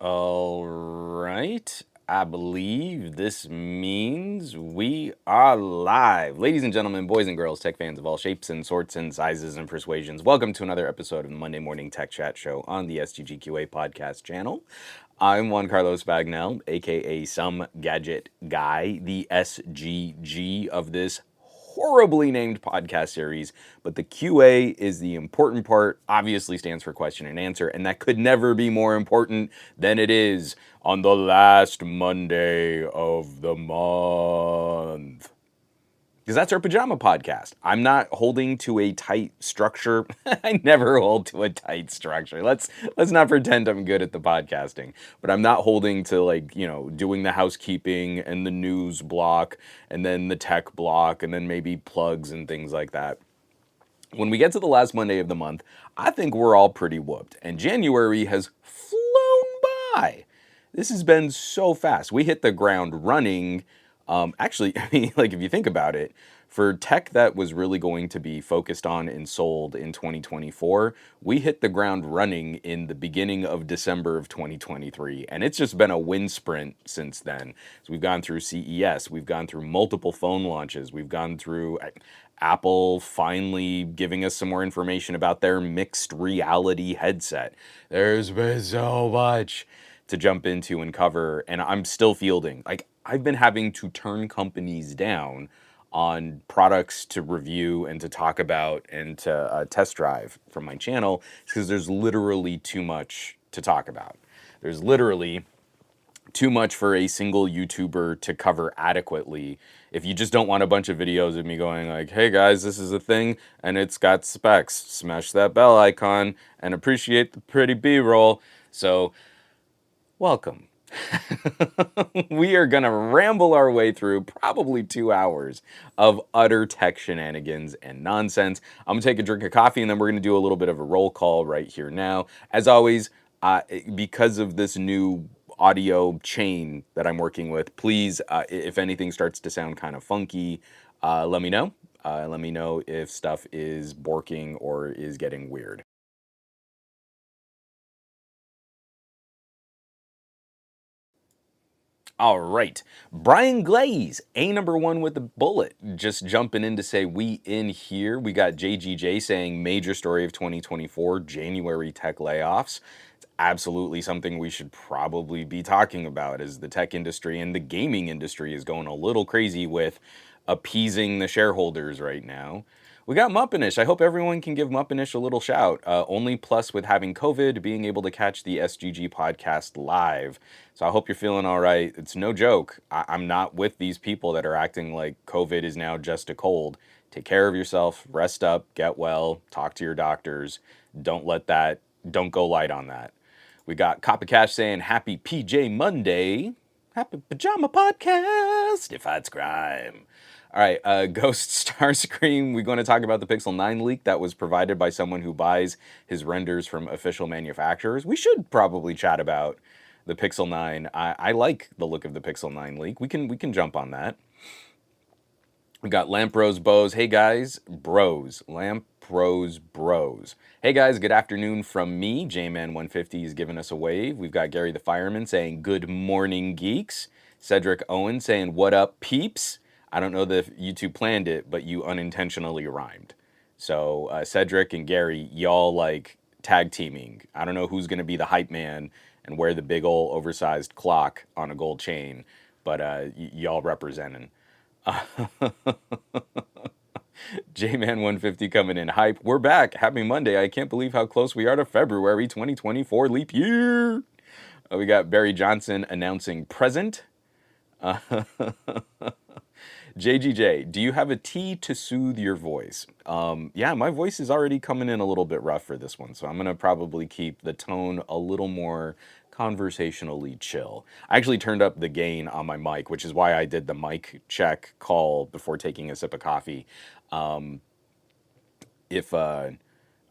All right. I believe this means we are live. Ladies and gentlemen, boys and girls, tech fans of all shapes and sorts and sizes and persuasions, welcome to another episode of the Monday Morning Tech Chat Show on the SGGQA podcast channel. I'm Juan Carlos Bagnell, aka Some Gadget Guy, the SGG of this horribly named podcast series, but the QA is the important part, obviously stands for question and answer, and that could never be more important than it is on the last Monday of the month. Because that's our pajama podcast. I'm not holding to a tight structure. I never hold to a tight structure. Let's not pretend I'm good at the podcasting. But I'm not holding to doing the housekeeping and the news block and then the tech block and then maybe plugs and things like that. When we get to the last Monday of the month, I think we're all pretty whooped. And January has flown by. This has been so fast. We hit the ground running. Actually, I mean, like if you think about it, for tech that was really going to be focused on and sold in 2024, we hit the ground running in the beginning of December of 2023. And it's just been a wind sprint since then. So we've gone through CES, we've gone through multiple phone launches, we've gone through Apple finally giving us some more information about their mixed reality headset. There's been so much to jump into and cover, and I'm still fielding. Like, I've been having to turn companies down on products to review and to talk about and to test drive from my channel because there's literally too much to talk about. There's literally too much for a single YouTuber to cover adequately. If you just don't want a bunch of videos of me going like, hey guys, this is a thing and it's got specs, smash that bell icon and appreciate the pretty B-roll. So welcome. We are gonna ramble our way through probably 2 hours of utter tech shenanigans and nonsense. I'm gonna take a drink of coffee and then we're gonna do a little bit of a roll call right here now. As always, because of this new audio chain that I'm working with, please, if anything starts to sound kind of funky, let me know. Let me know if stuff is borking or is getting weird. All right. Brian Glaze, A number one with the bullet. Just jumping in to say we in here. We got JGJ saying major story of 2024, January tech layoffs. It's absolutely something we should probably be talking about as the tech industry and the gaming industry is going a little crazy with appeasing the shareholders right now. We got Muppinish. I hope everyone can give Muppinish a little shout. Only plus with having COVID, being able to catch the SGG podcast live. So I hope you're feeling all right. It's no joke. I'm not with these people that are acting like COVID is now just a cold. Take care of yourself, rest up, get well, talk to your doctors. Don't go light on that. We got Coppa Cash saying happy PJ Monday. Happy Pajama Podcast, if that's crime. All right, Ghost Starscream, we're going to talk about the Pixel 9 leak that was provided by someone who buys his renders from official manufacturers. We should probably chat about the Pixel 9. I like the look of the Pixel 9 leak. We can jump on that. We got Lamprose Bros. Hey guys, bros. Lamprose Bros. Hey guys, good afternoon from me. J-Man150 is giving us a wave. We've got Gary the Fireman saying good morning, geeks. Cedric Owen saying what up, peeps. I don't know if you two planned it, but you unintentionally rhymed. So Cedric and Gary, y'all like tag teaming. I don't know who's going to be the hype man and wear the big ol' oversized clock on a gold chain, but y'all representing. J-Man150 coming in hype. We're back. Happy Monday. I can't believe how close we are to February 2024 leap year. We got Barry Johnson announcing present. JGJ, do you have a tea to soothe your voice? Yeah, my voice is already coming in a little bit rough for this one, so I'm going to probably keep the tone a little more conversationally chill. I actually turned up the gain on my mic, which is why I did the mic check call before taking a sip of coffee. If I'm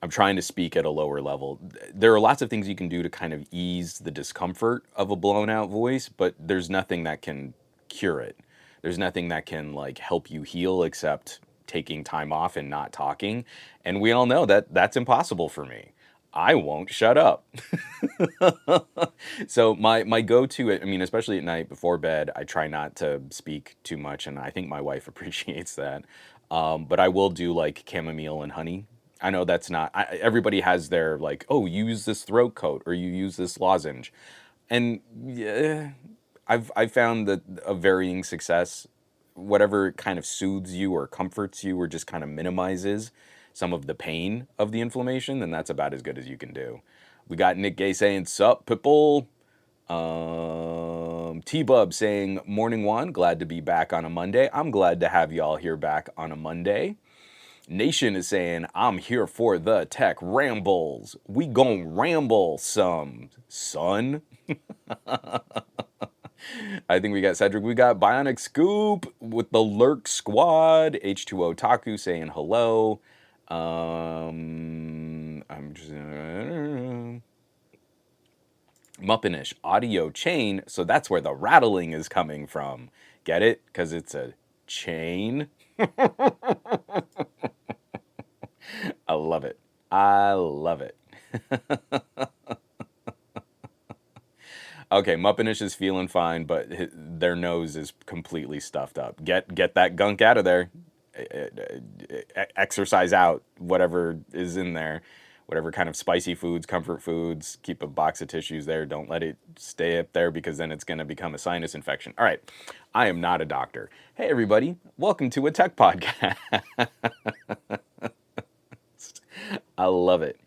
trying to speak at a lower level, there are lots of things you can do to kind of ease the discomfort of a blown out voice, but there's nothing that can cure it. There's nothing that can like help you heal except taking time off and not talking. And we all know that that's impossible for me. I won't shut up. So my go-to, I mean, especially at night before bed, I try not to speak too much, and I think my wife appreciates that. But I will do like chamomile and honey. I know that's not, everybody has their like, oh, you use this throat coat or you use this lozenge. And yeah, I've found that a varying success, whatever kind of soothes you or comforts you or just kind of minimizes some of the pain of the inflammation, then that's about as good as you can do. We got Nick Gay saying, "Sup, people." T-Bub saying, "Morning one, glad to be back on a Monday." I'm glad to have y'all here back on a Monday. Nation is saying, "I'm here for the tech rambles. We gon' ramble some, son." I think we got Cedric. We got Bionic Scoop with the Lurk Squad. H2O Taku saying hello. I'm just Muppinish audio chain. So that's where the rattling is coming from. Get it? Because it's a chain. I love it. I love it. Okay, Muppinish is feeling fine, but their nose is completely stuffed up. Get that gunk out of there. Exercise out whatever is in there, whatever kind of spicy foods, comfort foods. Keep a box of tissues there. Don't let it stay up there because then it's going to become a sinus infection. All right, I am not a doctor. Hey, everybody, welcome to a tech podcast. I love it.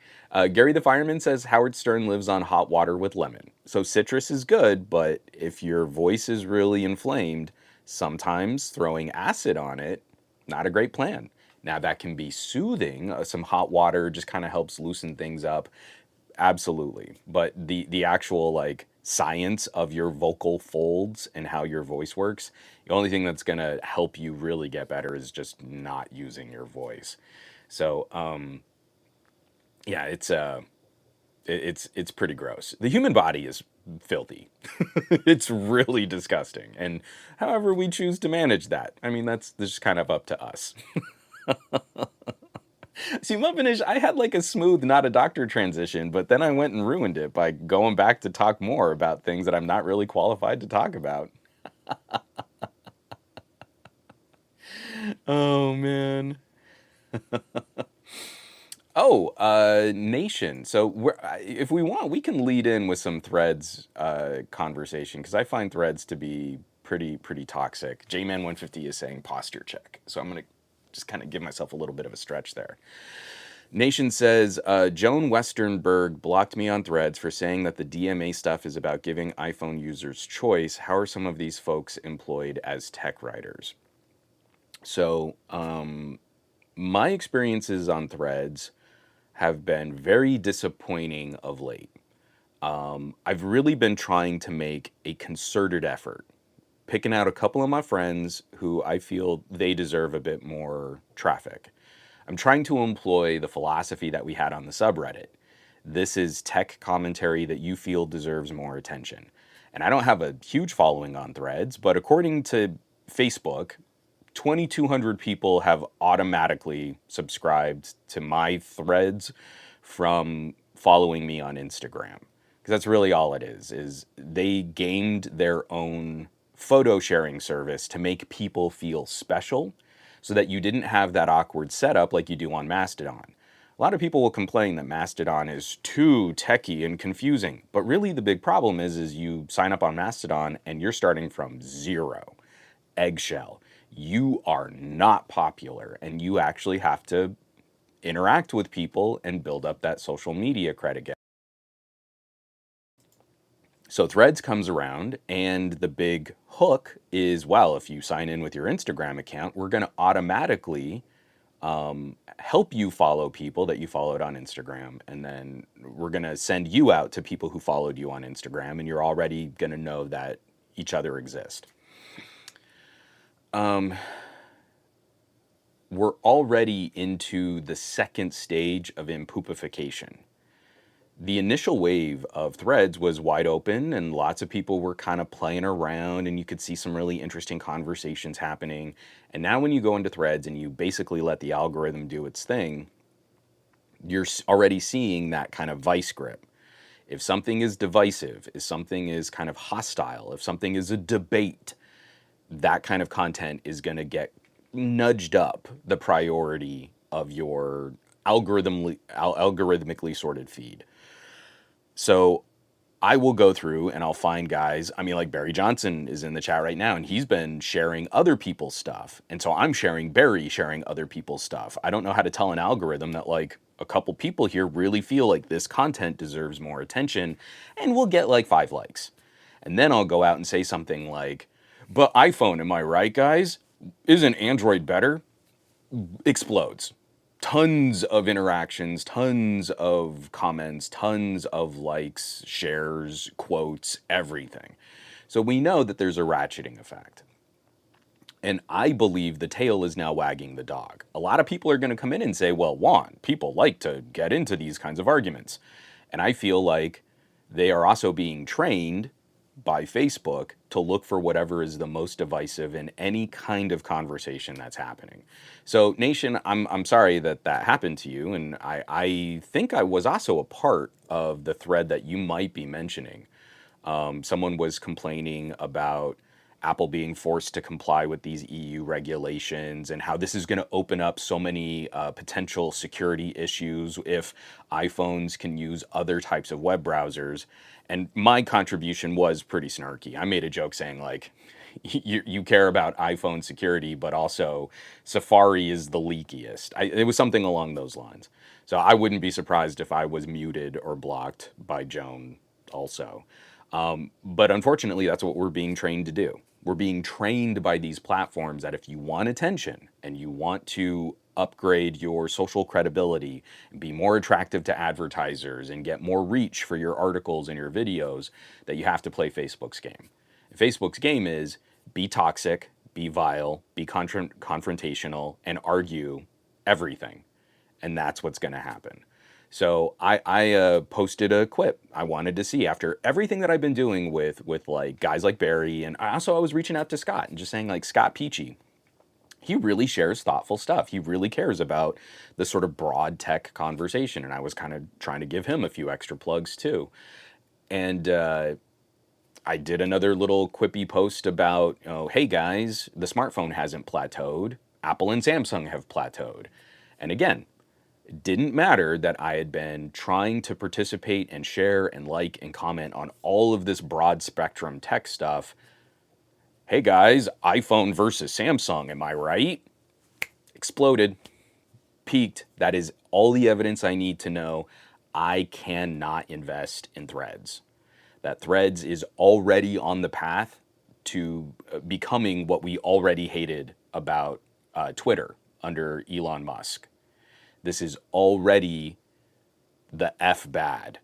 Gary the Fireman says Howard Stern lives on hot water with lemon. So citrus is good, but if your voice is really inflamed, sometimes throwing acid on it, not a great plan. Now that can be soothing. Some hot water just kind of helps loosen things up. Absolutely. But the actual like science of your vocal folds and how your voice works, the only thing that's going to help you really get better is just not using your voice. So, yeah, it's pretty gross. The human body is filthy. It's really disgusting. And however we choose to manage that, I mean, that's just kind of up to us. See, Muffinish, I had like a smooth, not a doctor transition, but then I went and ruined it by going back to talk more about things that I'm not really qualified to talk about. Oh, man. Oh, Nation. So if we want, we can lead in with some Threads conversation because I find Threads to be pretty toxic. JMan150 is saying posture check, so I'm gonna just kind of give myself a little bit of a stretch there. Nation says Joan Westernberg blocked me on Threads for saying that the DMA stuff is about giving iPhone users choice. How are some of these folks employed as tech writers? So my experiences on Threads have been very disappointing of late. I've really been trying to make a concerted effort, picking out a couple of my friends who I feel they deserve a bit more traffic. I'm trying to employ the philosophy that we had on the subreddit. This is tech commentary that you feel deserves more attention. And I don't have a huge following on Threads, but according to Facebook, 2,200 people have automatically subscribed to my threads from following me on Instagram. Because that's really all it is they gamed their own photo sharing service to make people feel special so that you didn't have that awkward setup like you do on Mastodon. A lot of people will complain that Mastodon is too techy and confusing, but really the big problem is you sign up on Mastodon and you're starting from zero, eggshell. You are not popular and you actually have to interact with people and build up that social media cred again. So Threads comes around and the big hook is, well, if you sign in with your Instagram account, we're going to automatically help you follow people that you followed on Instagram. And then we're going to send you out to people who followed you on Instagram and you're already going to know that each other exist. We're already into the second stage of impoopification. The initial wave of Threads was wide open and lots of people were kind of playing around and you could see some really interesting conversations happening. And now when you go into Threads and you basically let the algorithm do its thing, You're already seeing that kind of vice grip. If something is divisive, if something is kind of hostile, if something is a debate, that kind of content is going to get nudged up the priority of your algorithmically sorted feed. So I will go through and I'll find guys. I mean, like Barry Johnson is in the chat right now, and he's been sharing other people's stuff. And so I'm sharing Barry sharing other people's stuff. I don't know how to tell an algorithm that, like, a couple people here really feel like this content deserves more attention, and we'll get like 5 likes. And then I'll go out and say something like, but iPhone, am I right, guys? Isn't Android better? Explodes. Tons of interactions, tons of comments, tons of likes, shares, quotes, everything. So we know that there's a ratcheting effect. And I believe the tail is now wagging the dog. A lot of people are going to come in and say, well, Juan, people like to get into these kinds of arguments. And I feel like they are also being trained by Facebook to look for whatever is the most divisive in any kind of conversation that's happening. So, Nation, I'm sorry that that happened to you, and I think I was also a part of the thread that you might be mentioning. Someone was complaining about Apple being forced to comply with these EU regulations and how this is going to open up so many potential security issues if iPhones can use other types of web browsers. And my contribution was pretty snarky. I made a joke saying, like, you care about iPhone security, but also Safari is the leakiest. It was something along those lines. So I wouldn't be surprised if I was muted or blocked by Joan also. But unfortunately, that's what we're being trained to do. We're being trained by these platforms that if you want attention and you want to upgrade your social credibility, be more attractive to advertisers, and get more reach for your articles and your videos, that you have to play Facebook's game. And Facebook's game is be toxic, be vile, be confrontational, and argue everything. And that's what's going to happen. So I posted a quip. I wanted to see, after everything that I've been doing with like guys like Barry, and I was reaching out to Scott and just saying, like, Scott Peachy, he really shares thoughtful stuff. He really cares about the sort of broad tech conversation, and I was kind of trying to give him a few extra plugs too. And I did another little quippy post about, oh, hey guys, the smartphone hasn't plateaued. Apple and Samsung have plateaued. And again, it didn't matter that I had been trying to participate and share and like and comment on all of this broad spectrum tech stuff. Hey guys, iPhone versus Samsung, am I right? Exploded, peaked. That is all the evidence I need to know I cannot invest in Threads. That Threads is already on the path to becoming what we already hated about Twitter under Elon Musk. This is already the F bad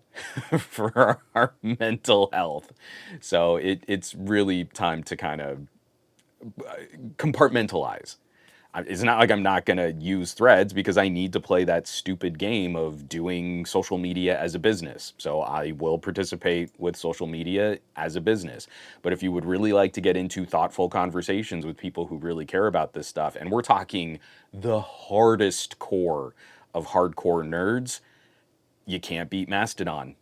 for our mental health. So it's really time to kind of compartmentalize. It's not like I'm not going to use Threads because I need to play that stupid game of doing social media as a business. So I will participate with social media as a business. But if you would really like to get into thoughtful conversations with people who really care about this stuff, and we're talking the hardest core of hardcore nerds, you can't beat Mastadon.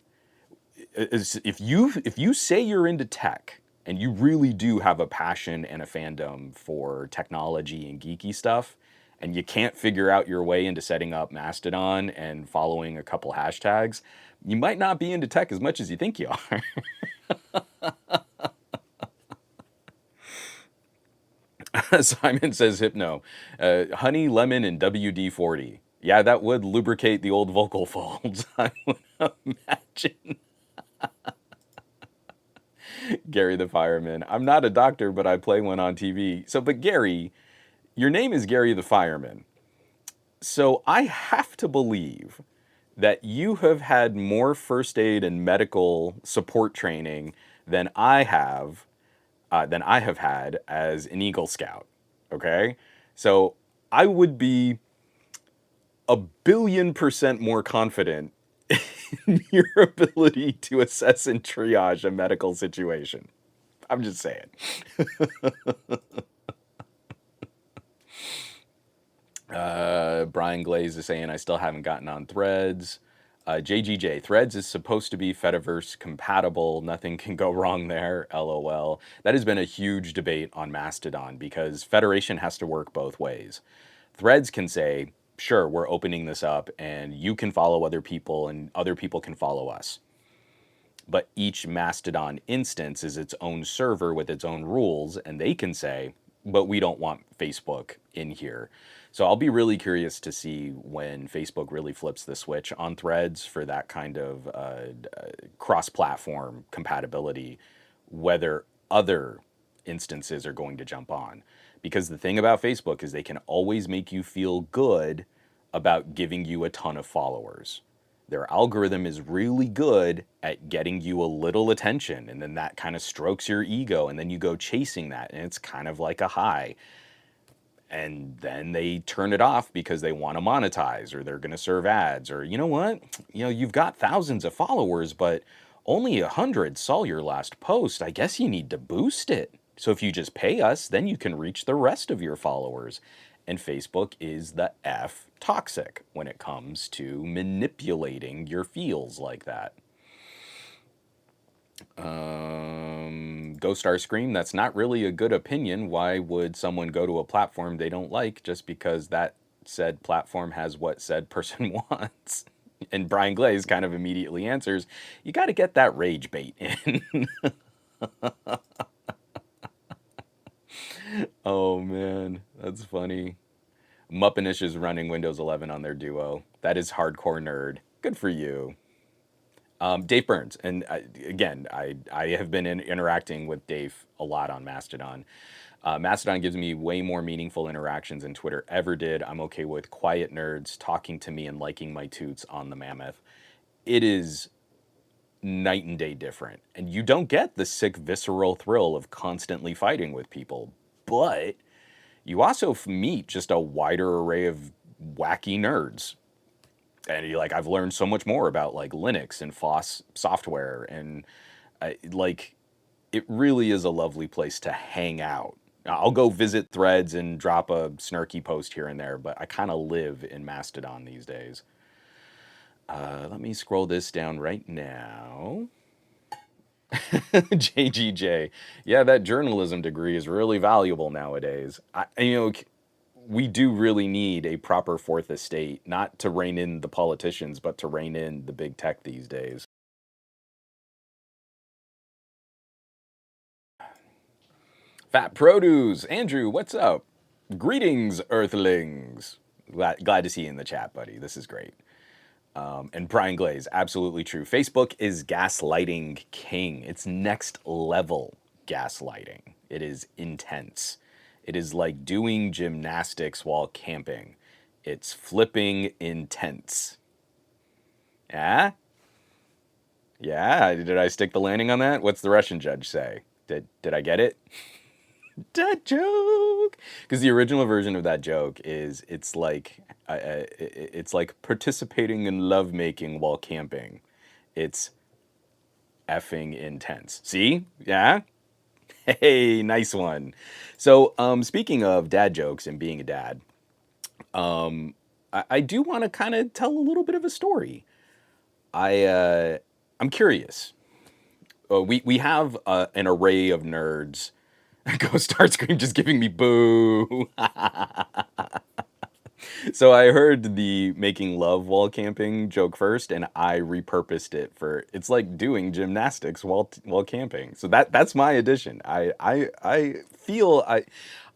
If you say you're into tech, and you really do have a passion and a fandom for technology and geeky stuff, and you can't figure out your way into setting up Mastodon and following a couple hashtags, you might not be into tech as much as you think you are. Simon says, Hypno, honey, lemon, and WD-40. Yeah, that would lubricate the old vocal folds, I would imagine. Gary the Fireman. I'm not a doctor, but I play one on TV. So, but Gary, your name is Gary the Fireman. So I have to believe that you have had more first aid and medical support training than I have had as an Eagle Scout. Okay? So I would be 1,000,000,000% more confident your ability to assess and triage a medical situation. I'm just saying. Brian Glaze is saying I still haven't gotten on Threads. JGJ, Threads is supposed to be Fediverse compatible. Nothing can go wrong there. LOL. That has been a huge debate on Mastodon because Federation has to work both ways. Threads can say, sure, we're opening this up and you can follow other people and other people can follow us. But each Mastodon instance is its own server with its own rules, and they can say, but we don't want Facebook in here. So I'll be really curious to see when Facebook really flips the switch on Threads for that kind of cross-platform compatibility, whether other instances are going to jump on. Because the thing about Facebook is they can always make you feel good about giving you a ton of followers. Their algorithm is really good at getting you a little attention, and then that kind of strokes your ego, and then you go chasing that, and it's kind of like a high. And then they turn it off because they want to monetize, or they're going to serve ads, or you know what? You know, you've got thousands of followers, but only 100 saw your last post. I guess you need to boost it. So if you just pay us, then you can reach the rest of your followers. And Facebook is the F toxic when it comes to manipulating your feels like that. Ghost Star Scream, that's not really a good opinion. Why would someone go to a platform they don't like just because that said platform has what said person wants? And Brian Glaze kind of immediately answers, you got to get that rage bait in. Oh man, that's funny. Muppinish is running Windows 11 on their Duo. That is hardcore nerd. Good for you. Dave Burns, and again, I have been interacting with Dave a lot on Mastodon. Mastodon gives me way more meaningful interactions than Twitter ever did. I'm okay with quiet nerds talking to me and liking my toots on the Mammoth. It is night and day different, and you don't get the sick visceral thrill of constantly fighting with people, but you also meet just a wider array of wacky nerds. And you're like, I've learned so much more about like Linux and FOSS software, and like it really is a lovely place to hang out. I'll go visit Threads and drop a snarky post here and there, but I kind of live in Mastodon these days. Let me scroll this down right now. JGJ, yeah, that journalism degree is really valuable nowadays. We do really need a proper fourth estate, not to rein in the politicians, but to rein in the big tech these days. Fat Produce, Andrew, what's up? Greetings, Earthlings. Glad to see you in the chat, buddy. This is great. And Brian Glaze, absolutely true. Facebook is gaslighting king. It's next level gaslighting. It is intense. It is like doing gymnastics while camping. It's flipping intense. Yeah? Yeah, did I stick the landing on that? What's the Russian judge say? Did I get it? That joke. Because the original version of that joke is it's like participating in lovemaking while camping. It's effing intense. See? Yeah? Hey, nice one. So, speaking of dad jokes and being a dad, I do want to kind of tell a little bit of a story. I'm curious. We have an array of nerds. Ghost Starscream just giving me boo. So I heard the making love while camping joke first, and I repurposed it for it's like doing gymnastics while camping. So that's my addition. I feel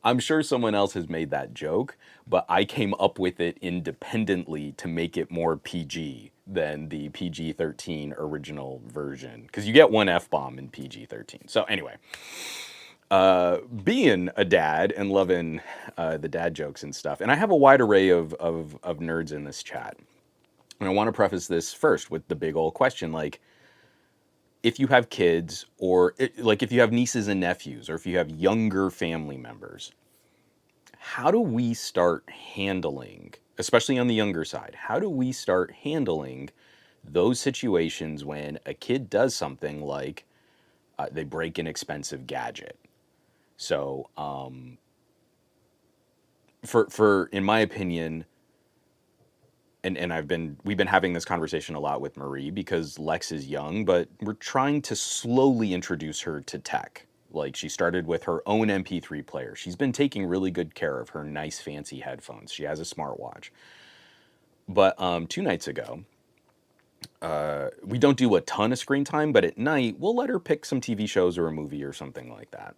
I'm sure someone else has made that joke, but I came up with it independently to make it more PG than the PG-13 original version because you get one F-bomb in PG-13. So anyway, being a dad and loving the dad jokes and stuff, and I have a wide array of nerds in this chat. And I want to preface this first with the big old question, like, if you have kids, or like if you have nieces and nephews, or if you have younger family members, how do we start handling, especially on the younger side, how do we start handling those situations when a kid does something like they break an expensive gadget? So, for in my opinion, and we've been having this conversation a lot with Marie because Lex is young, but we're trying to slowly introduce her to tech. Like she started with her own MP3 player. She's been taking really good care of her nice fancy headphones. She has a smartwatch. But 2 nights ago, we don't do a ton of screen time, but at night we'll let her pick some TV shows or a movie or something like that.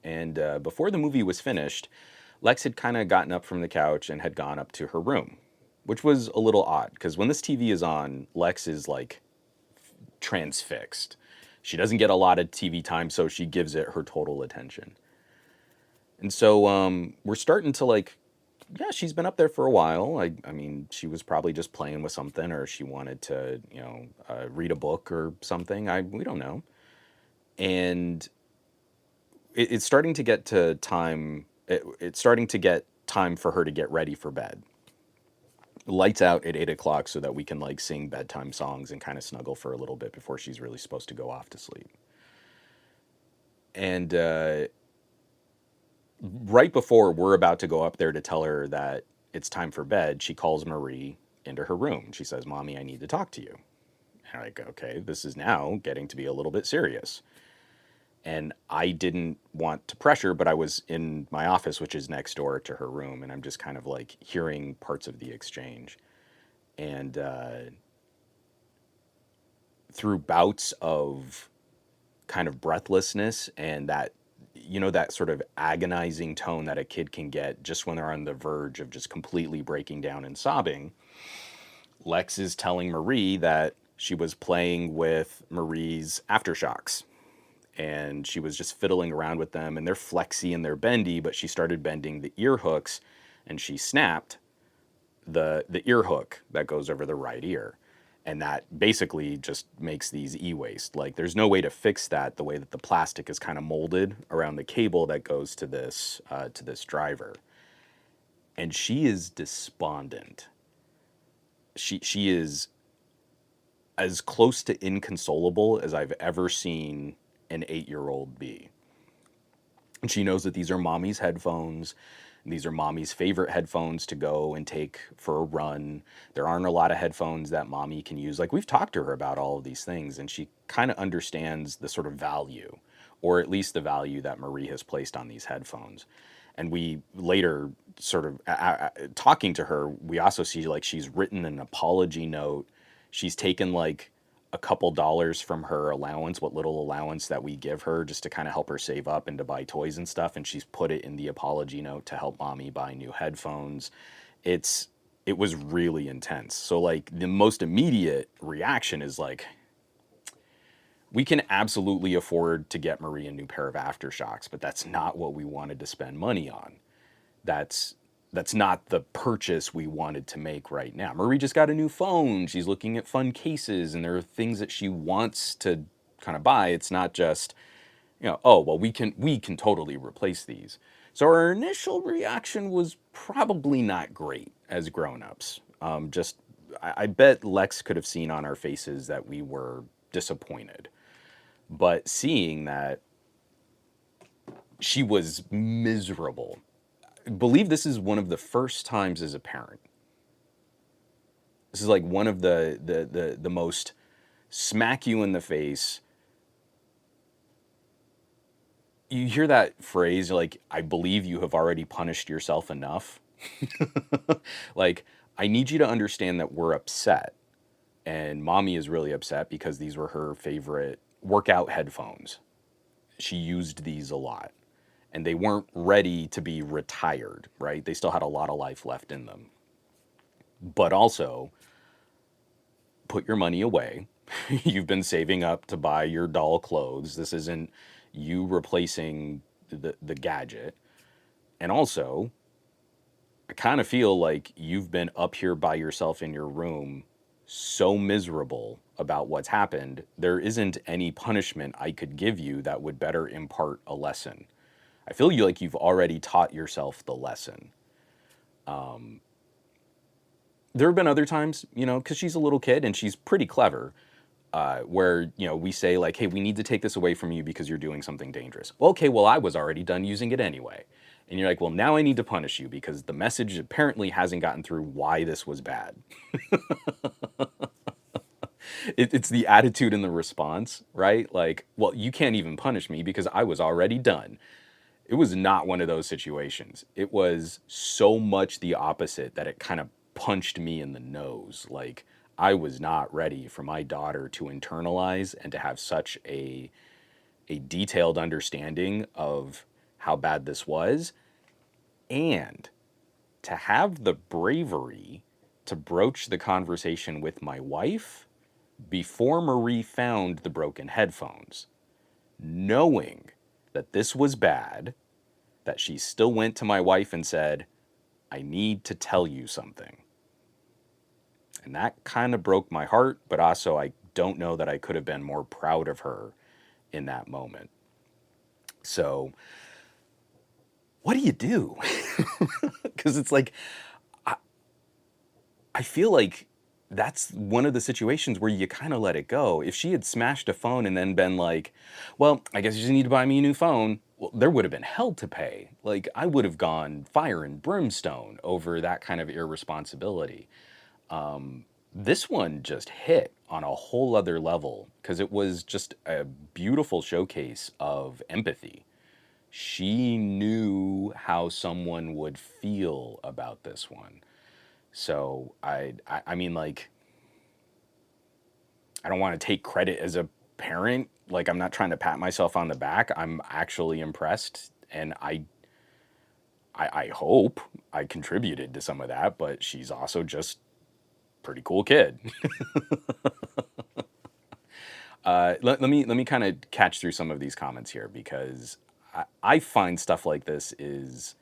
And before the movie was finished, Lex had kind of gotten up from the couch and had gone up to her room, which was a little odd because when this TV is on, Lex is like transfixed. She doesn't get a lot of TV time, so she gives it her total attention. And so we're starting to like, yeah, she's been up there for a while. I mean, she was probably just playing with something, or she wanted to, read a book or something. We don't know. And it's starting to get to time. It's starting to get time for her to get ready for bed. Lights out at 8 o'clock so that we can like sing bedtime songs and kind of snuggle for a little bit before she's really supposed to go off to sleep. And right before we're about to go up there to tell her that it's time for bed, she calls Marie into her room. She says, "Mommy, I need to talk to you." And I'm like, okay, this is now getting to be a little bit serious. And I didn't want to pressure, but I was in my office, which is next door to her room, and I'm just kind of like hearing parts of the exchange. And through bouts of kind of breathlessness and that, that sort of agonizing tone that a kid can get just when they're on the verge of just completely breaking down and sobbing, Lex is telling Marie that she was playing with Marie's aftershocks. And she was just fiddling around with them, and they're flexy and they're bendy, but she started bending the ear hooks, and she snapped the ear hook that goes over the right ear. And that basically just makes these e-waste. Like there's no way to fix that the way that the plastic is kind of molded around the cable that goes to this driver. And she is despondent. She is as close to inconsolable as I've ever seen an 8-year-old be. And she knows that these are mommy's headphones. These are mommy's favorite headphones to go and take for a run. There aren't a lot of headphones that mommy can use. Like we've talked to her about all of these things, and she kind of understands the sort of value, or at least the value that Marie has placed on these headphones. And we later sort of talking to her, we also see like she's written an apology note. She's taken like a couple dollars from her allowance, what little allowance that we give her, just to kind of help her save up and to buy toys and stuff, and she's put it in the apology note to help mommy buy new headphones. It was really intense. So like the most immediate reaction is like, we can absolutely afford to get Marie a new pair of aftershocks, but that's not what we wanted to spend money on. That's not the purchase we wanted to make right now. Marie just got a new phone. She's looking at fun cases, and there are things that she wants to kind of buy. It's not just, oh, well, we can totally replace these. So our initial reaction was probably not great as grown-ups. I bet Lex could have seen on our faces that we were disappointed. But seeing that she was miserable, I believe this is one of the first times as a parent. This is like one of the most smack you in the face. You hear that phrase like, I believe you have already punished yourself enough. Like, I need you to understand that we're upset. And mommy is really upset because these were her favorite workout headphones. She used these a lot. And they weren't ready to be retired, right? They still had a lot of life left in them. But also, put your money away. You've been saving up to buy your doll clothes. This isn't you replacing the gadget. And also, I kind of feel like you've been up here by yourself in your room so miserable about what's happened. There isn't any punishment I could give you that would better impart a lesson. I feel like you've already taught yourself the lesson. There have been other times, because she's a little kid and she's pretty clever, where, we say like, hey, we need to take this away from you because you're doing something dangerous. Well, okay, well, I was already done using it anyway. And you're like, well, now I need to punish you because the message apparently hasn't gotten through why this was bad. It's the attitude and the response, right? Like, well, you can't even punish me because I was already done. It was not one of those situations. It was so much the opposite that it kind of punched me in the nose. Like, I was not ready for my daughter to internalize and to have such a detailed understanding of how bad this was, and to have the bravery to broach the conversation with my wife before Marie found the broken headphones, knowing that this was bad, that she still went to my wife and said, I need to tell you something. And that kind of broke my heart, but also I don't know that I could have been more proud of her in that moment. So, what do you do? Because it's like, I feel like that's one of the situations where you kind of let it go. If she had smashed a phone and then been like, well, I guess you just need to buy me a new phone, well, there would have been hell to pay. Like, I would have gone fire and brimstone over that kind of irresponsibility. This one just hit on a whole other level because it was just a beautiful showcase of empathy. She knew how someone would feel about this one. So I mean, like, I don't want to take credit as a parent. Like, I'm not trying to pat myself on the back. I'm actually impressed, and I hope I contributed to some of that. But she's also just pretty cool kid. Let me kind of catch through some of these comments here because I find stuff like this is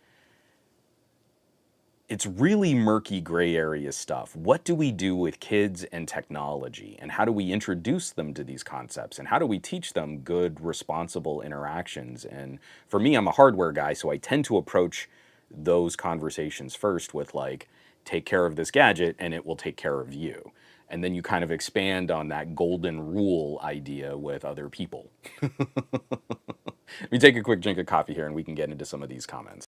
it's really murky gray area stuff. What do we do with kids and technology? And how do we introduce them to these concepts? And how do we teach them good, responsible interactions? And for me, I'm a hardware guy, so I tend to approach those conversations first with like, take care of this gadget and it will take care of you. And then you kind of expand on that golden rule idea with other people. Let me take a quick drink of coffee here and we can get into some of these comments.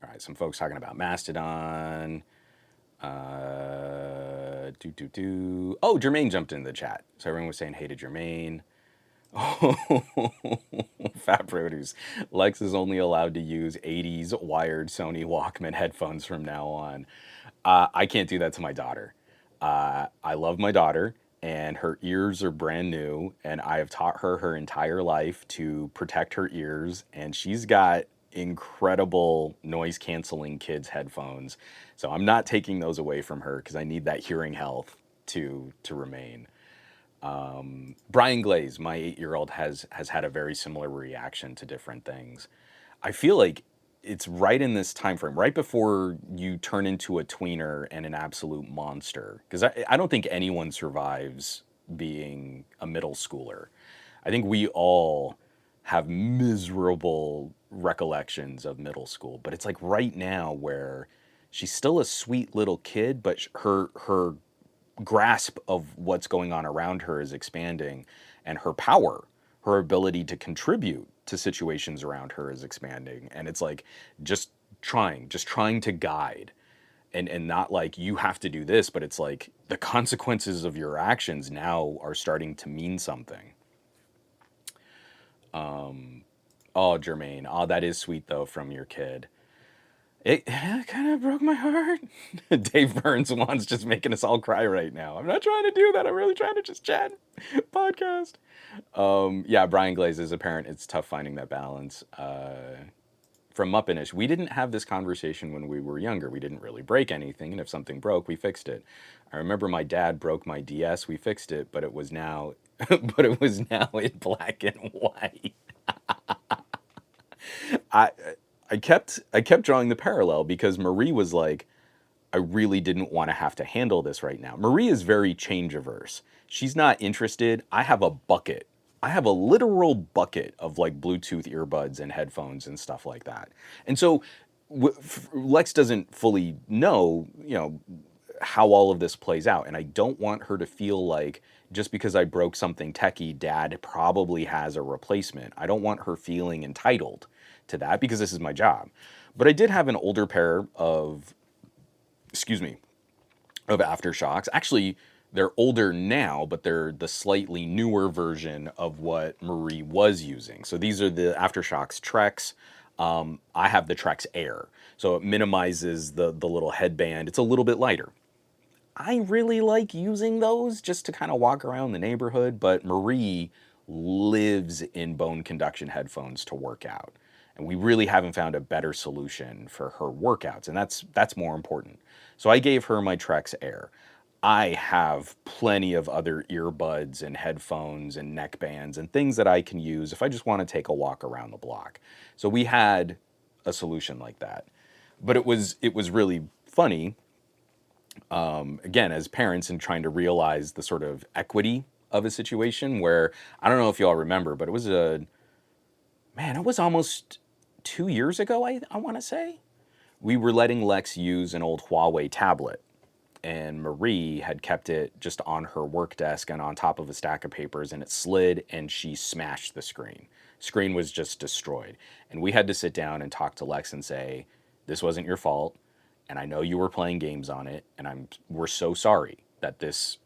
All right, some folks talking about Mastodon. Oh, Jermaine jumped in the chat. So everyone was saying hey to Jermaine. Oh, Fat Produce. Lex is only allowed to use 80s wired Sony Walkman headphones from now on. I can't do that to my daughter. I love my daughter, and her ears are brand new, and I have taught her her entire life to protect her ears, and she's got incredible noise canceling kids headphones. So I'm not taking those away from her because I need that hearing health to remain. Brian Glaze, my 8-year-old, has had a very similar reaction to different things. I feel like it's right in this time frame, right before you turn into a tweener and an absolute monster. Because I don't think anyone survives being a middle schooler. I think we all have miserable recollections of middle school, but it's like right now where she's still a sweet little kid, but her grasp of what's going on around her is expanding, and her power, her ability to contribute to situations around her is expanding. And it's like just trying to guide, and not like you have to do this, but it's like the consequences of your actions now are starting to mean something. Oh, Jermaine, oh, that is sweet though from your kid. It kind of broke my heart. Dave Burns wants just making us all cry right now. I'm not trying to do that. I'm really trying to just chat, podcast. Yeah, Brian Glaze is a parent. It's tough finding that balance. From Muppinish, we didn't have this conversation when we were younger. We didn't really break anything, and if something broke, we fixed it. I remember my dad broke my DS. We fixed it, but it was now, but it was now in black and white. I I kept drawing the parallel because Marie was like, I really didn't want to have to handle this right now. Marie is very change averse. She's not interested. I have a bucket. I have a literal bucket of like Bluetooth earbuds and headphones and stuff like that. And so Lex doesn't fully know, how all of this plays out. And I don't want her to feel like just because I broke something techie, dad probably has a replacement. I don't want her feeling entitled to that because this is my job. But I did have an older pair of, excuse me, of aftershocks. Actually, they're older now, but they're the slightly newer version of what Marie was using. So these are the aftershocks Trex. I have the Trex Air, so it minimizes the little headband. It's a little bit lighter. I really like using those just to kind of walk around the neighborhood, but Marie lives in bone conduction headphones to work out. And we really haven't found a better solution for her workouts, and that's more important. So I gave her my Trex Air. I have plenty of other earbuds and headphones and neck bands and things that I can use if I just want to take a walk around the block. So we had a solution like that. But it was really funny, again, as parents and trying to realize the sort of equity of a situation where I don't know if y'all remember, but it was almost 2 years ago, I want to say. We were letting Lex use an old Huawei tablet, and Marie had kept it just on her work desk and on top of a stack of papers, and it slid and she smashed the screen. Screen was just destroyed. And we had to sit down and talk to Lex and say, this wasn't your fault, and I know you were playing games on it, and we're so sorry that there's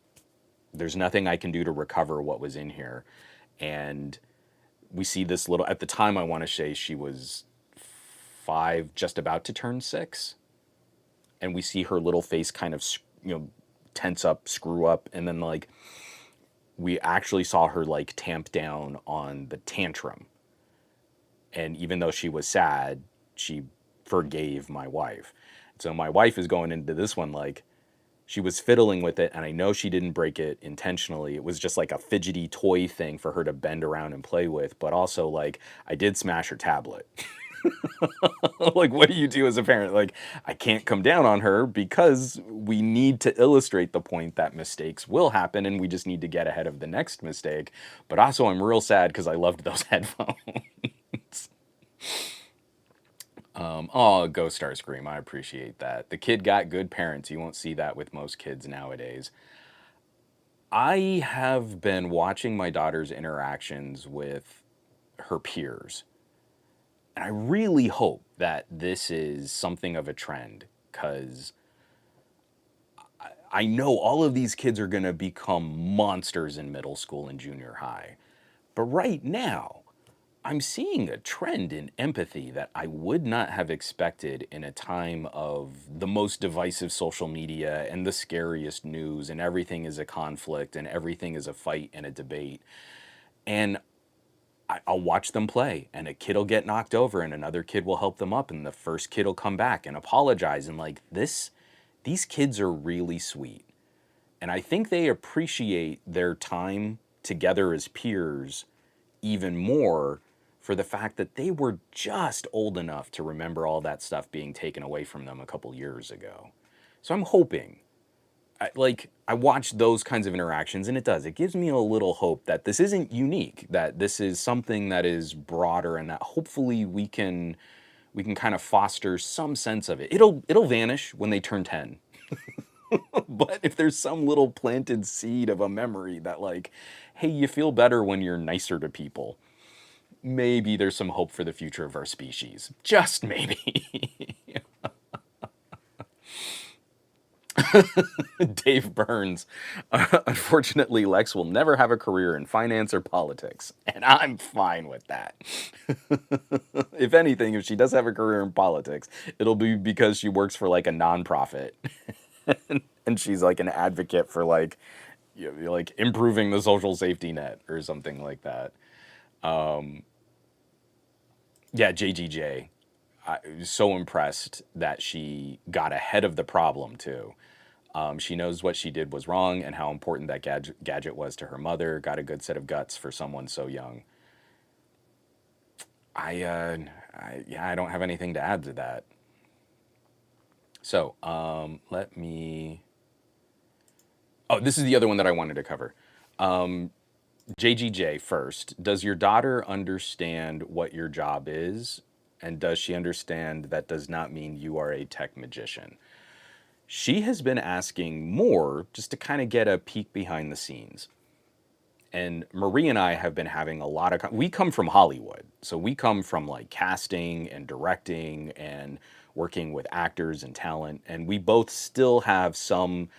nothing I can do to recover what was in here. And we see this little, at the time I want to say she was 5, just about to turn 6, and we see her little face kind of, tense up, screw up, and then like we actually saw her like tamp down on the tantrum. And even though she was sad, she forgave my wife. So my wife is going into this one like she was fiddling with it, and I know she didn't break it intentionally. It was just like a fidgety toy thing for her to bend around and play with, but also like I did smash her tablet. Like, what do you do as a parent? Like, I can't come down on her because we need to illustrate the point that mistakes will happen and we just need to get ahead of the next mistake. But also, I'm real sad because I loved those headphones. Oh, Ghost Star Scream. I appreciate that. The kid got good parents. You won't see that with most kids nowadays. I have been watching my daughter's interactions with her peers. And I really hope that this is something of a trend because I know all of these kids are going to become monsters in middle school and junior high. But right now, I'm seeing a trend in empathy that I would not have expected in a time of the most divisive social media and the scariest news, and everything is a conflict and everything is a fight and a debate. And I'll watch them play, and a kid will get knocked over, and another kid will help them up, and the first kid will come back and apologize. And like this, these kids are really sweet. And I think they appreciate their time together as peers even more for the fact that they were just old enough to remember all that stuff being taken away from them a couple years ago. So I'm hoping, I watch those kinds of interactions, and it gives me a little hope that this isn't unique, that this is something that is broader, and that hopefully we can kind of foster some sense of it. It'll vanish when they turn 10. But if there's some little planted seed of a memory that like, hey, you feel better when you're nicer to people, maybe there's some hope for the future of our species. Just maybe. Dave Burns. Unfortunately, Lex will never have a career in finance or politics, and I'm fine with that. If anything, if she does have a career in politics, it'll be because she works for like a nonprofit, and she's like an advocate for like, like improving the social safety net or something like that. Yeah, JGJ. I was so impressed that she got ahead of the problem too. She knows what she did was wrong and how important that gadget was to her mother. Got a good set of guts for someone so young. I don't have anything to add to that. So let me. Oh, this is the other one that I wanted to cover. JGJ first. Does your daughter understand what your job is? And does she understand that does not mean you are a tech magician? she has been asking more just to kind of get a peek behind the scenes. And Marie and I have been having a lot of, we come from Hollywood. So we come from like casting and directing and working with actors and talent. And we both still have some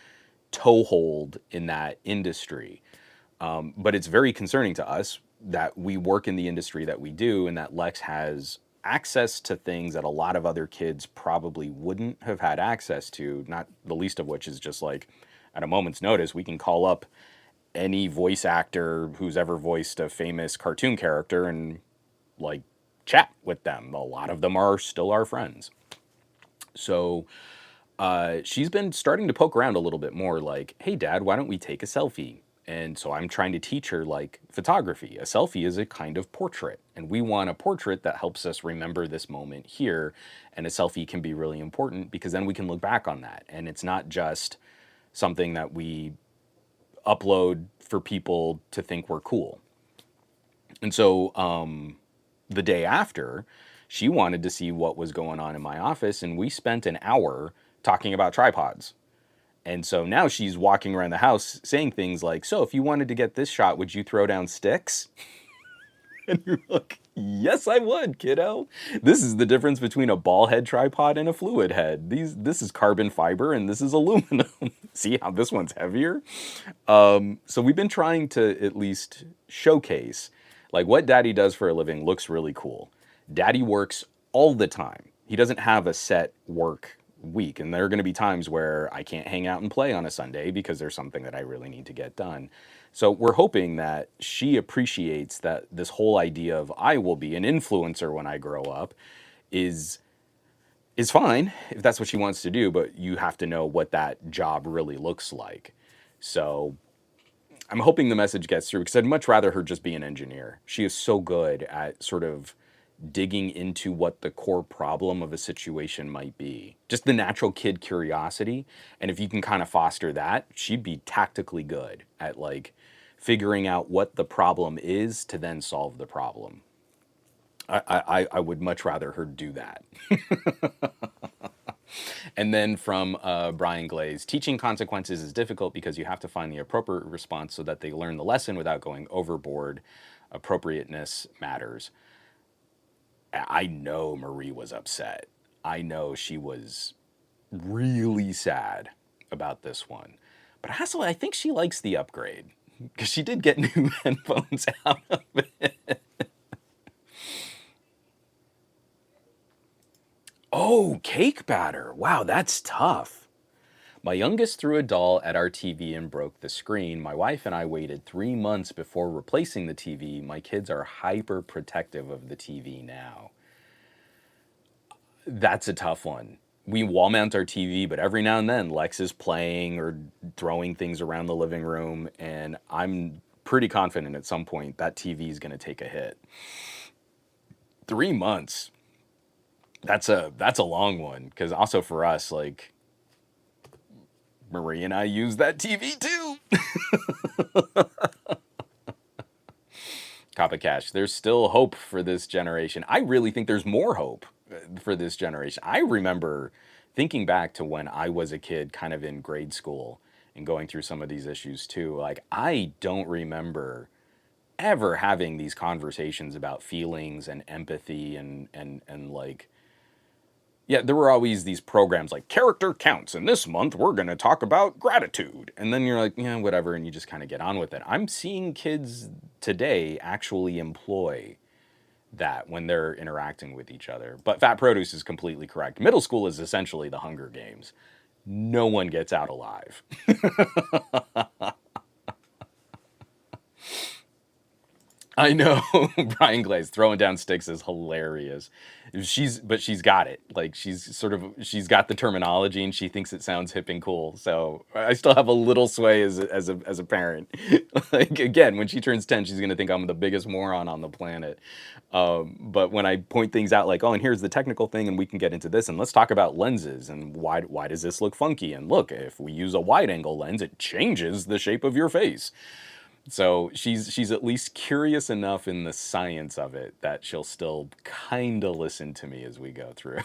toehold in that industry. But it's very concerning to us that we work in the industry that we do and that Lex has access to things that a lot of other kids probably wouldn't have had access to, not the least of which is just like at a moment's notice, we can call up any voice actor who's ever voiced a famous cartoon character and like chat with them. A lot of them are still our friends. So she's been starting to poke around a little bit more like, hey, Dad, why don't we take a selfie? And so I'm trying to teach her like photography. A selfie is a kind of portrait, and we want a portrait that helps us remember this moment here. And a selfie can be really important because then we can look back on that. And it's not just something that we upload for people to think we're cool. And so the day after, she wanted to see what was going on in my office, and we spent an hour talking about tripods. And so now she's walking around the house saying things like, so if you wanted to get this shot, would you throw down sticks? And you're like, yes, I would, kiddo. This is the difference between a ball head tripod and a fluid head. This is carbon fiber and this is aluminum. See how this one's heavier? So we've been trying to at least showcase like what Daddy does for a living looks really cool. Daddy works all the time. He doesn't have a set work week. And there are going to be times where I can't hang out and play on a Sunday because there's something that I really need to get done. So we're hoping that she appreciates that this whole idea of I will be an influencer when I grow up is fine if that's what she wants to do, but you have to know what that job really looks like. So I'm hoping the message gets through because I'd much rather her just be an engineer. She is so good at sort of digging into what the core problem of a situation might be. Just the natural kid curiosity. And if you can kind of foster that, she'd be tactically good at like figuring out what the problem is to then solve the problem. I would much rather her do that. And then from Brian Glaze, teaching consequences is difficult because you have to find the appropriate response so that they learn the lesson without going overboard. Appropriateness matters. I know Marie was upset. I know she was really sad about this one. But also, I think she likes the upgrade because she did get new headphones out of it. Oh, cake batter. Wow, that's tough. My youngest threw a doll at our TV and broke the screen. My wife and I waited 3 months before replacing the TV. My kids are hyper protective of the TV now. That's a tough one. We wall mount our TV, but every now and then Lex is playing or throwing things around the living room, and I'm pretty confident at some point that TV is going to take a hit. 3 months. That's a long one because also for us, like Marie and I use that TV too. Cop of Cash. There's still hope for this generation. I really think there's more hope for this generation. I remember thinking back to when I was a kid, kind of in grade school, and going through some of these issues too. Like, I don't remember ever having these conversations about feelings and empathy and like, yeah, there were always these programs like Character Counts, and this month we're going to talk about gratitude. And then you're like, yeah, whatever, and you just kind of get on with it. I'm seeing kids today actually employ that when they're interacting with each other. But Fat Produce is completely correct. Middle school is essentially the Hunger Games. No one gets out alive. I know. Brian Glaze throwing down sticks is hilarious. She's got it. Like she's got the terminology and she thinks it sounds hip and cool. So I still have a little sway as a parent. Like again, when she turns 10, she's gonna think I'm the biggest moron on the planet. But when I point things out, like, oh, and here's the technical thing, and we can get into this, and let's talk about lenses and why does this look funky? And look, if we use a wide angle lens, it changes the shape of your face. So she's at least curious enough in the science of it that she'll still kind of listen to me as we go through.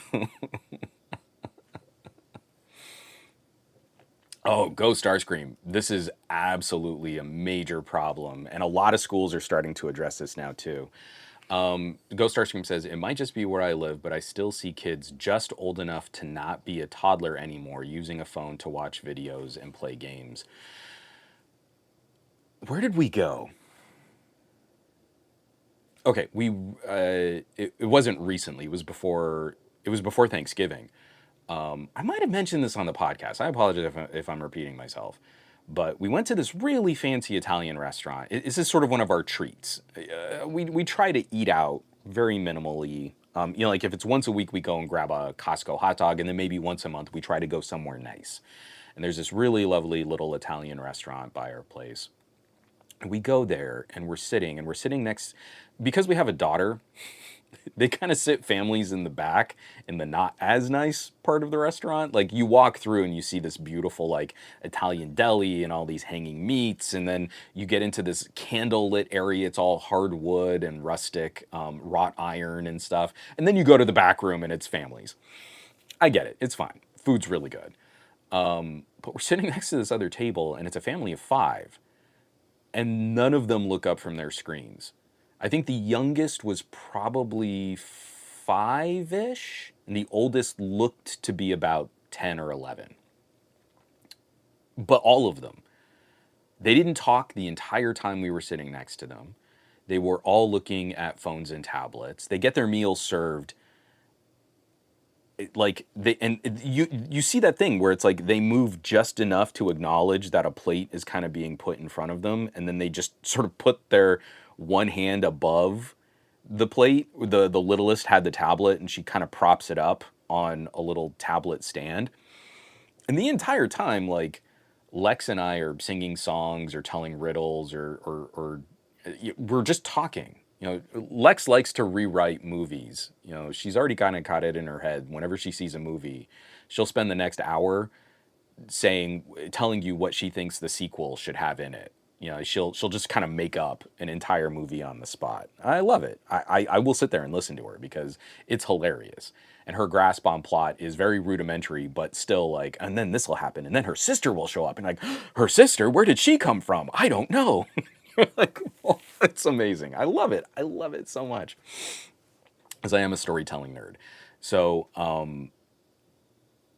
Oh, Ghost Starscream. This is absolutely a major problem, and a lot of schools are starting to address this now too. Ghost Starscream says, it might just be where I live, but I still see kids just old enough to not be a toddler anymore using a phone to watch videos and play games. Where did we go? Okay, it wasn't recently. It was before Thanksgiving. I might have mentioned this on the podcast. I apologize if I'm repeating myself. But we went to this really fancy Italian restaurant. This is sort of one of our treats. We try to eat out very minimally. Like if it's once a week, we go and grab a Costco hot dog, and then maybe once a month, we try to go somewhere nice. And there's this really lovely little Italian restaurant by our place. And we go there, and we're sitting next, because we have a daughter, they kind of sit families in the back in the not as nice part of the restaurant. Like you walk through and you see this beautiful like Italian deli and all these hanging meats, and then you get into this candle lit area. It's all hardwood and rustic, wrought iron and stuff. And then you go to the back room and it's families. I get it. It's fine. Food's really good. But we're sitting next to this other table and it's a family of five, and none of them look up from their screens. I think the youngest was probably five-ish, and the oldest looked to be about 10 or 11. But all of them, they didn't talk the entire time we were sitting next to them. They were all looking at phones and tablets. They get their meals served like they, and you see that thing where it's like they move just enough to acknowledge that a plate is kind of being put in front of them, and then they just sort of put their one hand above the plate. The littlest had the tablet, and she kind of props it up on a little tablet stand. And the entire time, like Lex and I are singing songs or telling riddles, or we're just talking. Lex likes to rewrite movies. She's already kind of got it in her head. Whenever she sees a movie, she'll spend the next hour telling you what she thinks the sequel should have in it. She'll just kind of make up an entire movie on the spot. I love it. I will sit there and listen to her because it's hilarious. And her grasp on plot is very rudimentary, but still like, and then this will happen, and then her sister will show up, and like, her sister, where did she come from? I don't know. Like, oh, it's amazing. I love it. I love it so much. As I am a storytelling nerd. So,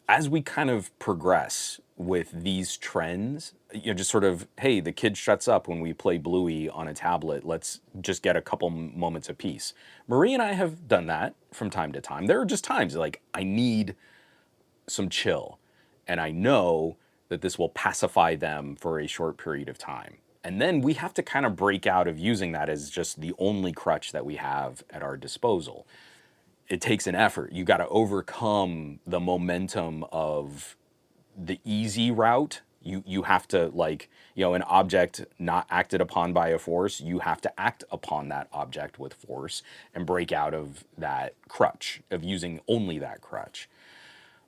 as we kind of progress with these trends, just sort of, hey, the kid shuts up when we play Bluey on a tablet. Let's just get a couple moments of peace. Marie and I have done that from time to time. There are just times like I need some chill, and I know that this will pacify them for a short period of time. And then we have to kind of break out of using that as just the only crutch that we have at our disposal. It takes an effort. You got to overcome the momentum of the easy route. You have to, like, an object not acted upon by a force, you have to act upon that object with force and break out of that crutch, of using only that crutch.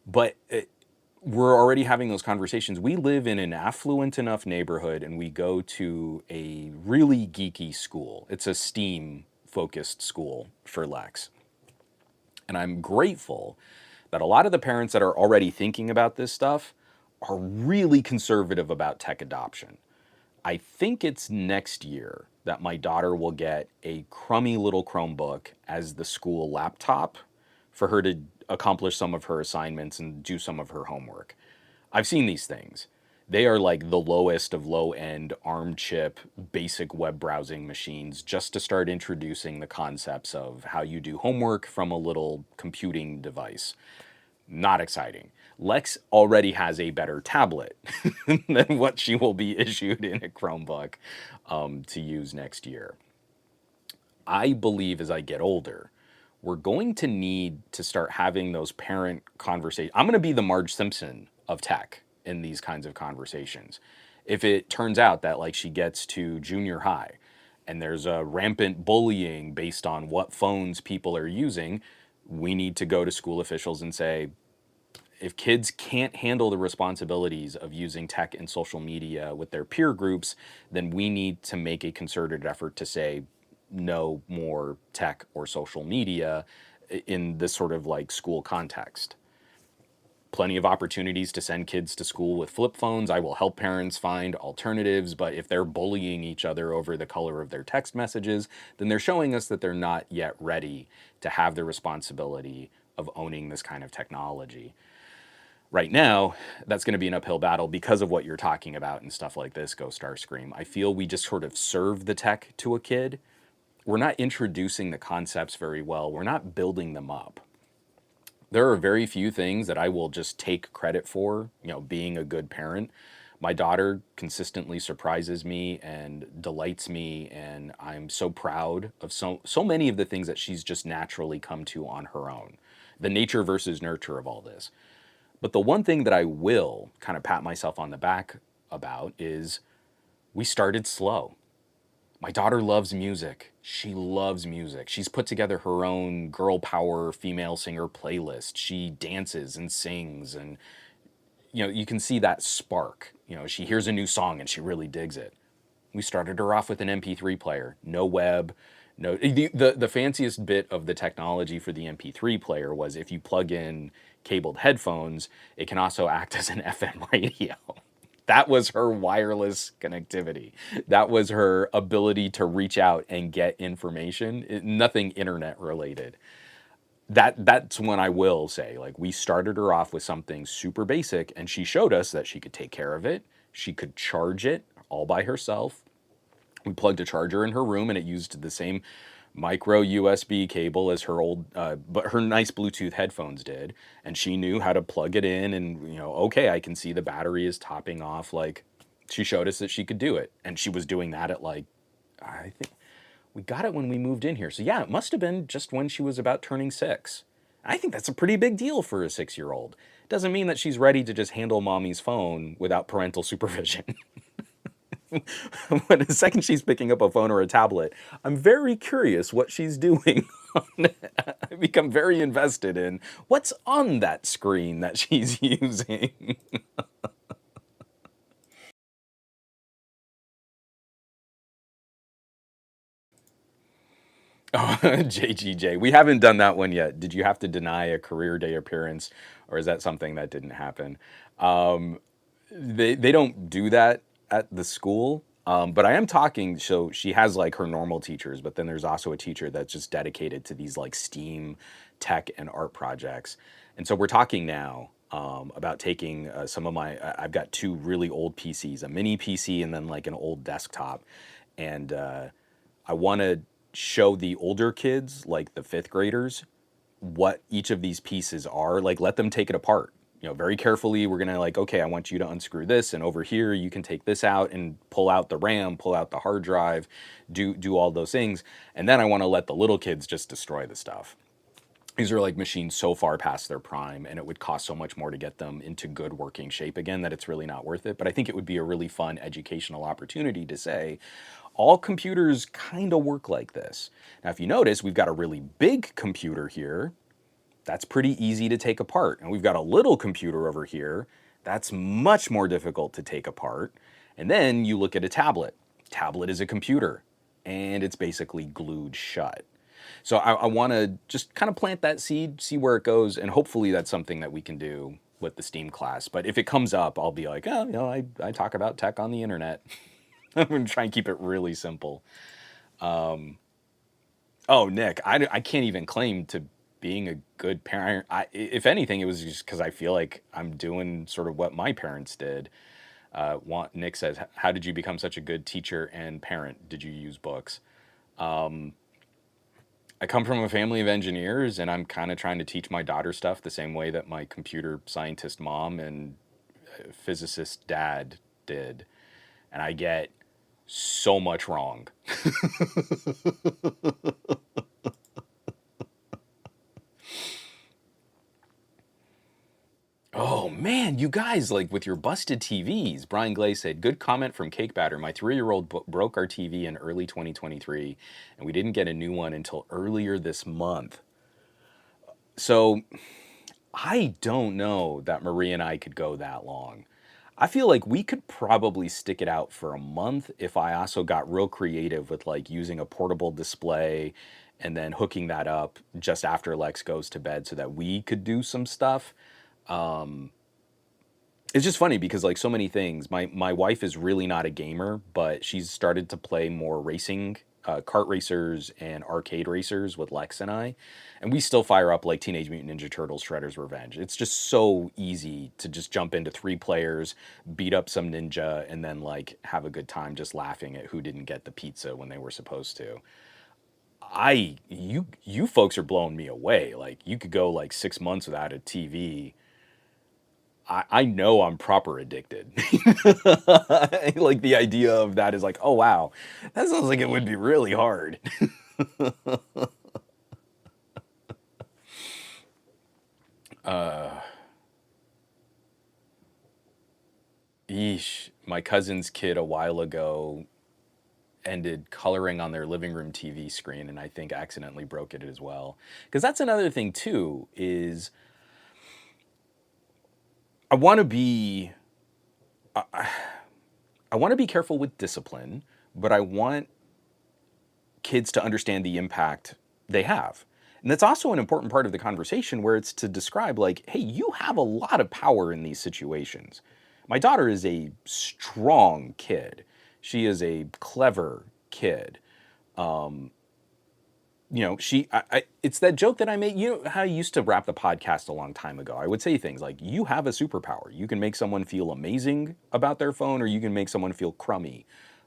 But we're already having those conversations. We live in an affluent enough neighborhood, and we go to a really geeky school. It's a STEAM focused school for Lex. And I'm grateful that a lot of the parents that are already thinking about this stuff are really conservative about tech adoption. I think it's next year that my daughter will get a crummy little Chromebook as the school laptop for her to accomplish some of her assignments and do some of her homework. I've seen these things. They are like the lowest of low end ARM chip basic web browsing machines, just to start introducing the concepts of how you do homework from a little computing device. Not exciting. Lex already has a better tablet than what she will be issued in a Chromebook to use next year. I believe as I get older, we're going to need to start having those parent conversations. I'm going to be the Marge Simpson of tech in these kinds of conversations. If it turns out that like she gets to junior high and there's a rampant bullying based on what phones people are using, we need to go to school officials and say, if kids can't handle the responsibilities of using tech and social media with their peer groups, then we need to make a concerted effort to say no more tech or social media in this sort of like school context. plenty of opportunities to send kids to school with flip phones. I will help parents find alternatives, but if they're bullying each other over the color of their text messages, then they're showing us that they're not yet ready to have the responsibility of owning this kind of technology. Right now, that's going to be an uphill battle because of what you're talking about and stuff like this, Go Starscream. I feel we just sort of serve the tech to a kid. We're not introducing the concepts very well. We're not building them up. There are very few things that I will just take credit for, being a good parent. My daughter consistently surprises me and delights me, and I'm so proud of so many of the things that she's just naturally come to on her own. The nature versus nurture of all this. But the one thing that I will kind of pat myself on the back about is we started slow. My daughter loves music. She loves music. She's put together her own girl power female singer playlist. She dances and sings, and you can see that spark. She hears a new song and she really digs it. We started her off with an MP3 player, no web, no. The fanciest bit of the technology for the MP3 player was if you plug in cabled headphones, it can also act as an FM radio. That was her wireless connectivity. That was her ability to reach out and get information. Nothing internet related. That's when I will say, like, we started her off with something super basic, and she showed us that she could take care of it. She could charge it all by herself. We plugged a charger in her room, and it used the same micro USB cable as her old, but her nice Bluetooth headphones did. And she knew how to plug it in, and okay, I can see the battery is topping off. Like, she showed us that she could do it, and she was doing that at, like, I think we got it when we moved in here. So yeah, it must have been just when she was about turning 6. I think that's a pretty big deal for a 6-year-old. Doesn't mean that she's ready to just handle mommy's phone without parental supervision. When the second she's picking up a phone or a tablet, I'm very curious what she's doing. I become very invested in what's on that screen that she's using. Oh, JGJ. We haven't done that one yet. Did you have to deny a career day appearance, or is that something that didn't happen? Um, they don't do that at the school. But I am talking, so she has like her normal teachers, but then there's also a teacher that's just dedicated to these like STEAM tech and art projects. And so we're talking now about taking some of I've got 2 really old PCs, a mini PC and then like an old desktop. And I want to show the older kids, like the 5th graders, what each of these pieces are. Like, let them take it apart. Very carefully, we're gonna like, okay, I want you to unscrew this, and over here you can take this out and pull out the RAM, pull out the hard drive, do all those things. And then I want to let the little kids just destroy the stuff. These are like machines so far past their prime, and it would cost so much more to get them into good working shape again that it's really not worth it. But I think it would be a really fun educational opportunity to say, all computers kind of work like this. Now, if you notice, we've got a really big computer here. That's pretty easy to take apart. And we've got a little computer over here. That's much more difficult to take apart. And then you look at a tablet. Tablet is a computer, and it's basically glued shut. So I want to just kind of plant that seed, see where it goes, and hopefully that's something that we can do with the STEAM class. But if it comes up, I'll be like, oh, I talk about tech on the internet. I'm going to try and keep it really simple. Oh, Nick, I can't even claim to being a good parent. If anything, it was just because I feel like I'm doing sort of what my parents did. Nick says, how did you become such a good teacher and parent? Did you use books? I come from a family of engineers, and I'm kind of trying to teach my daughter stuff the same way that my computer scientist mom and physicist dad did. And I get so much wrong. Oh man, you guys, like with your busted TVs. Brian Glay said, good comment from Cake Batter. My 3-year-old broke our TV in early 2023, and we didn't get a new one until earlier this month. So I don't know that Marie and I could go that long. I feel like we could probably stick it out for a month if I also got real creative with like using a portable display and then hooking that up just after Lex goes to bed so that we could do some stuff. It's just funny because like so many things. My wife is really not a gamer, but she's started to play more racing, kart racers and arcade racers with Lex and I, and we still fire up like Teenage Mutant Ninja Turtles: Shredder's Revenge. It's just so easy to just jump into three players, beat up some ninja, and then like have a good time just laughing at who didn't get the pizza when they were supposed to. You folks are blowing me away. Like you could go like 6 months without a TV. I know I'm proper addicted. Like the idea of that is like, oh wow, that sounds like it would be really hard. Yeesh, my cousin's kid a while ago ended coloring on their living room TV screen, and I think accidentally broke it as well. Because that's another thing too is I want to be I want to be careful with discipline, but I want kids to understand the impact they have. And that's also an important part of the conversation where it's to describe, like, hey, you have a lot of power in these situations. My daughter is a strong kid. She is a clever kid. It's that joke that I made. You know how I used to wrap the podcast a long time ago? I would say things like, you have a superpower. You can make someone feel amazing about their phone, or you can make someone feel crummy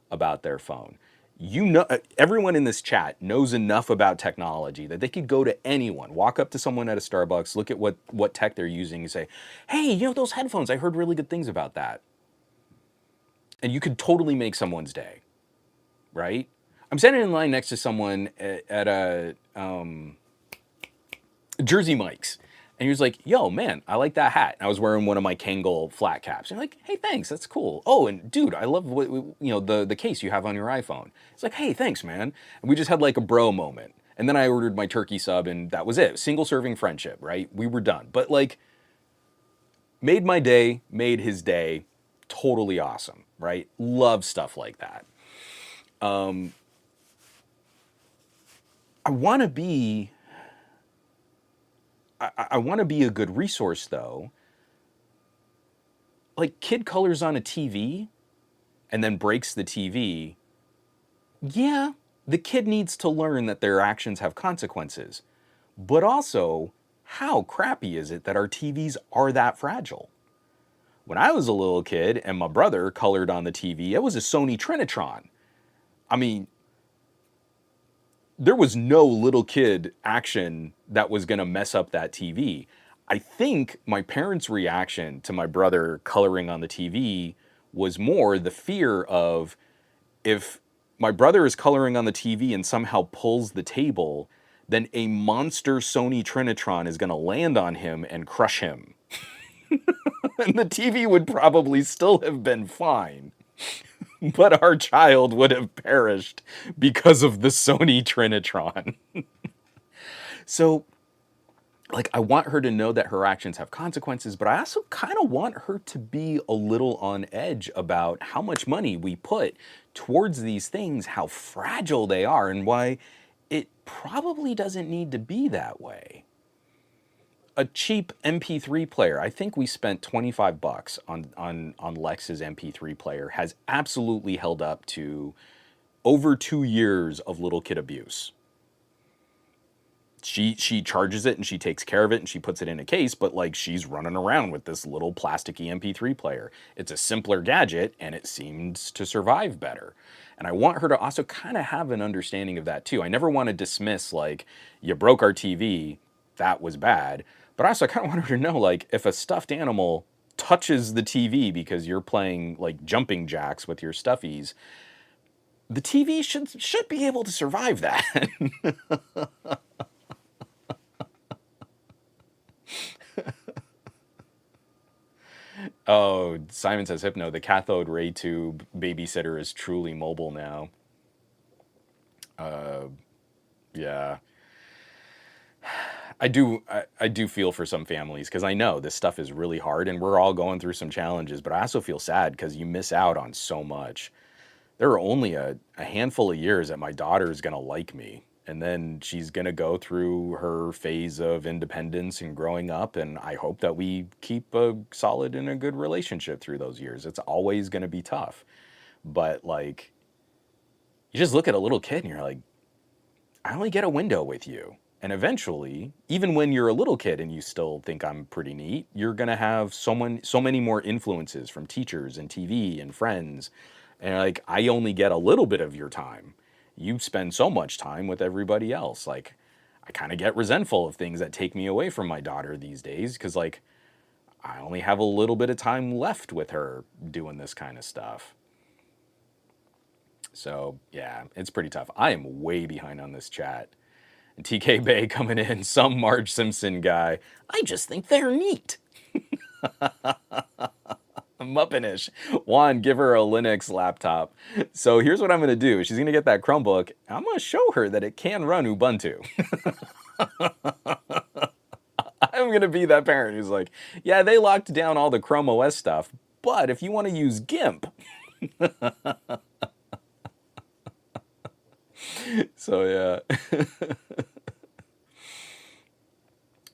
about their phone. You know, everyone in this chat knows enough about technology that they could go to anyone, walk up to someone at a Starbucks, look at what tech they're using, and say, "Hey, you know those headphones? I heard really good things about that." And you could totally make someone's day, right? I'm standing in line next to someone at a Jersey Mike's, and he was like, "Yo, man, I like that hat." And I was wearing one of my Kangol flat caps. And I'm like, "Hey, thanks, that's cool. Oh, and dude, I love the case you have on your iPhone." It's like, "Hey, thanks, man." And we just had like a bro moment. And then I ordered my turkey sub, and that was it. Single serving friendship, right? We were done. But like, made my day, made his day, totally awesome, right? Love stuff like that. I want to be I want to be a good resource though. Like kid colors on a TV and then breaks the TV. Yeah, the kid needs to learn that their actions have consequences. But also, how crappy is it that our TVs are that fragile? When I was a little kid and my brother colored on the TV, it was a Sony Trinitron. I mean, there was no little kid action that was going to mess up that TV. I think my parents' reaction to my brother coloring on the TV was more the fear of, if my brother is coloring on the TV and somehow pulls the table, then a monster Sony Trinitron is going to land on him and crush him. And the TV would probably still have been fine, but our child would have perished because of the Sony Trinitron. So, like, I want her to know that her actions have consequences, but I also kind of want her to be a little on edge about how much money we put towards these things, how fragile they are, and why it probably doesn't need to be that way. A cheap MP3 player, I think we spent 25 bucks on Lex's MP3 player, has absolutely held up to over 2 years of little kid abuse. She charges it and she takes care of it and she puts it in a case, but like she's running around with this little plasticky MP3 player. It's a simpler gadget and it seems to survive better. And I want her to also kind of have an understanding of that too. I never want to dismiss like, you broke our TV, that was bad. But I also kind of want her to know, like, if a stuffed animal touches the TV because you're playing like jumping jacks with your stuffies, the TV should be able to survive that. Oh, Simon says, Hypno, the cathode ray tube babysitter is truly mobile now. Yeah. I do feel for some families because I know this stuff is really hard and we're all going through some challenges, but I also feel sad because you miss out on so much. There are only a handful of years that my daughter is going to like me. And then she's going to go through her phase of independence and growing up. And I hope that we keep a solid and a good relationship through those years. It's always going to be tough. But like, you just look at a little kid and you're like, I only get a window with you. And eventually, even when you're a little kid and you still think I'm pretty neat, you're going to have so many more influences from teachers and TV and friends. And like, I only get a little bit of your time. You spend so much time with everybody else. Like, I kind of get resentful of things that take me away from my daughter these days because, like, I only have a little bit of time left with her doing this kind of stuff. So, yeah, it's pretty tough. I am way behind on this chat. And TK Bay coming in, some Marge Simpson guy. I just think they're neat. Muppinish. Juan, give her a Linux laptop. So here's what I'm going to do. She's going to get that Chromebook. I'm going to show her that it can run Ubuntu. I'm going to be that parent who's like, yeah, they locked down all the Chrome OS stuff, but if you want to use GIMP. So yeah.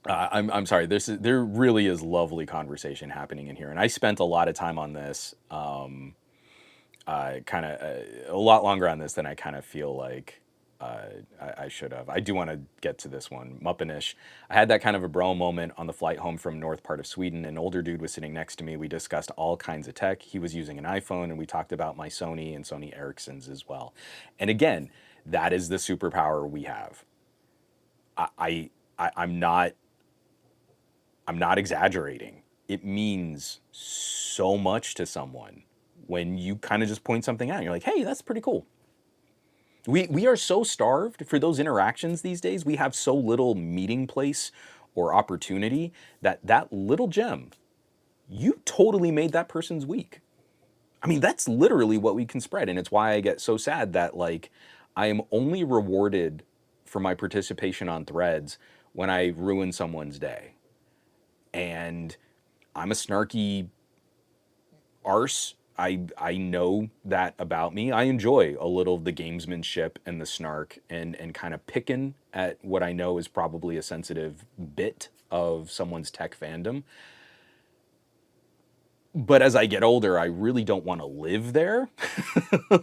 I'm sorry. There really is lovely conversation happening in here, and I spent a lot of time on this, kind of a lot longer on this than I kind of feel like I should have. I do want to get to this one, Muppinish. I had that kind of a bro moment on the flight home from north part of Sweden. An older dude was sitting next to me. We discussed all kinds of tech. He was using an iPhone, and we talked about my Sony and Sony Ericsson's as well. And again, that is the superpower we have. I'm not exaggerating. It means so much to someone when you kind of just point something out. And you're like, hey, that's pretty cool. We are so starved for those interactions these days. We have so little meeting place or opportunity that little gem, you totally made that person's week. I mean, that's literally what we can spread. And it's why I get so sad that, like, I am only rewarded for my participation on threads when I ruin someone's day. And I'm a snarky arse. I know that about me. I enjoy a little of the gamesmanship and the snark and kind of picking at what I know is probably a sensitive bit of someone's tech fandom. But as I get older, I really don't want to live there.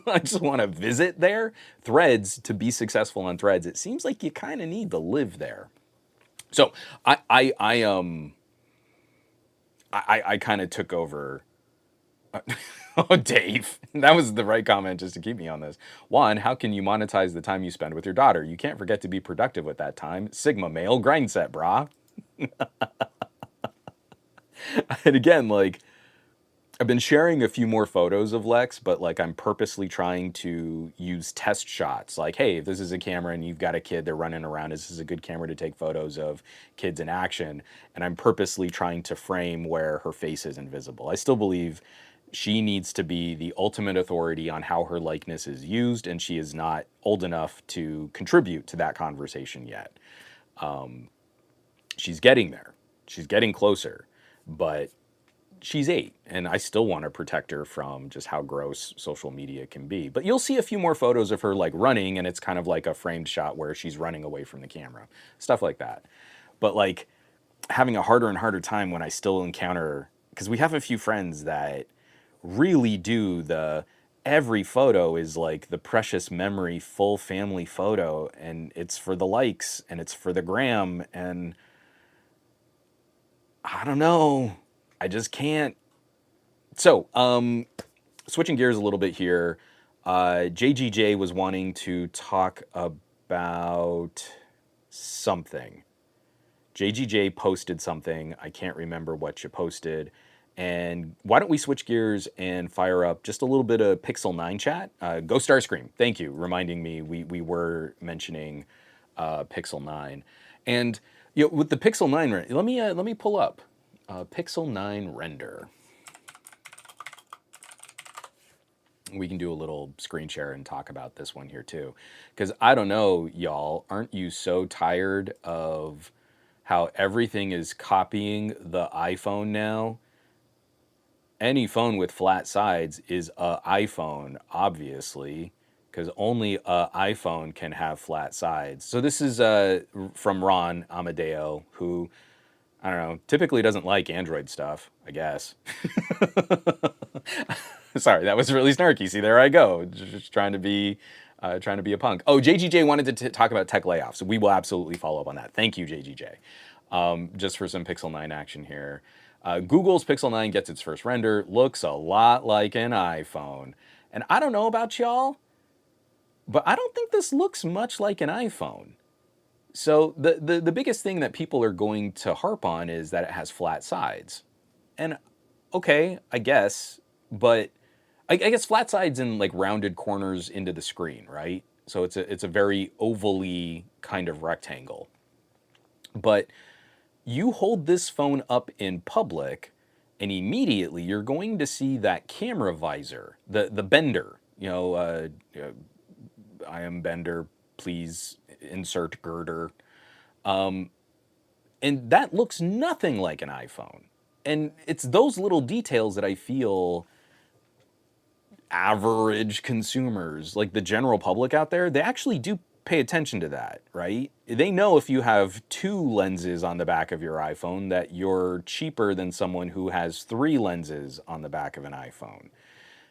I just want to visit there. Threads, to be successful on Threads, it seems like you kind of need to live there. So I kind of took over. Oh, Dave, that was the right comment just to keep me on this. One, how can you monetize the time you spend with your daughter? You can't forget to be productive with that time. Sigma male, grind set, brah. And again, like, I've been sharing a few more photos of Lex, but like I'm purposely trying to use test shots. Like, hey, if this is a camera and you've got a kid, they're running around, this is a good camera to take photos of kids in action. And I'm purposely trying to frame where her face is invisible. I still believe she needs to be the ultimate authority on how her likeness is used, and she is not old enough to contribute to that conversation yet. She's getting there. She's getting closer, but she's 8, and I still want to protect her from just how gross social media can be. But you'll see a few more photos of her like running, and it's kind of like a framed shot where she's running away from the camera, stuff like that. But like having a harder and harder time when I still encounter, because we have a few friends that really do every photo is like the precious memory, full family photo, and it's for the likes and it's for the gram, and I don't know. I just can't. So, switching gears a little bit here, JGJ was wanting to talk about something. JGJ posted something. I can't remember what you posted. And why don't we switch gears and fire up just a little bit of Pixel 9 chat? Go Starscream. Thank you, reminding me we were mentioning Pixel 9. And you know, with the Pixel 9, let me pull up Pixel 9 render. We can do a little screen share and talk about this one here too. Because I don't know, y'all, aren't you so tired of how everything is copying the iPhone now? Any phone with flat sides is a iPhone, obviously, because only a iPhone can have flat sides. So this is from Ron Amadeo, who, I don't know, typically doesn't like Android stuff, I guess. Sorry, that was really snarky. See, there I go, just trying to be a punk. Oh, JGJ wanted to talk about tech layoffs. We will absolutely follow up on that. Thank you, JGJ. Just for some Pixel 9 action here. Google's Pixel 9 gets its first render. Looks a lot like an iPhone. And I don't know about y'all, but I don't think this looks much like an iPhone. So the biggest thing that people are going to harp on is that it has flat sides. And okay, I guess, but I guess flat sides and like rounded corners into the screen, right? So it's a very ovally kind of rectangle. But you hold this phone up in public, and immediately you're going to see that camera visor, the bender. I am bender. Please insert girder. And that looks nothing like an iPhone. And it's those little details that I feel average consumers, like the general public out there, they actually do pay attention to that, right? They know if you have 2 lenses on the back of your iPhone that you're cheaper than someone who has 3 lenses on the back of an iPhone.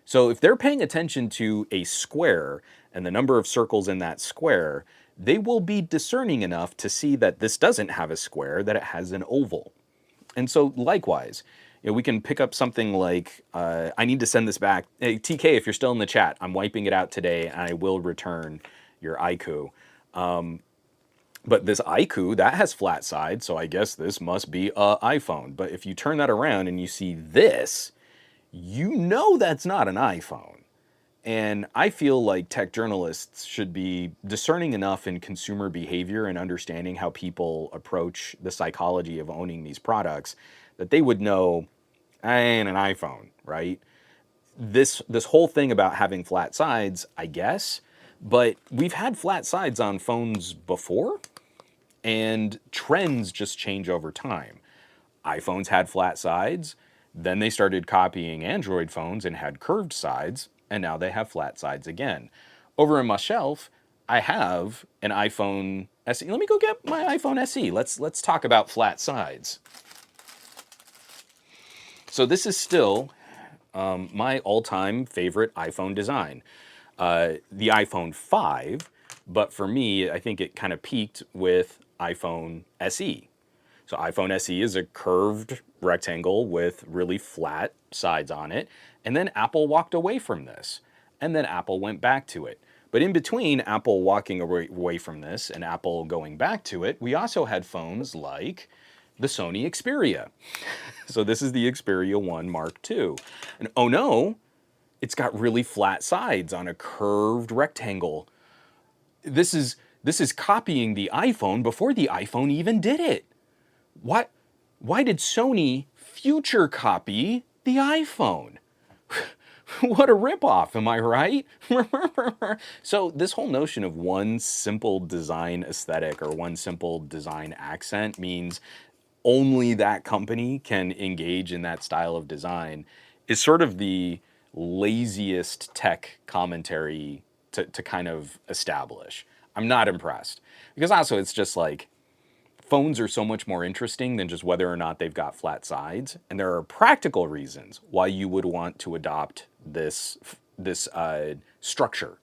So if they're paying attention to a square and the number of circles in that square, they will be discerning enough to see that this doesn't have a square, that it has an oval. And so likewise, we can pick up something like, I need to send this back. Hey, TK, if you're still in the chat, I'm wiping it out today and I will return your iQOO. But this iQOO, that has flat sides, so I guess this must be an iPhone. But if you turn that around and you see this, you know that's not an iPhone. And I feel like tech journalists should be discerning enough in consumer behavior and understanding how people approach the psychology of owning these products that they would know, I ain't an iPhone, right? This whole thing about having flat sides, I guess, but we've had flat sides on phones before, and trends just change over time. iPhones had flat sides, then they started copying Android phones and had curved sides, and now they have flat sides again. Over on my shelf, I have an iPhone SE. Let me go get my iPhone SE. Let's talk about flat sides. So this is still my all-time favorite iPhone design. The iPhone 5, but for me, I think it kind of peaked with iPhone SE. So iPhone SE is a curved rectangle with really flat sides on it. And then Apple walked away from this. And then Apple went back to it. But in between Apple walking away from this and Apple going back to it, we also had phones like the Sony Xperia. So this is the Xperia 1 Mark II. And oh no, it's got really flat sides on a curved rectangle. This is copying the iPhone before the iPhone even did it. Why did Sony future copy the iPhone? What a ripoff, am I right? So this whole notion of one simple design aesthetic or one simple design accent means only that company can engage in that style of design is sort of the laziest tech commentary to kind of establish. I'm not impressed. Because also it's just like, phones are so much more interesting than just whether or not they've got flat sides. And there are practical reasons why you would want to adopt this structure.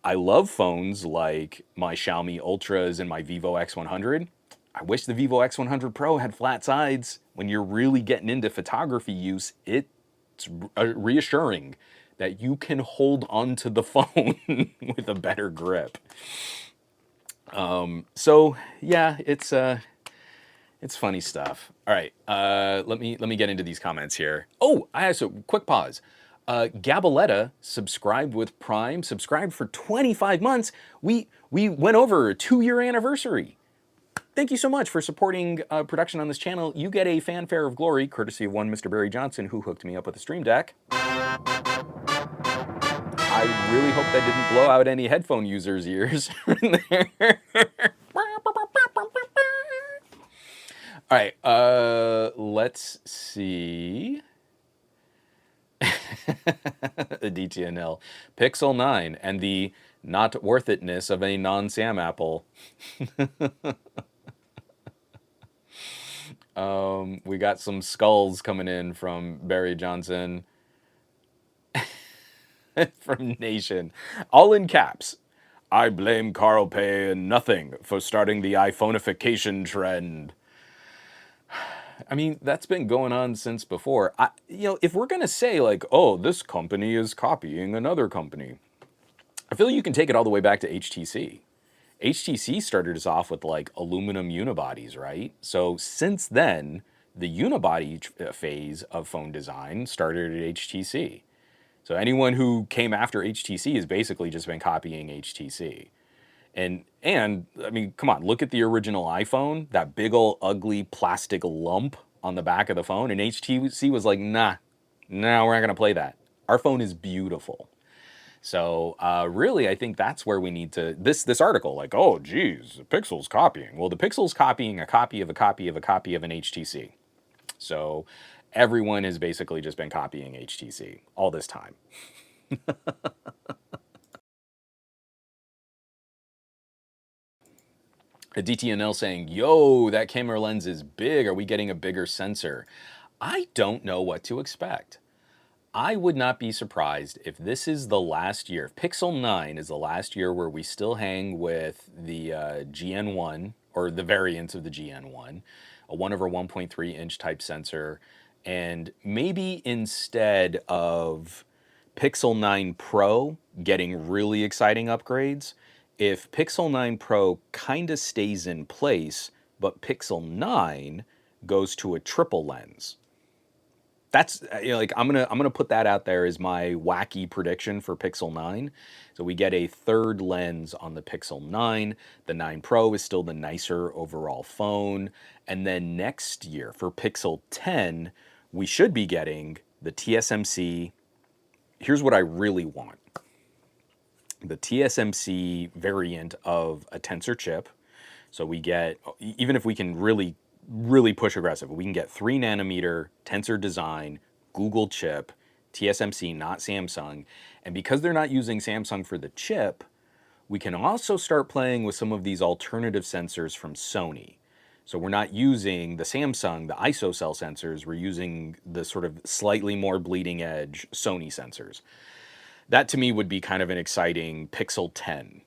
I love phones like my Xiaomi Ultras and my Vivo X100. I wish the Vivo X100 Pro had flat sides. When you're really getting into photography use, it's reassuring that you can hold onto the phone with a better grip. So yeah, it's funny stuff. All right, let me get into these comments here. Oh, I have a quick pause. Gabaletta subscribed with Prime, subscribed for 25 months. We went over a 2-year anniversary. Thank you so much for supporting production on this channel. You get a fanfare of glory, courtesy of one Mr. Barry Johnson, who hooked me up with a Stream Deck. I really hope that didn't blow out any headphone users' ears there. All right, let's see. DTNL. Pixel 9 and the not worth itness of a non-Sam Apple. We got some skulls coming in from Barry Johnson. From Nation. All in caps. I blame Carl Pei and nothing for starting the iPhoneification trend. I mean, that's been going on since before. If we're going to say, like, oh, this company is copying another company, I feel you can take it all the way back to HTC. HTC started us off with, like, aluminum unibodies, right? So since then, the unibody phase of phone design started at HTC. So anyone who came after HTC has basically just been copying HTC. And I mean, come on, look at the original iPhone, that big old ugly plastic lump on the back of the phone, and HTC was like, nah, we're not gonna play that. Our phone is beautiful. So really, I think that's where we need to, this article, like, oh, geez, the Pixel's copying. Well, the Pixel's copying a copy of a copy of a copy of an HTC. So everyone has basically just been copying HTC all this time. A DTNL saying, yo, that camera lens is big. Are we getting a bigger sensor? I don't know what to expect. I would not be surprised if this is the last year, if Pixel 9 is the last year where we still hang with the GN1, or the variants of the GN1, a 1/1.3 inch type sensor, and maybe instead of Pixel 9 Pro getting really exciting upgrades, if Pixel 9 Pro kind of stays in place, but Pixel 9 goes to a triple lens. That's, like, I'm gonna put that out there as my wacky prediction for Pixel 9. So we get a third lens on the Pixel 9. The 9 Pro is still the nicer overall phone. And then next year for Pixel 10, we should be getting the TSMC. Here's what I really want. The TSMC variant of a Tensor chip. So we get, even if we can really push aggressive, we can get 3 nanometer Tensor design, Google chip, TSMC, not Samsung. And because they're not using Samsung for the chip, we can also start playing with some of these alternative sensors from Sony. So we're not using the Samsung, the ISOCELL sensors, we're using the sort of slightly more bleeding edge Sony sensors. That to me would be kind of an exciting Pixel 10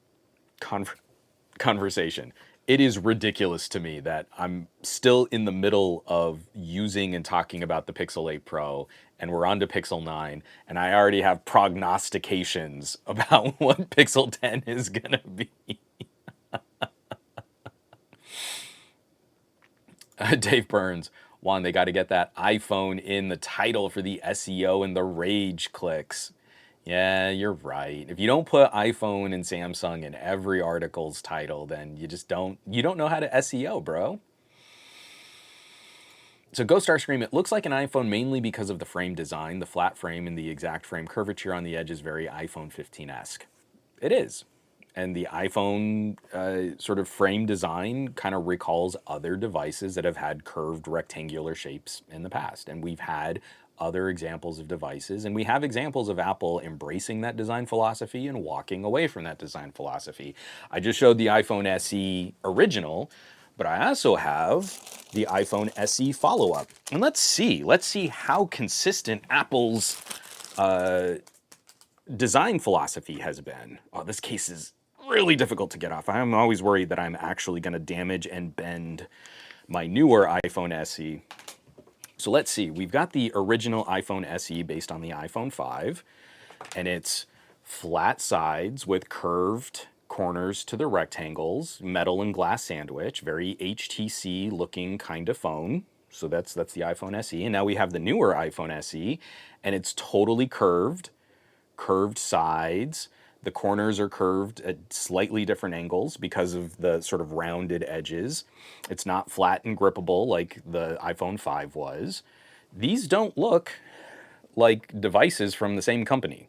conversation. It is ridiculous to me that I'm still in the middle of using and talking about the Pixel 8 Pro, and we're on to Pixel 9, and I already have prognostications about what Pixel 10 is gonna be. Dave Burns, Juan, they got to get that iPhone in the title for the SEO and the rage clicks. Yeah, you're right. If you don't put iPhone and Samsung in every article's title, then you don't know how to SEO, bro. So Ghost Star Scream, it looks like an iPhone mainly because of the frame design. The flat frame and the exact frame curvature on the edge is very iPhone 15-esque. It is. And the iPhone sort of frame design kind of recalls other devices that have had curved rectangular shapes in the past. And we've had other examples of devices, and we have examples of Apple embracing that design philosophy and walking away from that design philosophy. I just showed the iPhone SE original, but I also have the iPhone SE follow-up. And let's see how consistent Apple's design philosophy has been. Oh, this case is really difficult to get off. I'm always worried that I'm actually going to damage and bend my newer iPhone SE. So let's see, we've got the original iPhone SE based on the iPhone 5, and it's flat sides with curved corners to the rectangles, metal and glass sandwich, very HTC looking kind of phone. So that's the iPhone SE. And now we have the newer iPhone SE, and it's totally curved sides. The corners are curved at slightly different angles because of the sort of rounded edges. It's not flat and grippable like the iPhone 5 was. These don't look like devices from the same company.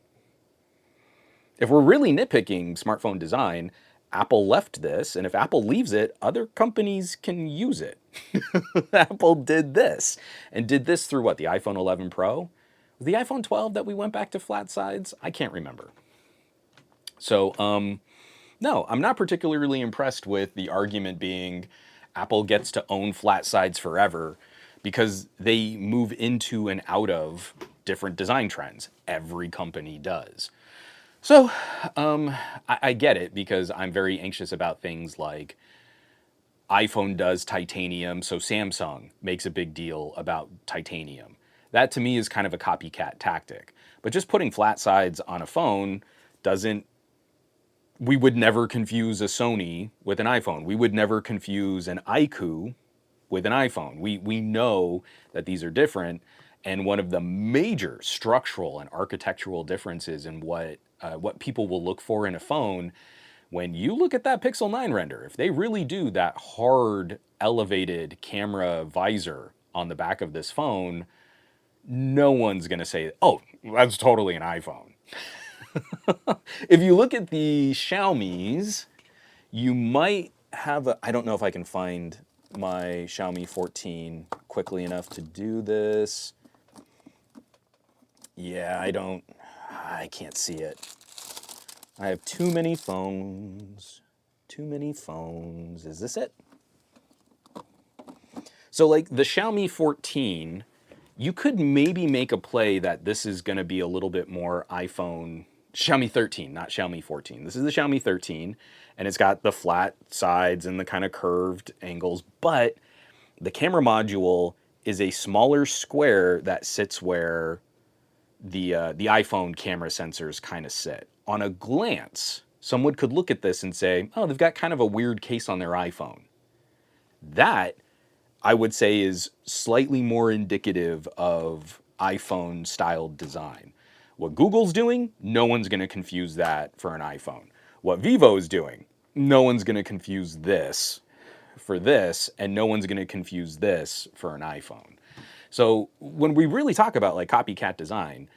If we're really nitpicking smartphone design, Apple left this, and if Apple leaves it, other companies can use it. Apple did this, and did this through what, the iPhone 11 Pro? The iPhone 12 that we went back to flat sides, I can't remember. So, no, I'm not particularly impressed with the argument being Apple gets to own flat sides forever because they move into and out of different design trends. Every company does. So, I get it because I'm very anxious about things like iPhone does titanium, so Samsung makes a big deal about titanium. That to me is kind of a copycat tactic. But just putting flat sides on a phone doesn't, we would never confuse a Sony with an iPhone. We would never confuse an iQOO with an iPhone. We know that these are different, and one of the major structural and architectural differences in what people will look for in a phone, when you look at that Pixel 9 render, if they really do that hard elevated camera visor on the back of this phone, no one's going to say, oh, that's totally an iPhone. If you look at the Xiaomi's, you might have a, I don't know if I can find my Xiaomi 14 quickly enough to do this. Yeah, I can't see it. I have too many phones. Too many phones. Is this it? So like the Xiaomi 14, you could maybe make a play that this is going to be a little bit more iPhone. Xiaomi 13, not Xiaomi 14. This is the Xiaomi 13, and it's got the flat sides and the kind of curved angles, but the camera module is a smaller square that sits where the iPhone camera sensors kind of sit. On a glance, someone could look at this and say, oh, they've got kind of a weird case on their iPhone. That, I would say, is slightly more indicative of iPhone-styled design. What Google's doing, no one's going to confuse that for an iPhone. What Vivo's doing, no one's going to confuse this for this, and no one's going to confuse this for an iPhone. So when we really talk about like copycat design,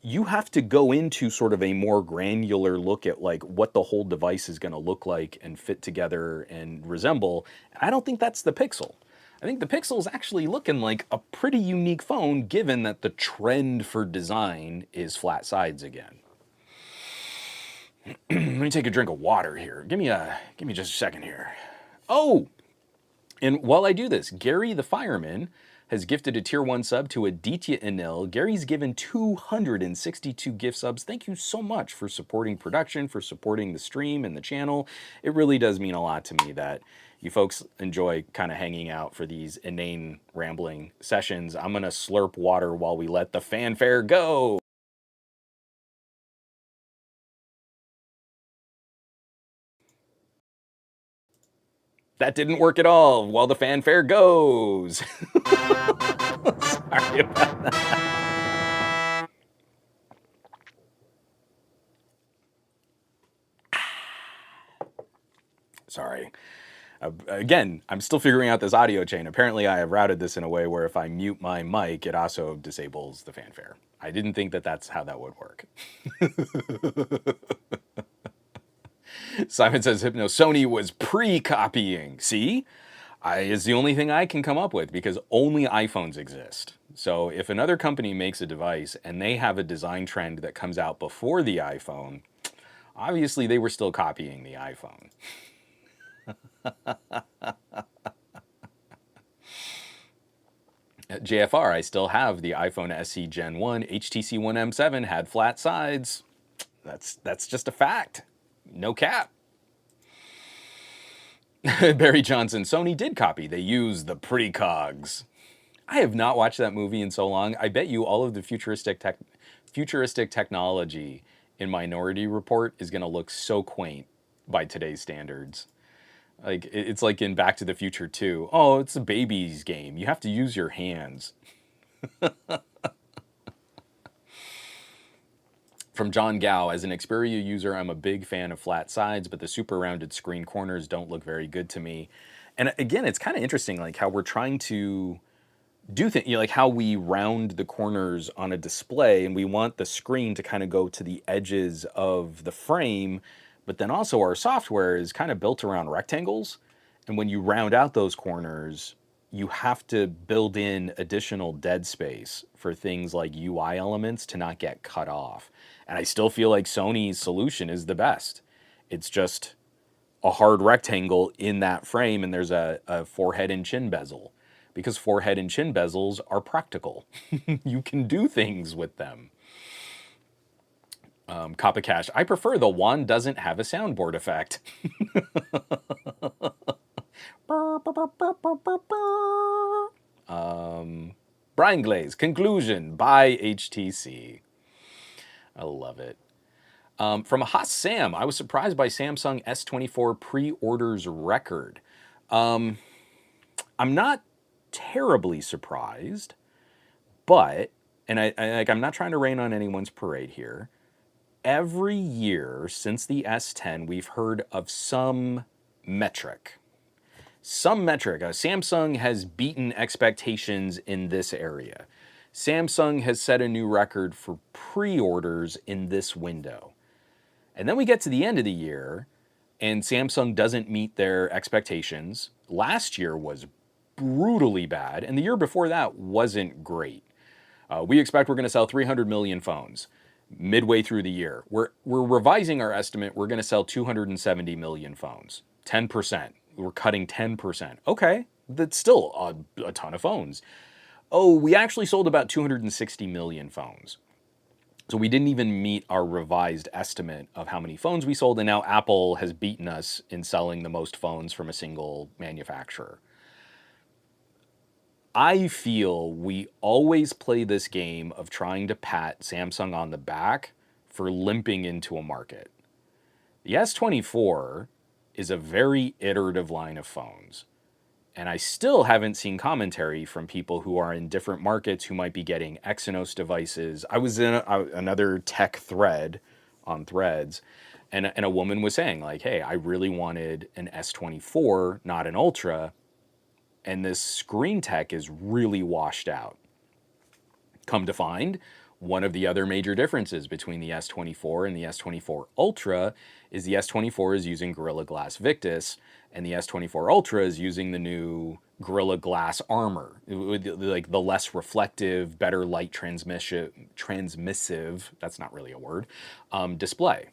you have to go into sort of a more granular look at like what the whole device is going to look like and fit together and resemble. And I don't think that's the Pixel. I think the Pixel is actually looking like a pretty unique phone given that the trend for design is flat sides again. Let me take a drink of water here. Give me just a second here. Oh, and while I do this, Gary the Fireman has gifted a tier 1 sub to Aditya Anil. Gary's given 262 gift subs. Thank you so much for supporting production, for supporting the stream and the channel. It really does mean a lot to me that you folks enjoy kind of hanging out for these inane, rambling sessions. I'm going to slurp water while we let the fanfare go. That didn't work at all while the fanfare goes. Sorry about that. Sorry. Again, I'm still figuring out this audio chain. Apparently, I have routed this in a way where if I mute my mic, it also disables the fanfare. I didn't think that that's how that would work. Simon says, Hypno, Sony was pre-copying. See? Is the only thing I can come up with because only iPhones exist. So if another company makes a device and they have a design trend that comes out before the iPhone, obviously they were still copying the iPhone. JFR, I still have the iPhone SE Gen 1. HTC One M7 had flat sides. That's just a fact. No cap. Barry Johnson, Sony did copy. They used the precogs. I have not watched that movie in so long. I bet you all of the futuristic technology in Minority Report is going to look so quaint by today's standards. Like it's like in Back to the Future 2. Oh, it's a baby's game. You have to use your hands. From John Gao, as an Xperia user, I'm a big fan of flat sides, but the super rounded screen corners don't look very good to me. And again, it's kind of interesting, like how we're trying to do things, like how we round the corners on a display, and we want the screen to kind of go to the edges of the frame, but then also our software is kind of built around rectangles. And when you round out those corners, you have to build in additional dead space for things like UI elements to not get cut off. And I still feel like Sony's solution is the best. It's just a hard rectangle in that frame, and there's a forehead and chin bezel, because forehead and chin bezels are practical. You can do things with them. Kappa Cash, I prefer the wand doesn't have a soundboard effect. Brian Glaze, conclusion by HTC. I love it. From Haas Sam, I was surprised by Samsung S24 pre-orders record. I'm not terribly surprised, but, and I'm not trying to rain on anyone's parade here. Every year since the S10, we've heard of some metric. Samsung has beaten expectations in this area. Samsung has set a new record for pre-orders in this window. And then we get to the end of the year, and Samsung doesn't meet their expectations. Last year was brutally bad, and the year before that wasn't great. We expect we're going to sell 300 million phones midway through the year. We're revising our estimate. We're going to sell 270 million phones, 10%. We're cutting 10%. Okay, that's still a ton of phones. Oh, we actually sold about 260 million phones. So we didn't even meet our revised estimate of how many phones we sold, and now Apple has beaten us in selling the most phones from a single manufacturer. I feel we always play this game of trying to pat Samsung on the back for limping into a market. The S24 is a very iterative line of phones. And I still haven't seen commentary from people who are in different markets who might be getting Exynos devices. I was in another tech thread on Threads, and a woman was saying, like, hey, I really wanted an S24, not an Ultra, and this screen tech is really washed out. Come to find, one of the other major differences between the S24 and the S24 Ultra is the S24 is using Gorilla Glass Victus, and the S24 Ultra is using the new Gorilla Glass Armor, like the less reflective, better light transmissive, that's not really a word, display.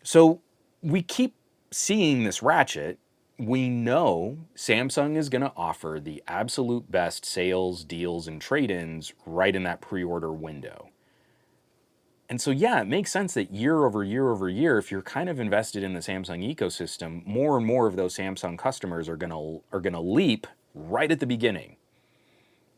So we keep seeing this ratchet. We know Samsung is going to offer the absolute best sales, deals, and trade-ins right in that pre-order window. And so, yeah, it makes sense that year over year over year, if you're kind of invested in the Samsung ecosystem, more and more of those Samsung customers are gonna leap right at the beginning.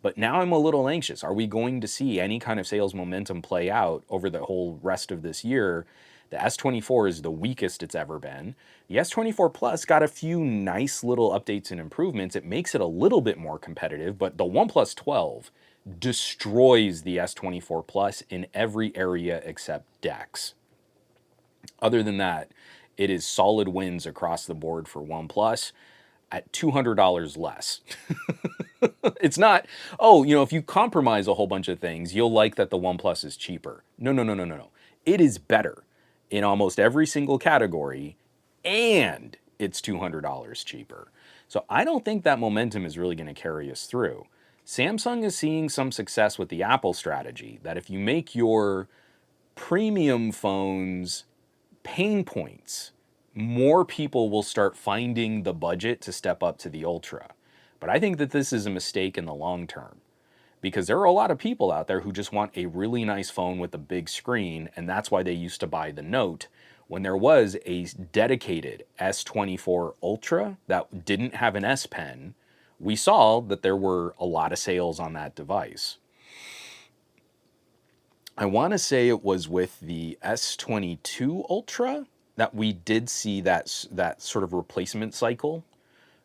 But now I'm a little anxious. Are we going to see any kind of sales momentum play out over the whole rest of this year? The S24 is the weakest it's ever been. The S24 Plus got a few nice little updates and improvements. It makes it a little bit more competitive, but the OnePlus 12 destroys the S24 Plus in every area except DeX. Other than that, it is solid wins across the board for OnePlus at $200 less. It's not, oh, if you compromise a whole bunch of things, you'll like that the OnePlus is cheaper. No. It is better in almost every single category, and it's $200 cheaper. So I don't think that momentum is really going to carry us through. Samsung is seeing some success with the Apple strategy, that if you make your premium phones pain points, more people will start finding the budget to step up to the Ultra. But I think that this is a mistake in the long term, because there are a lot of people out there who just want a really nice phone with a big screen, and that's why they used to buy the Note when there was a dedicated S24 Ultra that didn't have an S Pen. We saw that there were a lot of sales on that device. I want to say it was with the S22 Ultra that we did see that sort of replacement cycle,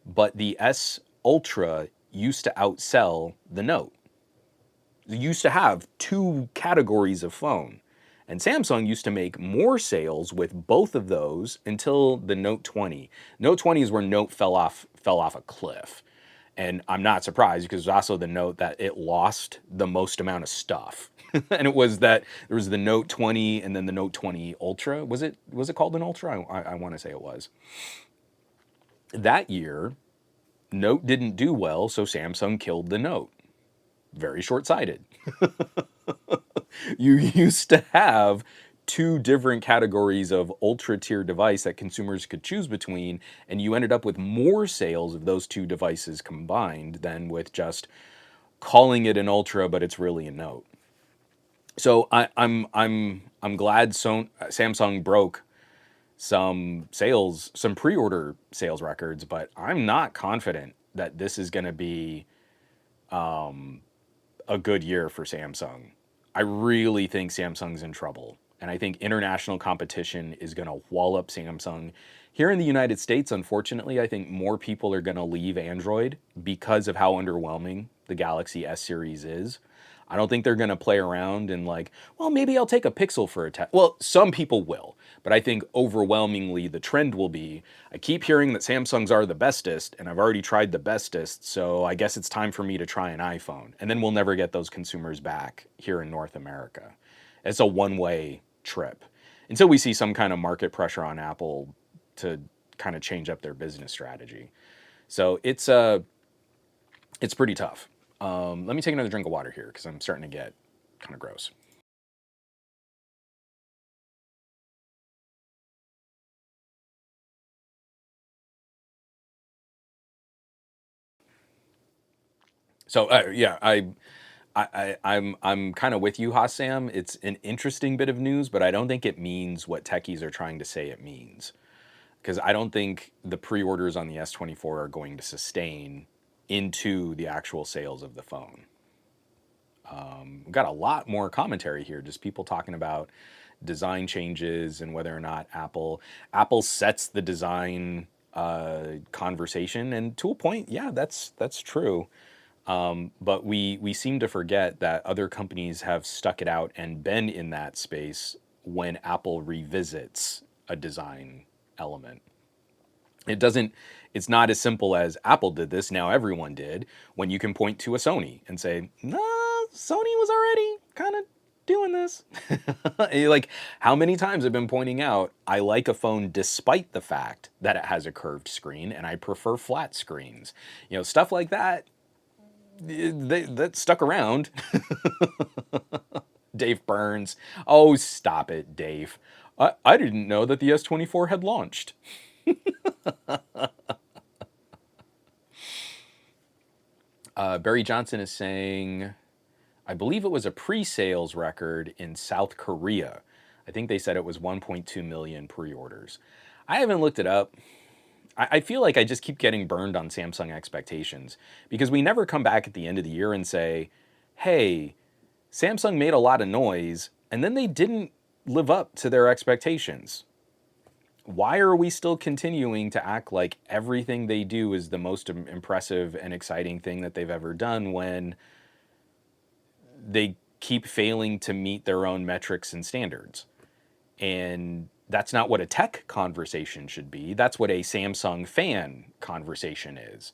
but the S Ultra used to outsell the Note. It used to have two categories of phone, and Samsung used to make more sales with both of those until the Note 20. Note 20 is where Note fell off a cliff. And I'm not surprised, because it was also the Note that it lost the most amount of stuff. And it was that there was the Note 20 and then the Note 20 Ultra. Was it called an Ultra? I want to say it was. That year, Note didn't do well, so Samsung killed the Note. Very short-sighted. You used to have two different categories of ultra tier device that consumers could choose between, and you ended up with more sales of those two devices combined than with just calling it an ultra, but it's really a Note. So I'm glad Samsung broke some pre-order sales records, but I'm not confident that this is going to be a good year for Samsung. I really think Samsung's in trouble. And I think international competition is going to wall up Samsung. Here in the United States, unfortunately, I think more people are going to leave Android because of how underwhelming the Galaxy S series is. I don't think they're going to play around and like, well, maybe I'll take a Pixel for a test. Well, some people will, but I think overwhelmingly the trend will be, I keep hearing that Samsungs are the bestest, and I've already tried the bestest, so I guess it's time for me to try an iPhone. And then we'll never get those consumers back here in North America. It's a one-way trip until we see some kind of market pressure on Apple to kind of change up their business strategy. So it's pretty tough. Let me take another drink of water here because I'm starting to get kind of gross. So yeah, I'm kind of with you, Hassam. It's an interesting bit of news, but I don't think it means what techies are trying to say it means. Because I don't think the pre-orders on the S24 are going to sustain into the actual sales of the phone. We've got a lot more commentary here, just people talking about design changes and whether or not Apple sets the design conversation, and to a point, yeah, that's true. But we seem to forget that other companies have stuck it out and been in that space when Apple revisits a design element. It's not as simple as Apple did this, now everyone did, when you can point to a Sony and say, nah, Sony was already kind of doing this. Like, how many times I've been pointing out, I like a phone despite the fact that it has a curved screen and I prefer flat screens. Stuff like that, that stuck around. Dave Burns. Oh, stop it, Dave. I didn't know that the S24 had launched. Barry Johnson is saying, I believe it was a pre-sales record in South Korea. I think they said it was 1.2 million pre-orders. I haven't looked it up. I feel like I just keep getting burned on Samsung expectations because we never come back at the end of the year and say, hey, Samsung made a lot of noise and then they didn't live up to their expectations. Why are we still continuing to act like everything they do is the most impressive and exciting thing that they've ever done when they keep failing to meet their own metrics and standards? And that's not what a tech conversation should be. That's what a Samsung fan conversation is.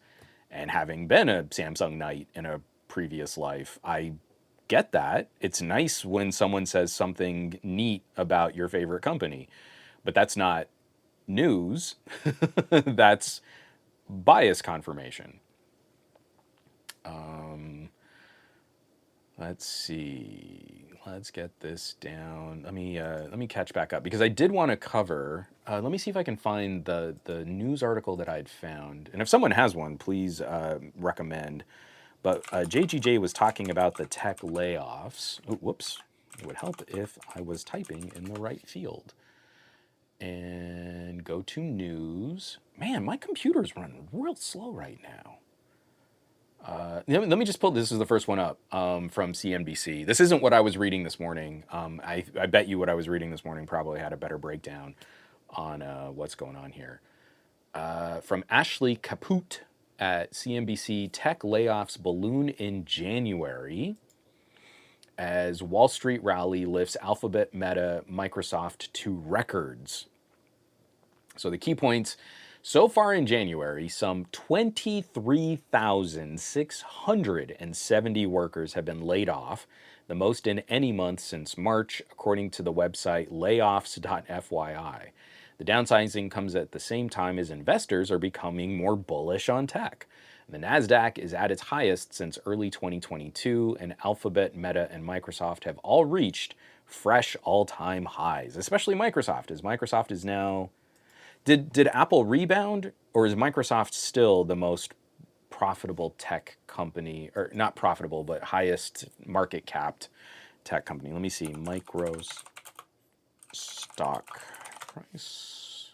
And having been a Samsung Knight in a previous life, I get that. It's nice when someone says something neat about your favorite company, but that's not news. That's bias confirmation. Let's see. Let's get this down. Let me catch back up because I did want to cover. Let me see if I can find the news article that I'd found, and if someone has one, please recommend. But JGJ was talking about the tech layoffs. Oh, whoops! It would help if I was typing in the right field. And go to news. Man, my computer's running real slow right now. Let me just pull, this is the first one up from CNBC. This isn't what I was reading this morning. I bet you what I was reading this morning probably had a better breakdown on what's going on here. From Ashley Kaput at CNBC, tech layoffs balloon in January as Wall Street rally lifts Alphabet, Meta, Microsoft to records. So the key points, so far in January, some 23,670 workers have been laid off, the most in any month since March, according to the website layoffs.fyi. The downsizing comes at the same time as investors are becoming more bullish on tech. The Nasdaq is at its highest since early 2022, and Alphabet, Meta, and Microsoft have all reached fresh all-time highs, especially Microsoft, as Microsoft is now... Did Apple rebound, or is Microsoft still the most profitable tech company, or not profitable, but highest market capped tech company? Let me see, Micro's stock price.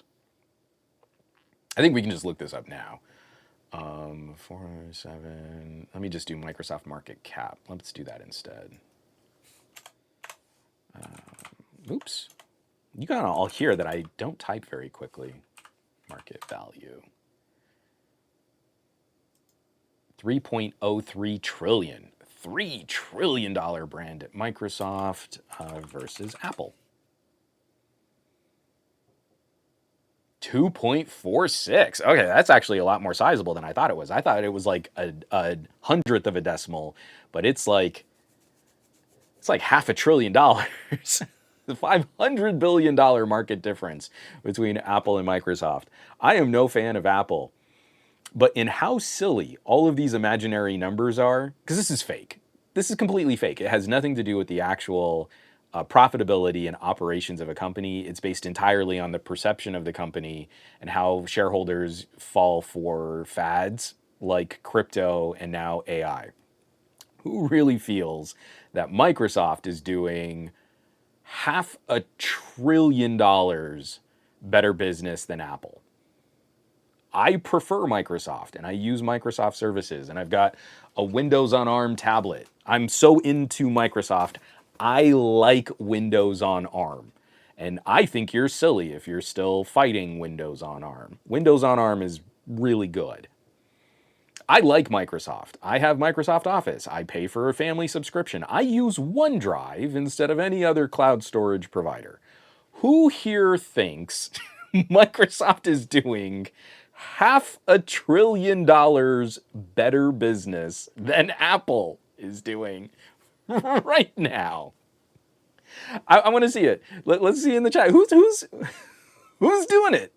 I think we can just look this up now. 407. Let me just do Microsoft market cap. Let's do that instead. Oops. You gotta all hear that I don't type very quickly. Market value. 3.03 trillion. $3 trillion brand at Microsoft versus Apple. 2.46. Okay, that's actually a lot more sizable than I thought it was. I thought it was like a hundredth of a decimal, but it's like $500 billion. The $500 billion market difference between Apple and Microsoft. I am no fan of Apple, but in how silly all of these imaginary numbers are, because this is fake. This is completely fake. It has nothing to do with the actual profitability and operations of a company. It's based entirely on the perception of the company and how shareholders fall for fads like crypto and now AI. Who really feels that Microsoft is doing $500 billion better business than Apple? I prefer Microsoft, and I use Microsoft services, and I've got a Windows on ARM tablet. I'm so into Microsoft. I like Windows on ARM. And I think you're silly if you're still fighting Windows on ARM. Windows on ARM is really good. I like Microsoft. I have Microsoft Office. I pay for a family subscription. I use OneDrive instead of any other cloud storage provider. Who here thinks Microsoft is doing $500 billion better business than Apple is doing right now? I want to see it. Let's see in the chat. Who's doing it?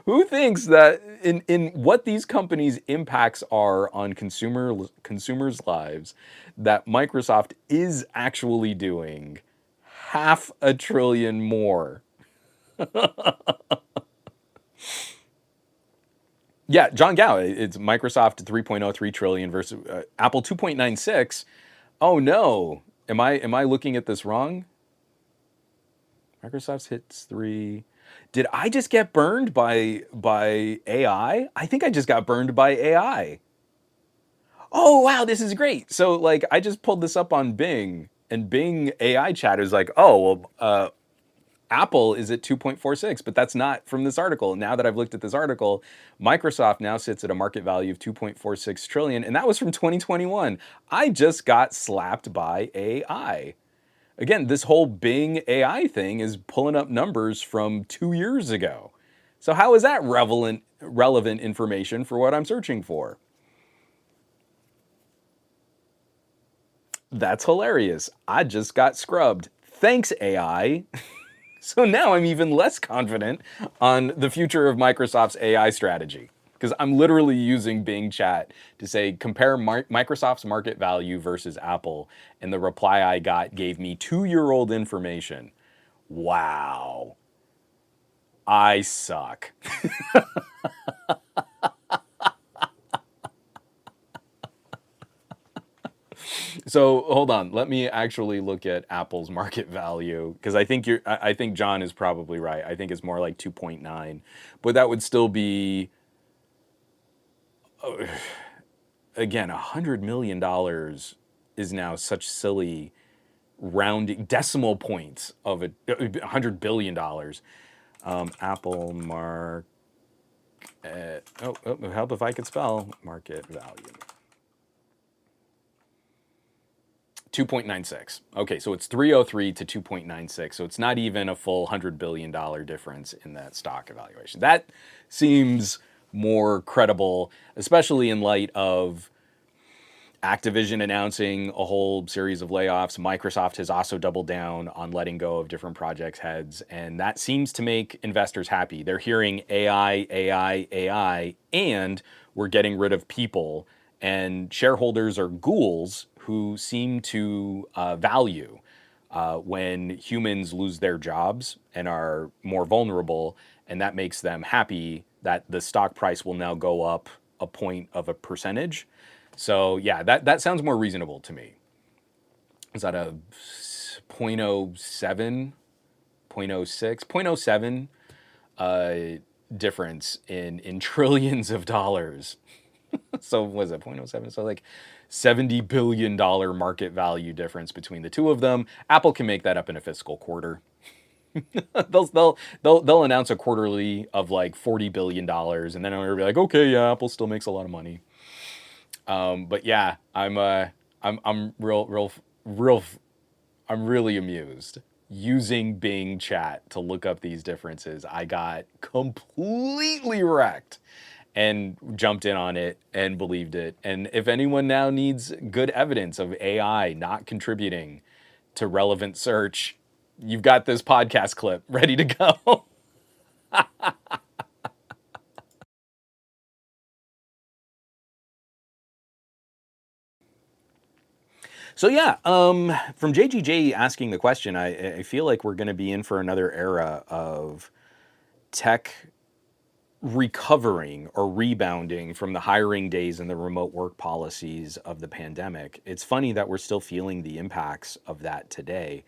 Who thinks that in what these companies' impacts are on consumers' lives, that Microsoft is actually doing $500 billion more? Yeah, John Gao, it's Microsoft 3.03 trillion versus Apple 2.96. Oh no. Am I looking at this wrong? Microsoft's hits 3. Did I just get burned by AI? I think I just got burned by AI. Oh wow, this is great. So like I just pulled this up on Bing, and Bing AI chat is like, oh well, Apple is at 2.46, but that's not from this article. Now that I've looked at this article, Microsoft now sits at a market value of 2.46 trillion, and that was from 2021. I just got slapped by AI. Again, this whole Bing AI thing is pulling up numbers from 2 years ago. So how is that relevant information for what I'm searching for? That's hilarious. I just got scrubbed. Thanks, AI. So now I'm even less confident on the future of Microsoft's AI strategy, because I'm literally using Bing Chat to say, compare Microsoft's market value versus Apple, and the reply I got gave me 2-year-old information. Wow. I suck. So hold on, let me actually look at Apple's market value, because I think John is probably right. I think it's more like 2.9, but that would still be, again, $100 million is now such silly rounding decimal points of $100 billion. Apple market, help if I could spell market value. 2.96. Okay, so it's 303 to 2.96. So it's not even a full $100 billion difference in that stock evaluation. That seems more credible, especially in light of Activision announcing a whole series of layoffs. Microsoft has also doubled down on letting go of different projects heads, and that seems to make investors happy. They're hearing AI, AI, AI, and we're getting rid of people. And shareholders are ghouls who seem to value when humans lose their jobs and are more vulnerable, and that makes them happy that the stock price will now go up a point of a percentage. So yeah, that sounds more reasonable to me. Is that a 0.07, 0.06, 0.07 difference in trillions of dollars? So was it 0.07? So like $70 billion market value difference between the two of them. Apple can make that up in a fiscal quarter. They'll announce a quarterly of like $40 billion, and then I'll be like, okay, yeah, Apple still makes a lot of money. But yeah, I'm really amused using Bing Chat to look up these differences. I got completely wrecked and jumped in on it and believed it. And if anyone now needs good evidence of AI not contributing to relevant search, you've got this podcast clip ready to go. So yeah, from JGJ asking the question, I feel like we're going to be in for another era of tech recovering or rebounding from the hiring days and the remote work policies of the pandemic. It's funny that we're still feeling the impacts of that today,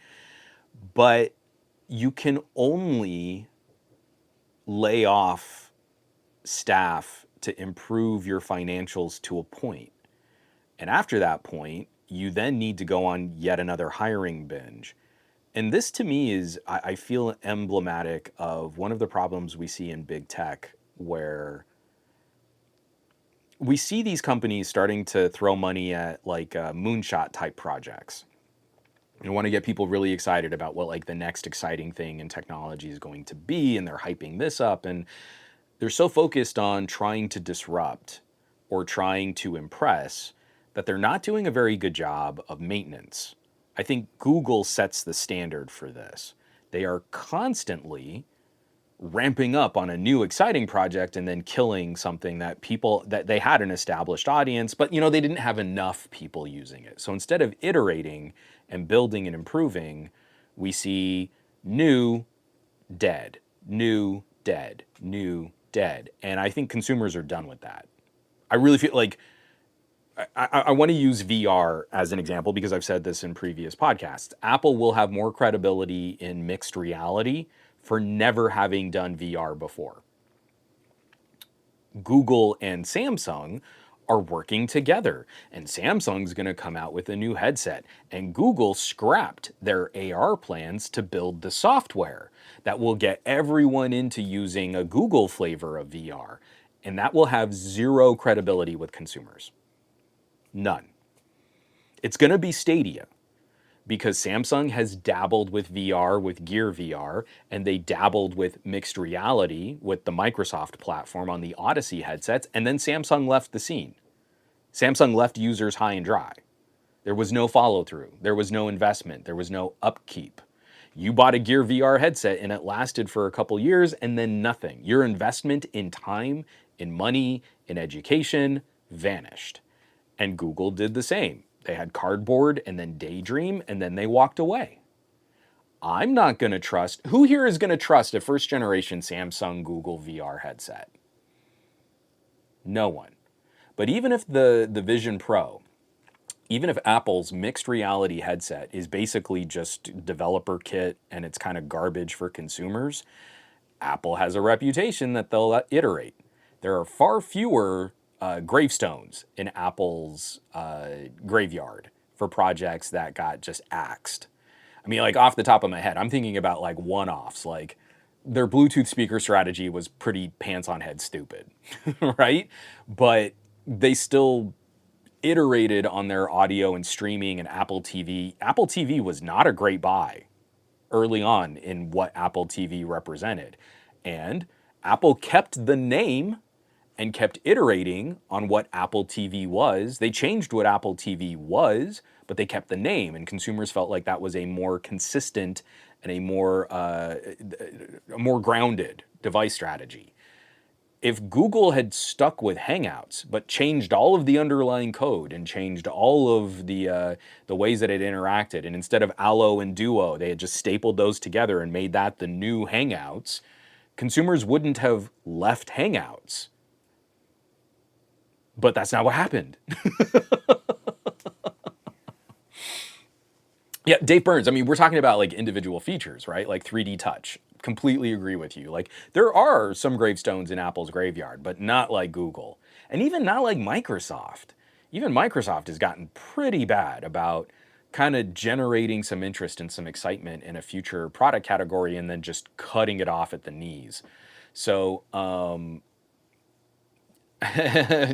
but you can only lay off staff to improve your financials to a point. And after that point, you then need to go on yet another hiring binge. And this to me is, I feel, emblematic of one of the problems we see in big tech, where we see these companies starting to throw money at like moonshot type projects. And want to get people really excited about what like the next exciting thing in technology is going to be, and they're hyping this up, and they're so focused on trying to disrupt or trying to impress that they're not doing a very good job of maintenance. I think Google sets the standard for this. They are constantly ramping up on a new exciting project and then killing something that people that they had an established audience, but they didn't have enough people using it. So instead of iterating and building and improving, we see new, dead, new, dead, new, dead. And I think consumers are done with that. I really feel like I want to use VR as an example because I've said this in previous podcasts. Apple will have more credibility in mixed reality for never having done VR before. Google and Samsung are working together, and Samsung's going to come out with a new headset, and Google scrapped their AR plans to build the software that will get everyone into using a Google flavor of VR, and that will have zero credibility with consumers. None. It's going to be Stadia, because Samsung has dabbled with VR with Gear VR, and they dabbled with mixed reality with the Microsoft platform on the Odyssey headsets, and then Samsung left the scene. Samsung left users high and dry. There was no follow through. There was no investment. There was no upkeep. You bought a Gear VR headset and it lasted for a couple years and then nothing. Your investment in time, in money, in education vanished. And Google did the same. They had Cardboard and then Daydream, and then they walked away. I'm not going to trust. Who here is going to trust a first generation Samsung Google VR headset? No one. But even if the Vision Pro, even if Apple's mixed reality headset is basically just developer kit and it's kind of garbage for consumers, Apple has a reputation that they'll iterate. There are far fewer gravestones in Apple's graveyard for projects that got just axed. I mean, like off the top of my head, I'm thinking about like one-offs. Like their Bluetooth speaker strategy was pretty pants on head stupid, right? But they still iterated on their audio and streaming and Apple TV. Apple TV was not a great buy early on in what Apple TV represented. And Apple kept the name and kept iterating on what Apple TV was. They changed what Apple TV was, but they kept the name, and consumers felt like that was a more consistent and a more grounded device strategy. If Google had stuck with Hangouts but changed all of the underlying code and changed all of the ways that it interacted, and instead of Allo and Duo, they had just stapled those together and made that the new Hangouts, consumers wouldn't have left Hangouts. But that's not what happened. Yeah, Dave Burns, I mean, we're talking about like individual features, right? Like 3D touch. Completely agree with you. Like, there are some gravestones in Apple's graveyard, but not like Google. And even not like Microsoft. Even Microsoft has gotten pretty bad about kind of generating some interest and some excitement in a future product category and then just cutting it off at the knees. So,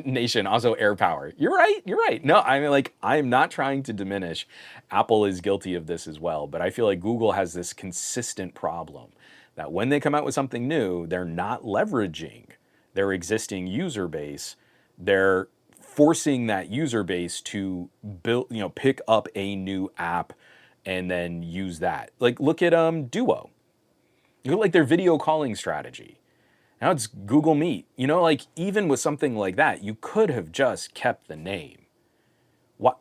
Nation, also air power. You're right. You're right. No, I mean, like, I'm not trying to diminish. Apple is guilty of this as well, but I feel like Google has this consistent problem that when they come out with something new, they're not leveraging their existing user base. They're forcing that user base to build, pick up a new app and then use that. Like, look at Duo. Look at like their video calling strategy. Now it's Google Meet. Like, even with something like that, you could have just kept the name. What?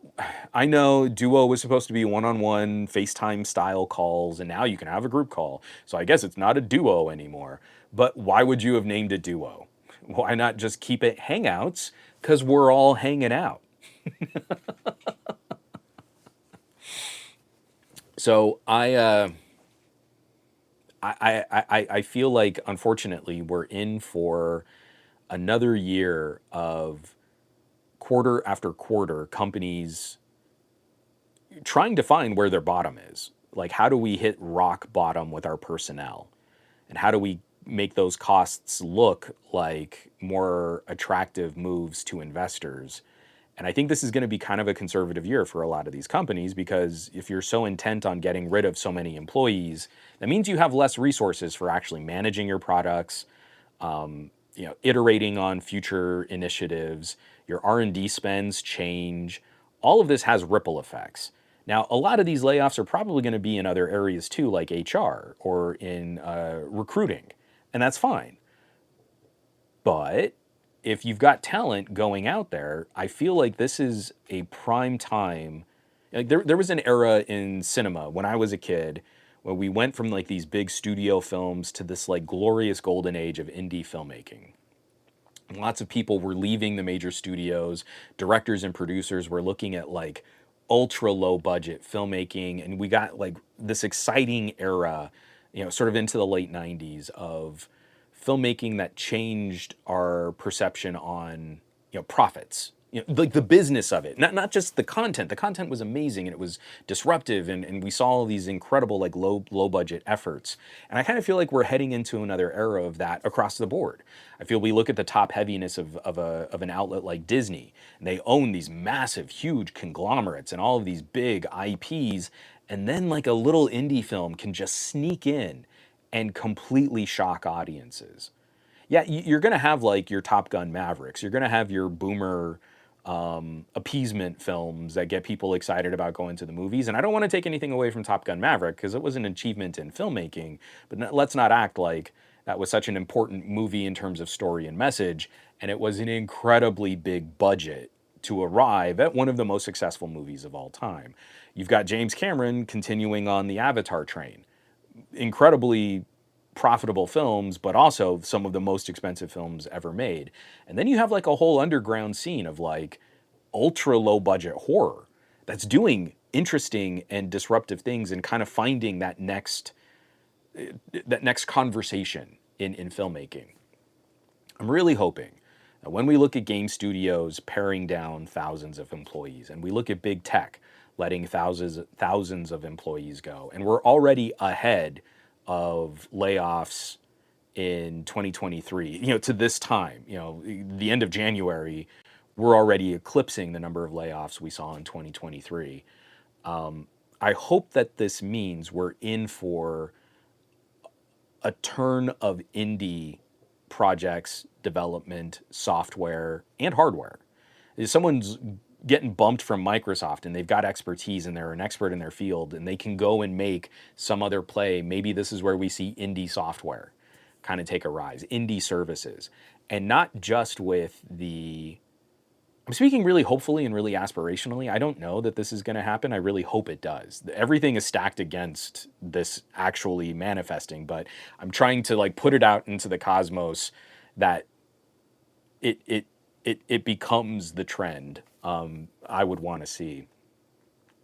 I know Duo was supposed to be one-on-one FaceTime style calls, and now you can have a group call. So I guess it's not a Duo anymore. But why would you have named it Duo? Why not just keep it Hangouts? Because we're all hanging out. So I feel like, unfortunately, we're in for another year of quarter after quarter companies trying to find where their bottom is. Like, how do we hit rock bottom with our personnel? And how do we make those costs look like more attractive moves to investors? And I think this is going to be kind of a conservative year for a lot of these companies, because if you're so intent on getting rid of so many employees, that means you have less resources for actually managing your products, iterating on future initiatives. Your R&D spends change. All of this has ripple effects. Now, a lot of these layoffs are probably going to be in other areas too, like HR or in recruiting, and that's fine. But if you've got talent going out there, I feel like this is a prime time. Like, there was an era in cinema when I was a kid where we went from like these big studio films to this like glorious golden age of indie filmmaking. Lots of people were leaving the major studios. Directors and producers were looking at like ultra low budget filmmaking, and we got like this exciting era, sort of into the late 90s of filmmaking that changed our perception on, profits. Like the business of it, not just the content. The content was amazing and it was disruptive, and we saw all these incredible like low budget efforts. And I kind of feel like we're heading into another era of that across the board. I feel we look at the top heaviness of an outlet like Disney, and they own these massive, huge conglomerates and all of these big IPs, and then like a little indie film can just sneak in and completely shock audiences. Yeah, you're going to have like your Top Gun Mavericks. You're going to have your boomer appeasement films that get people excited about going to the movies. And I don't want to take anything away from Top Gun Maverick, because it was an achievement in filmmaking. But let's not act like that was such an important movie in terms of story and message. And it was an incredibly big budget to arrive at one of the most successful movies of all time. You've got James Cameron continuing on the Avatar train. Incredibly profitable films, but also some of the most expensive films ever made. And then you have like a whole underground scene of like ultra low budget horror that's doing interesting and disruptive things and kind of finding that next conversation in filmmaking. I'm really hoping that when we look at game studios paring down thousands of employees, and we look at big tech letting thousands of employees go, and we're already ahead of layoffs in 2023, to this time, the end of January, we're already eclipsing the number of layoffs we saw in 2023. I hope that this means we're in for a turn of indie projects, development, software, and hardware. If someone's getting bumped from Microsoft and they've got expertise and they're an expert in their field and they can go and make some other play, maybe this is where we see indie software kind of take a rise, indie services. And not just with the, I'm speaking really hopefully and really aspirationally. I don't know that this is going to happen. I really hope it does. Everything is stacked against this actually manifesting, but I'm trying to like put it out into the cosmos that it becomes the trend I would want to see.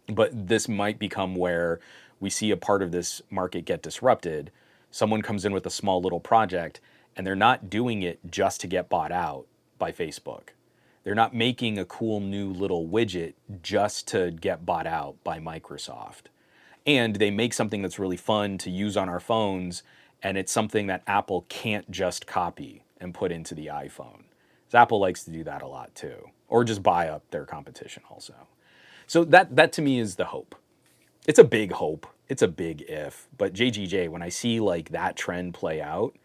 But this might become where we see a part of this market get disrupted. Someone comes in with a small little project and they're not doing it just to get bought out by Facebook. They're not making a cool new little widget just to get bought out by Microsoft. And they make something that's really fun to use on our phones, and it's something that Apple can't just copy and put into the iPhone. So Apple likes to do that a lot too, or just buy up their competition also. So that to me is the hope. It's a big hope. It's a big if. But JGJ, when I see like that trend play out,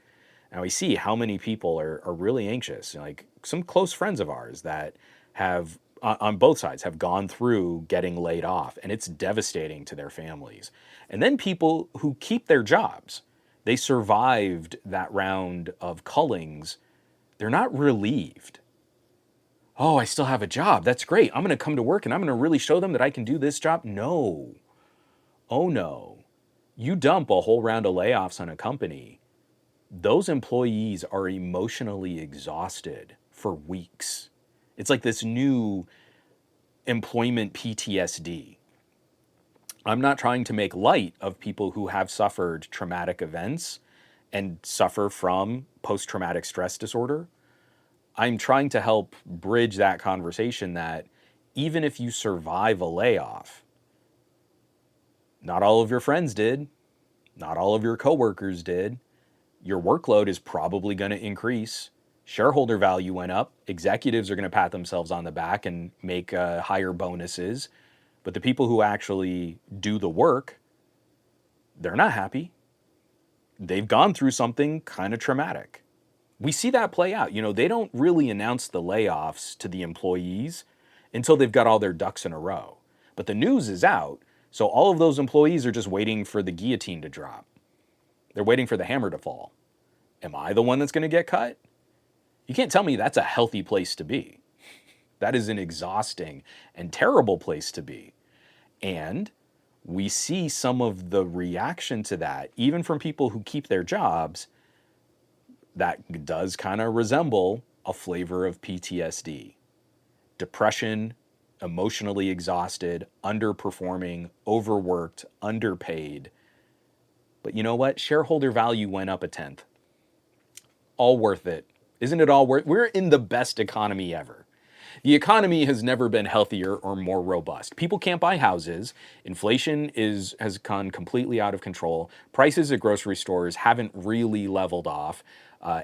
and we see how many people are really anxious, like some close friends of ours that have, on both sides, have gone through getting laid off, and it's devastating to their families. And then people who keep their jobs, they survived that round of cullings, they're not relieved. Oh, I still have a job. That's great. I'm going to come to work and I'm going to really show them that I can do this job. No. Oh no. You dump a whole round of layoffs on a company, those employees are emotionally exhausted for weeks. It's like this new employment PTSD. I'm not trying to make light of people who have suffered traumatic events and suffer from post-traumatic stress disorder. I'm trying to help bridge that conversation that even if you survive a layoff, not all of your friends did, not all of your coworkers did. Your workload is probably going to increase. Shareholder value went up. Executives are going to pat themselves on the back and make higher bonuses. But the people who actually do the work, they're not happy. They've gone through something kind of traumatic. We see that play out. You know, they don't really announce the layoffs to the employees until they've got all their ducks in a row. But the news is out, so all of those employees are just waiting for the guillotine to drop. They're waiting for the hammer to fall. Am I the one that's going to get cut? You can't tell me that's a healthy place to be. That is an exhausting and terrible place to be. And we see some of the reaction to that, even from people who keep their jobs, that does kind of resemble a flavor of PTSD. Depression, emotionally exhausted, underperforming, overworked, underpaid. But you know what? Shareholder value went up 1/10. All worth it. Isn't it all worth it? We're in the best economy ever. The economy has never been healthier or more robust. People can't buy houses. Inflation has gone completely out of control. Prices at grocery stores haven't really leveled off.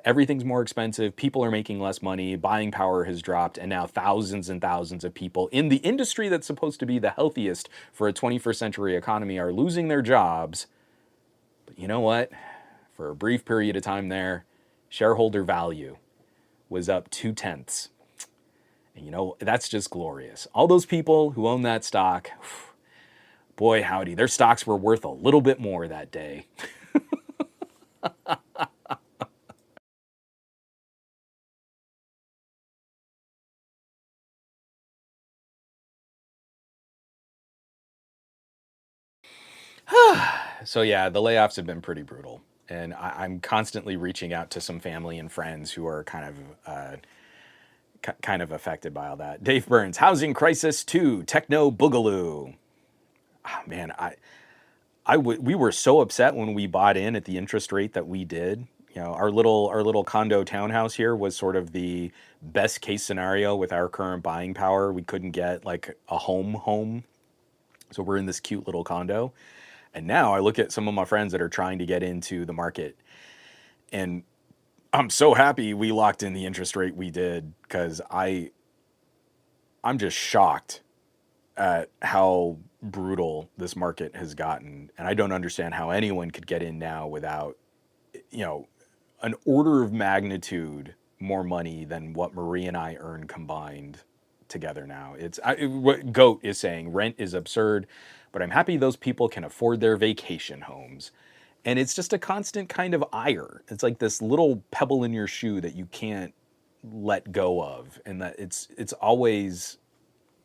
Everything's more expensive. People are making less money. Buying power has dropped. And now thousands and thousands of people in the industry that's supposed to be the healthiest for a 21st century economy are losing their jobs. But you know what? For a brief period of time there, shareholder value was up 2/10. And you know, that's just glorious. All those people who own that stock, boy howdy, their stocks were worth a little bit more that day. So yeah, the layoffs have been pretty brutal. And I'm constantly reaching out to some family and friends who are kind of affected by all that. Dave Burns, housing crisis 2, techno boogaloo. Oh, man, we were so upset when we bought in at the interest rate that we did. You know, our little condo townhouse here was sort of the best case scenario with our current buying power. We couldn't get like a home. So we're in this cute little condo. And now I look at some of my friends that are trying to get into the market, and I'm so happy we locked in the interest rate we did, because I'm just shocked at how brutal this market has gotten. And I don't understand how anyone could get in now without, you know, an order of magnitude more money than what Marie and I earn combined together now. What Goat is saying, rent is absurd, but I'm happy those people can afford their vacation homes. And it's just a constant kind of ire. It's like this little pebble in your shoe that you can't let go of, and that it's always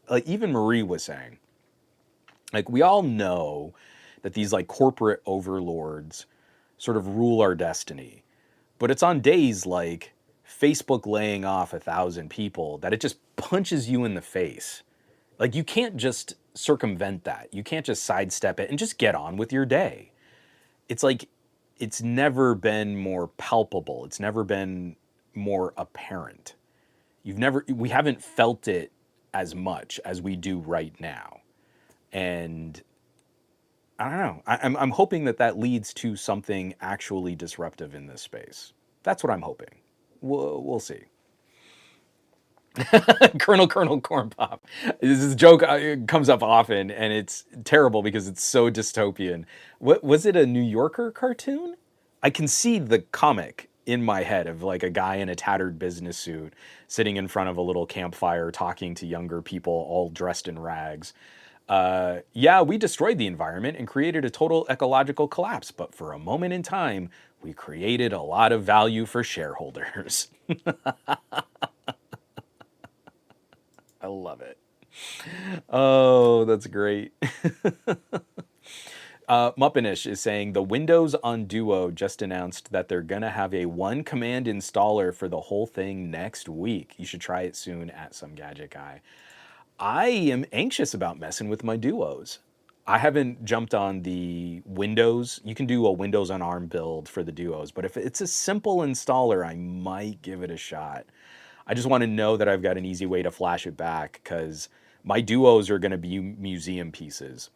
like, even Marie was saying, like, we all know that these like corporate overlords sort of rule our destiny. But it's on days like Facebook laying off 1,000 people that it just punches you in the face. Like, you can't just circumvent that. You can't just sidestep it and just get on with your day. It's like, it's never been more palpable. It's never been more apparent. We haven't felt it as much as we do right now. And I don't know. I'm hoping that that leads to something actually disruptive in this space. That's what I'm hoping. We'll see. Colonel Corn Pop. This is a joke. It comes up often, and it's terrible because it's so dystopian. What was it? A New Yorker cartoon? I can see the comic in my head of like a guy in a tattered business suit sitting in front of a little campfire talking to younger people all dressed in rags. Yeah, we destroyed the environment and created a total ecological collapse, but for a moment in time, we created a lot of value for shareholders. I love it. Oh, that's great. Muppinish is saying the Windows on Duo just announced that they're going to have a one command installer for the whole thing next week. You should try it soon at Some Gadget Guy. I am anxious about messing with my Duos. I haven't jumped on the Windows. You can do a Windows on ARM build for the Duos, but if it's a simple installer, I might give it a shot. I just want to know that I've got an easy way to flash it back, because my Duos are going to be museum pieces.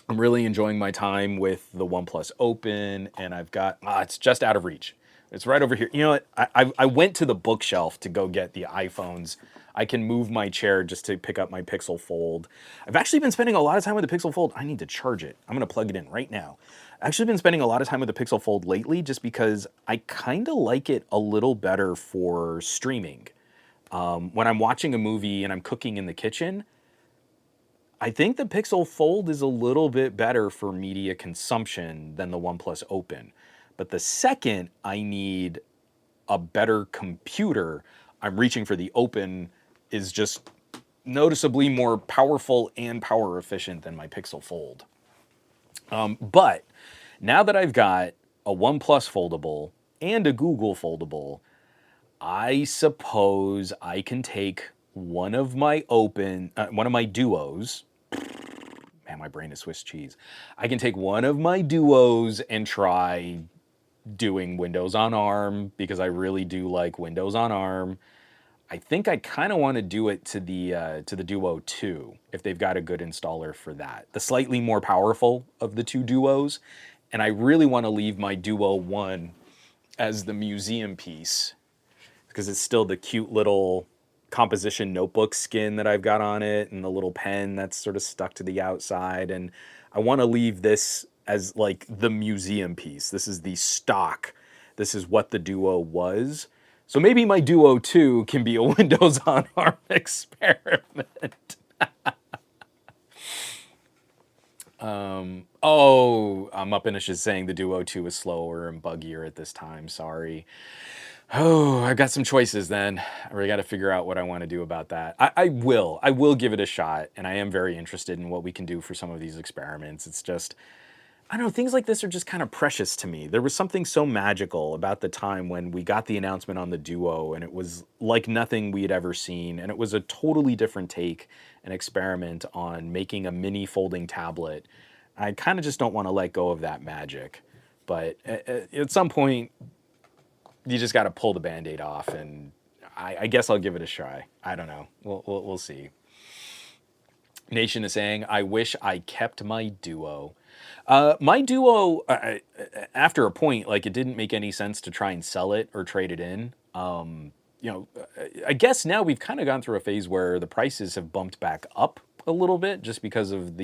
I'm really enjoying my time with the OnePlus Open, and I've got, it's just out of reach. It's right over here. You know what? I went to the bookshelf to go get the iPhones. I can move my chair just to pick up my Pixel Fold. I've actually been spending a lot of time with the Pixel Fold. I need to charge it. I'm going to plug it in right now. I've actually been spending a lot of time with the Pixel Fold lately just because I kind of like it a little better for streaming. When I'm watching a movie and I'm cooking in the kitchen, I think the Pixel Fold is a little bit better for media consumption than the OnePlus Open. But the second I need a better computer, I'm reaching for the Open. Is just noticeably more powerful and power efficient than my Pixel Fold. But now that I've got a OnePlus foldable and a Google foldable, I suppose I can take one of my Duos. Man, my brain is Swiss cheese. I can take one of my Duos and try doing Windows on ARM, because I really do like Windows on ARM. I think I kind of want to do it to the Duo 2 if they've got a good installer for that. The slightly more powerful of the two Duos, and I really want to leave my Duo 1 as the museum piece, because it's still the cute little composition notebook skin that I've got on it, and the little pen that's sort of stuck to the outside. And I want to leave this as like the museum piece. This is the stock. This is what the Duo was. So maybe my Duo 2 can be a Windows on ARM experiment. Muppinish is saying the Duo 2 is slower and buggier at this time. Sorry. Oh, I've got some choices then. I really got to figure out what I want to do about that. I will give it a shot, and I am very interested in what we can do for some of these experiments. It's just, I don't know, things like this are just kind of precious to me. There was something so magical about the time when we got the announcement on the Duo, and it was like nothing we had ever seen, and it was a totally different take, an experiment on making a mini folding tablet. I kind of just don't want to let go of that magic. But at some point, you just got to pull the Band-Aid off, and I guess I'll give it a try. I don't know. We'll see. Nation is saying, I wish I kept my Duo. My Duo, after a point, like, it didn't make any sense to try and sell it or trade it in. I guess now we've kind of gone through a phase where the prices have bumped back up a little bit just because of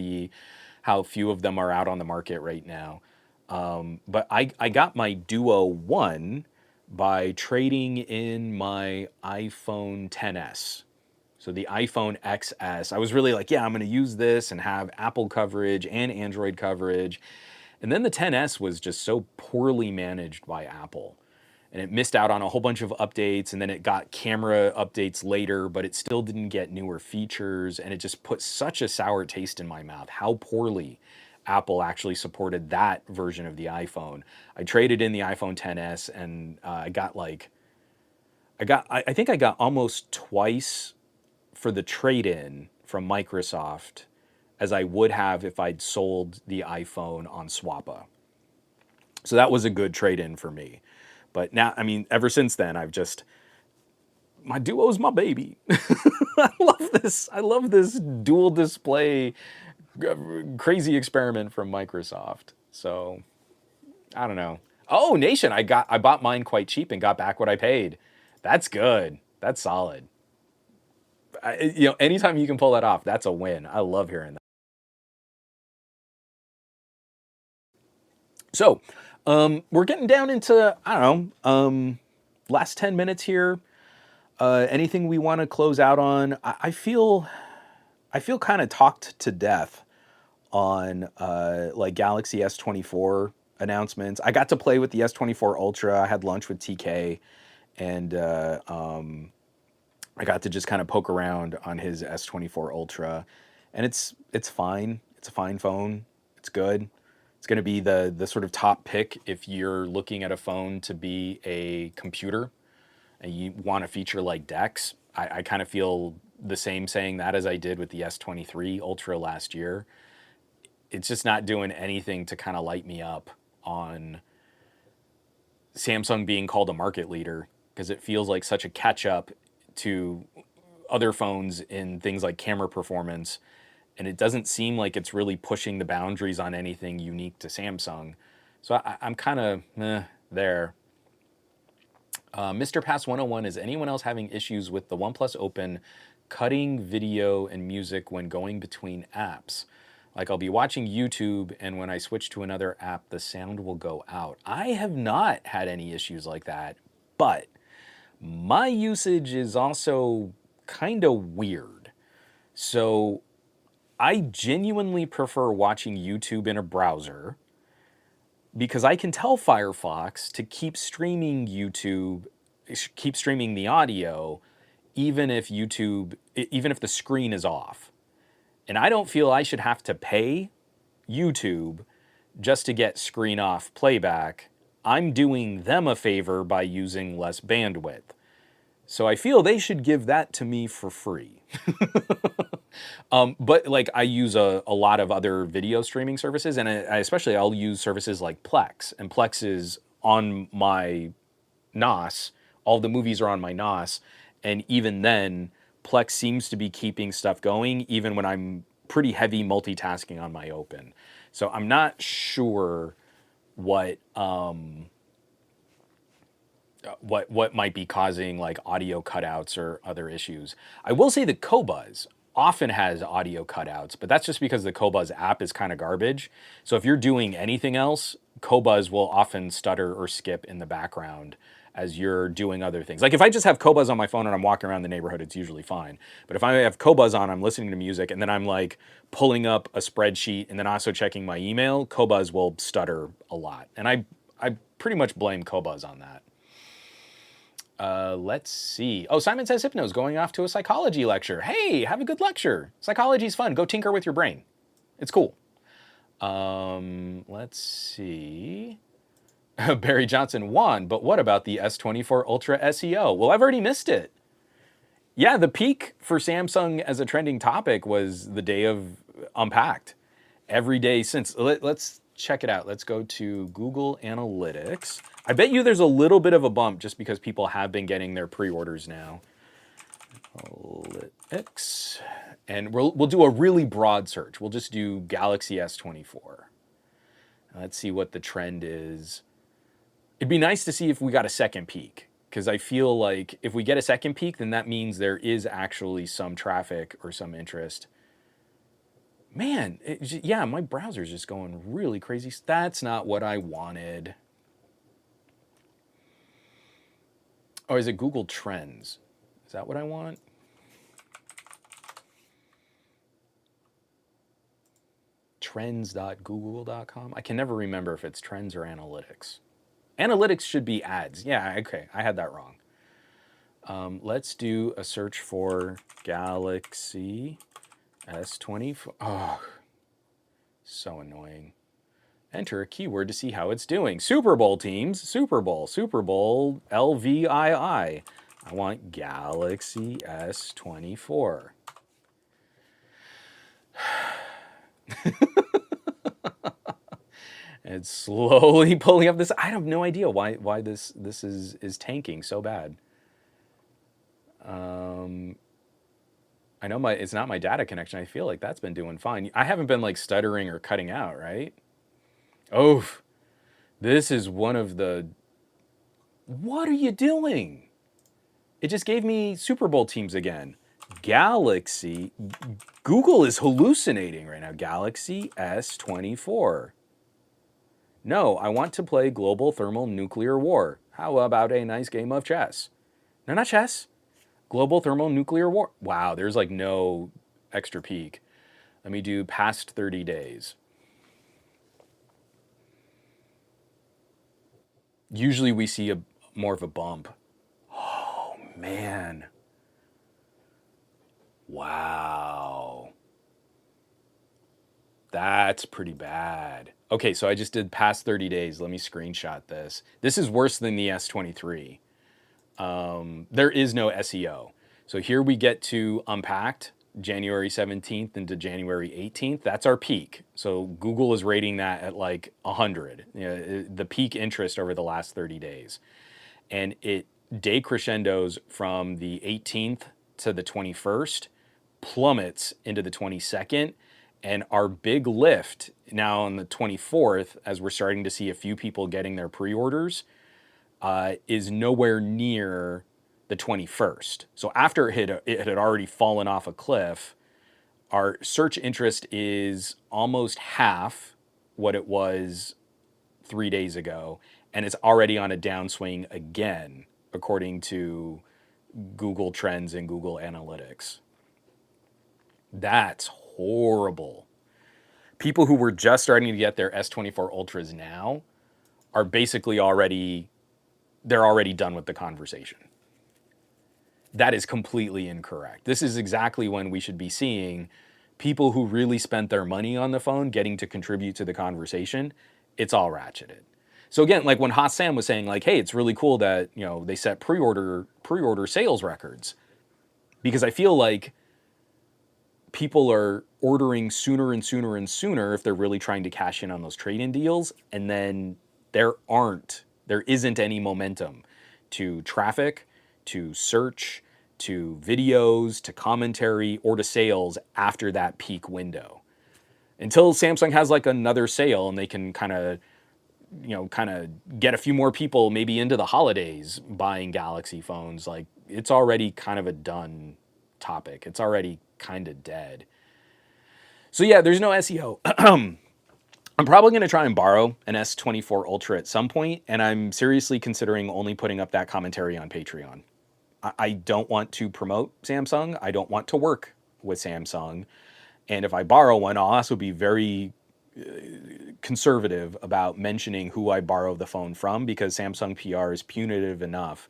how few of them are out on the market right now. But I got my Duo 1 by trading in my iPhone XS. So the iPhone XS, I was really like, yeah, I'm going to use this and have Apple coverage and Android coverage. And then the XS was just so poorly managed by Apple. And it missed out on a whole bunch of updates, and then it got camera updates later, but it still didn't get newer features, and it just put such a sour taste in my mouth how poorly Apple actually supported that version of the iPhone. I traded in the iPhone XS, and I think I got almost twice for the trade-in from Microsoft as I would have if I'd sold the iPhone on Swappa. So that was a good trade-in for me. But now, I mean, ever since then, my Duo's my baby. I love this. I love this dual display crazy experiment from Microsoft. So I don't know. Oh, Nation, I bought mine quite cheap and got back what I paid. That's good. That's solid. Anytime you can pull that off, that's a win. I love hearing that. So, we're getting down into, I don't know, last 10 minutes here. Anything we want to close out on? I feel kind of talked to death on like Galaxy S24 announcements. I got to play with the S24 Ultra. I had lunch with TK, and I got to just kind of poke around on his S24 Ultra, and it's fine. It's a fine phone. It's good. It's going to be the sort of top pick if you're looking at a phone to be a computer and you want a feature like DeX. I kind of feel the same saying that as I did with the S23 Ultra last year. It's just not doing anything to kind of light me up on Samsung being called a market leader, because it feels like such a catch up to other phones in things like camera performance, and it doesn't seem like it's really pushing the boundaries on anything unique to Samsung. So I'm kind of there. Mr. Pass 101, is anyone else having issues with the OnePlus Open cutting video and music when going between apps? Like I'll be watching YouTube, and when I switch to another app, the sound will go out. I have not had any issues like that, but my usage is also kind of weird. So I genuinely prefer watching YouTube in a browser because I can tell Firefox to keep streaming keep streaming the audio, even if the screen is off. And I don't feel I should have to pay YouTube just to get screen off playback. I'm doing them a favor by using less bandwidth. So I feel they should give that to me for free. But like I use a lot of other video streaming services, and I'll use services like Plex. And Plex is on my NOS. All the movies are on my NOS. And even then, Plex seems to be keeping stuff going, even when I'm pretty heavy multitasking on my Open. So I'm not sure what might be causing like audio cutouts or other issues. I will say that Qobuz often has audio cutouts, but that's just because the Qobuz app is kind of garbage. So if you're doing anything else, Qobuz will often stutter or skip in the background as you're doing other things. Like if I just have Qobuz on my phone and I'm walking around the neighborhood, it's usually fine. But if I have Qobuz on, I'm listening to music, and then I'm like pulling up a spreadsheet and then also checking my email, Qobuz will stutter a lot. And I pretty much blame Qobuz on that. Let's see. Oh, Simon Says Hypno's going off to a psychology lecture. Hey, have a good lecture. Psychology's fun. Go tinker with your brain. It's cool. Let's see. Barry Johnson won, but what about the S24 Ultra SEO? Well, I've already missed it. Yeah, the peak for Samsung as a trending topic was the day of Unpacked. Every day since. Let's check it out. Let's go to Google Analytics. I bet you there's a little bit of a bump just because people have been getting their pre-orders now. Analytics. And we'll do a really broad search. We'll just do Galaxy S24. Let's see what the trend is. It'd be nice to see if we got a second peak, because I feel like if we get a second peak, then that means there is actually some traffic or some interest. Man, yeah, my browser's just going really crazy. That's not what I wanted. Oh, is it Google Trends? Is that what I want? Trends.google.com. I can never remember if it's trends or analytics. Analytics should be ads. Yeah, okay, I had that wrong. Let's do a search for Galaxy S24. Oh, so annoying. Enter a keyword to see how it's doing. Super Bowl teams. Super Bowl. Super Bowl LVII. I want Galaxy S24. It's slowly pulling up this. I have no idea why this is tanking so bad. I know it's not my data connection. I feel like that's been doing fine. I haven't been like stuttering or cutting out, right? Oh, this is one of the. What are you doing? It just gave me Super Bowl teams again. Galaxy. Google is hallucinating right now. Galaxy S24. No, I want to play global thermal nuclear war. How about a nice game of chess? No, not chess. Global thermal nuclear war. Wow, there's like no extra peak. Let me do past 30 days. Usually we see more of a bump. Oh, man. Wow. That's pretty bad. Okay, so I just did past 30 days. Let me screenshot this. This is worse than the S23. There is no SEO. So here we get to Unpacked, January 17th into January 18th. That's our peak. So Google is rating that at like 100, the peak interest over the last 30 days. And it decrescendos from the 18th to the 21st, plummets into the 22nd. And our big lift now on the 24th, as we're starting to see a few people getting their pre-orders, is nowhere near the 21st. So after it had already fallen off a cliff, our search interest is almost half what it was 3 days ago, and it's already on a downswing again, according to Google Trends and Google Analytics. That's horrible. People who were just starting to get their S24 Ultras now are basically they're already done with the conversation. That is completely incorrect. This is exactly when we should be seeing people who really spent their money on the phone getting to contribute to the conversation. It's all ratcheted. So again, like when Hot Sam was saying like, hey, it's really cool that, they set pre-order sales records, because I feel like people are ordering sooner and sooner and sooner if they're really trying to cash in on those trade-in deals, and then there isn't any momentum to traffic, to search, to videos, to commentary, or to sales after that peak window. Until Samsung has like another sale and they can kind of get a few more people maybe into the holidays buying Galaxy phones, like it's already kind of a done topic. It's already kind of dead. So yeah, there's no SEO. I'm probably going to try and borrow an S24 Ultra at some point, and I'm seriously considering only putting up that commentary on Patreon. I don't want to promote Samsung. I don't want to work with Samsung. And if I borrow one, I'll also be very conservative about mentioning who I borrow the phone from, because Samsung PR is punitive enough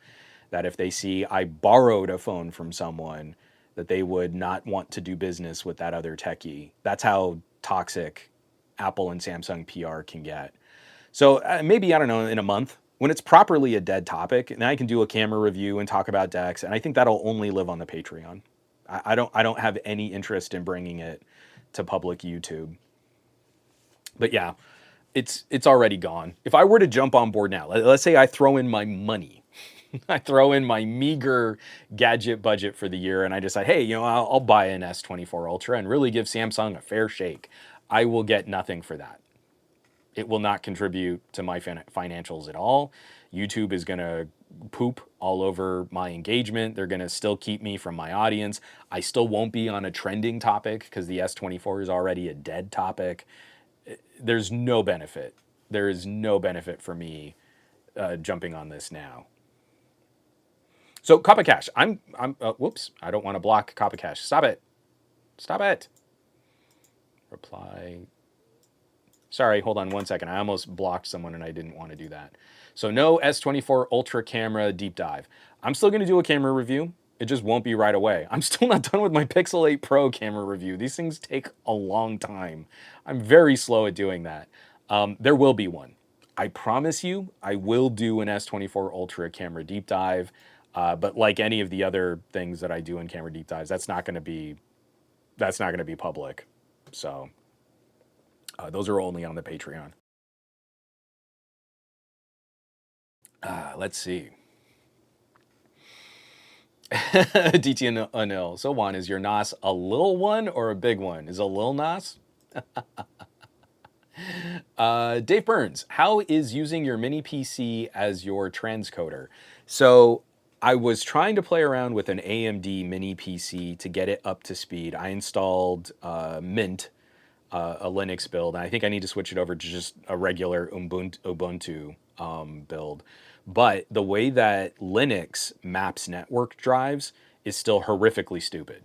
that if they see I borrowed a phone from someone, that they would not want to do business with that other techie. That's how toxic Apple and Samsung PR can get. So maybe, I don't know, in a month, when it's properly a dead topic, and I can do a camera review and talk about DeX, and I think that'll only live on the Patreon. I don't have any interest in bringing it to public YouTube. But yeah, it's already gone. If I were to jump on board now, let's say I throw in my money, I throw in my meager gadget budget for the year, and I decide, hey, I'll buy an S24 Ultra and really give Samsung a fair shake. I will get nothing for that. It will not contribute to my financials at all. YouTube is going to poop all over my engagement. They're going to still keep me from my audience. I still won't be on a trending topic because the S24 is already a dead topic. There's no benefit. There is no benefit for me jumping on this now. So Coppa Cash, whoops, I don't want to block Coppa Cash. Stop it. Stop it. Reply. Sorry, hold on one second. I almost blocked someone and I didn't want to do that. So no S24 Ultra camera deep dive. I'm still going to do a camera review. It just won't be right away. I'm still not done with my Pixel 8 Pro camera review. These things take a long time. I'm very slow at doing that. There will be one. I promise you, I will do an S24 Ultra camera deep dive. But like any of the other things that I do in camera deep dives, that's not going to be public. So those are only on the Patreon. Let's see. DT Anil. So Juan, is your NAS a little one or a big one? Is a little NAS? Dave Burns, how is using your mini PC as your transcoder? So I was trying to play around with an AMD mini PC to get it up to speed. I installed Mint, a Linux build, and I think I need to switch it over to just a regular Ubuntu build. But the way that Linux maps network drives is still horrifically stupid.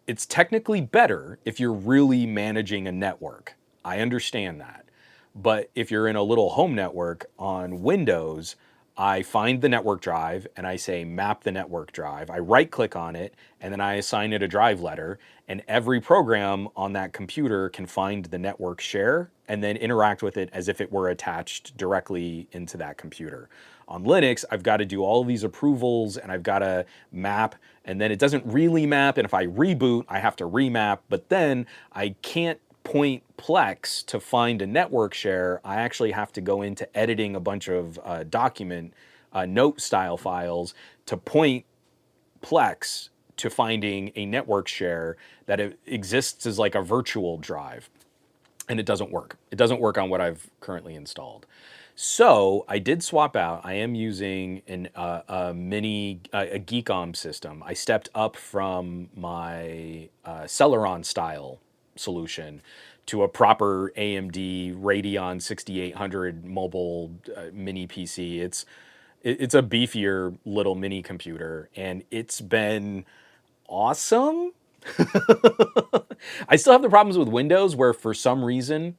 It's technically better if you're really managing a network. I understand that. But if you're in a little home network on Windows, I find the network drive and I say map the network drive. I right click on it and then I assign it a drive letter. And every program on that computer can find the network share and then interact with it as if it were attached directly into that computer. On Linux, I've got to do all of these approvals and I've got to map, and then it doesn't really map. And if I reboot, I have to remap, but then I can't point Plex to find a network share. I actually have to go into editing a bunch of document note style files to point Plex to finding a network share that exists as like a virtual drive. And it doesn't work. It doesn't work on what I've currently installed. So I did swap out. I am using a Geekom system. I stepped up from my Celeron style solution to a proper AMD Radeon 6800 mobile mini PC. It's a beefier little mini computer, and it's been awesome. I still have the problems with Windows where for some reason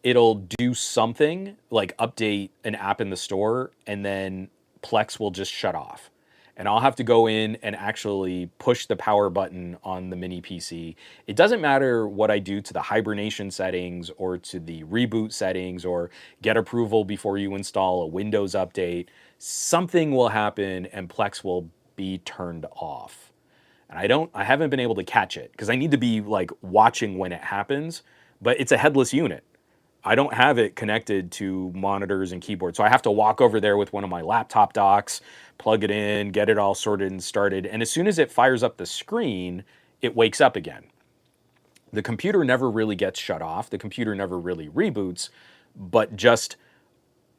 it'll do something like update an app in the store and then Plex will just shut off. And I'll have to go in and actually push the power button on the mini PC. It doesn't matter what I do to the hibernation settings or to the reboot settings or get approval before you install a Windows update. Something will happen and Plex will be turned off. And I haven't been able to catch it because I need to be like watching when it happens, but it's a headless unit. I don't have it connected to monitors and keyboard. So I have to walk over there with one of my laptop docks, plug it in, get it all sorted and started. And as soon as it fires up the screen, it wakes up again. The computer never really gets shut off. The computer never really reboots, but just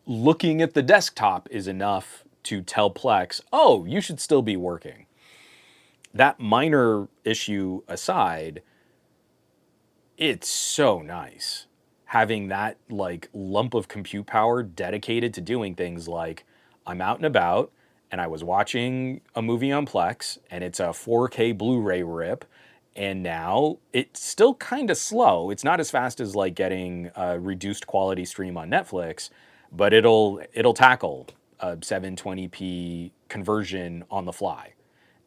looking at the desktop is enough to tell Plex, oh, you should still be working. That minor issue aside, it's so nice having that like lump of compute power dedicated to doing things like I'm out and about and I was watching a movie on Plex and it's a 4K Blu-ray rip, and now it's still kind of slow. It's not as fast as like getting a reduced quality stream on Netflix, but it'll tackle a 720p conversion on the fly,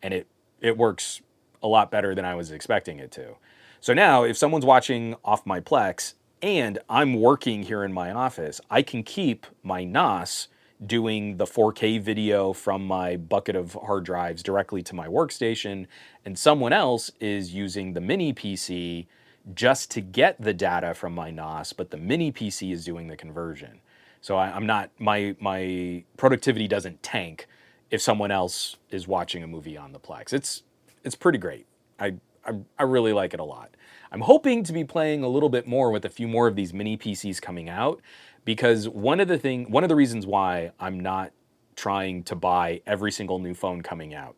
and it works a lot better than I was expecting it to. So now if someone's watching off my Plex and I'm working here in my office, I can keep my NAS doing the 4K video from my bucket of hard drives directly to my workstation, and someone else is using the mini PC just to get the data from my NAS, but the mini PC is doing the conversion. So I'm not, my productivity doesn't tank if someone else is watching a movie on the Plex. It's pretty great. I really like it a lot. I'm hoping to be playing a little bit more with a few more of these mini PCs coming out, because one of the reasons why I'm not trying to buy every single new phone coming out.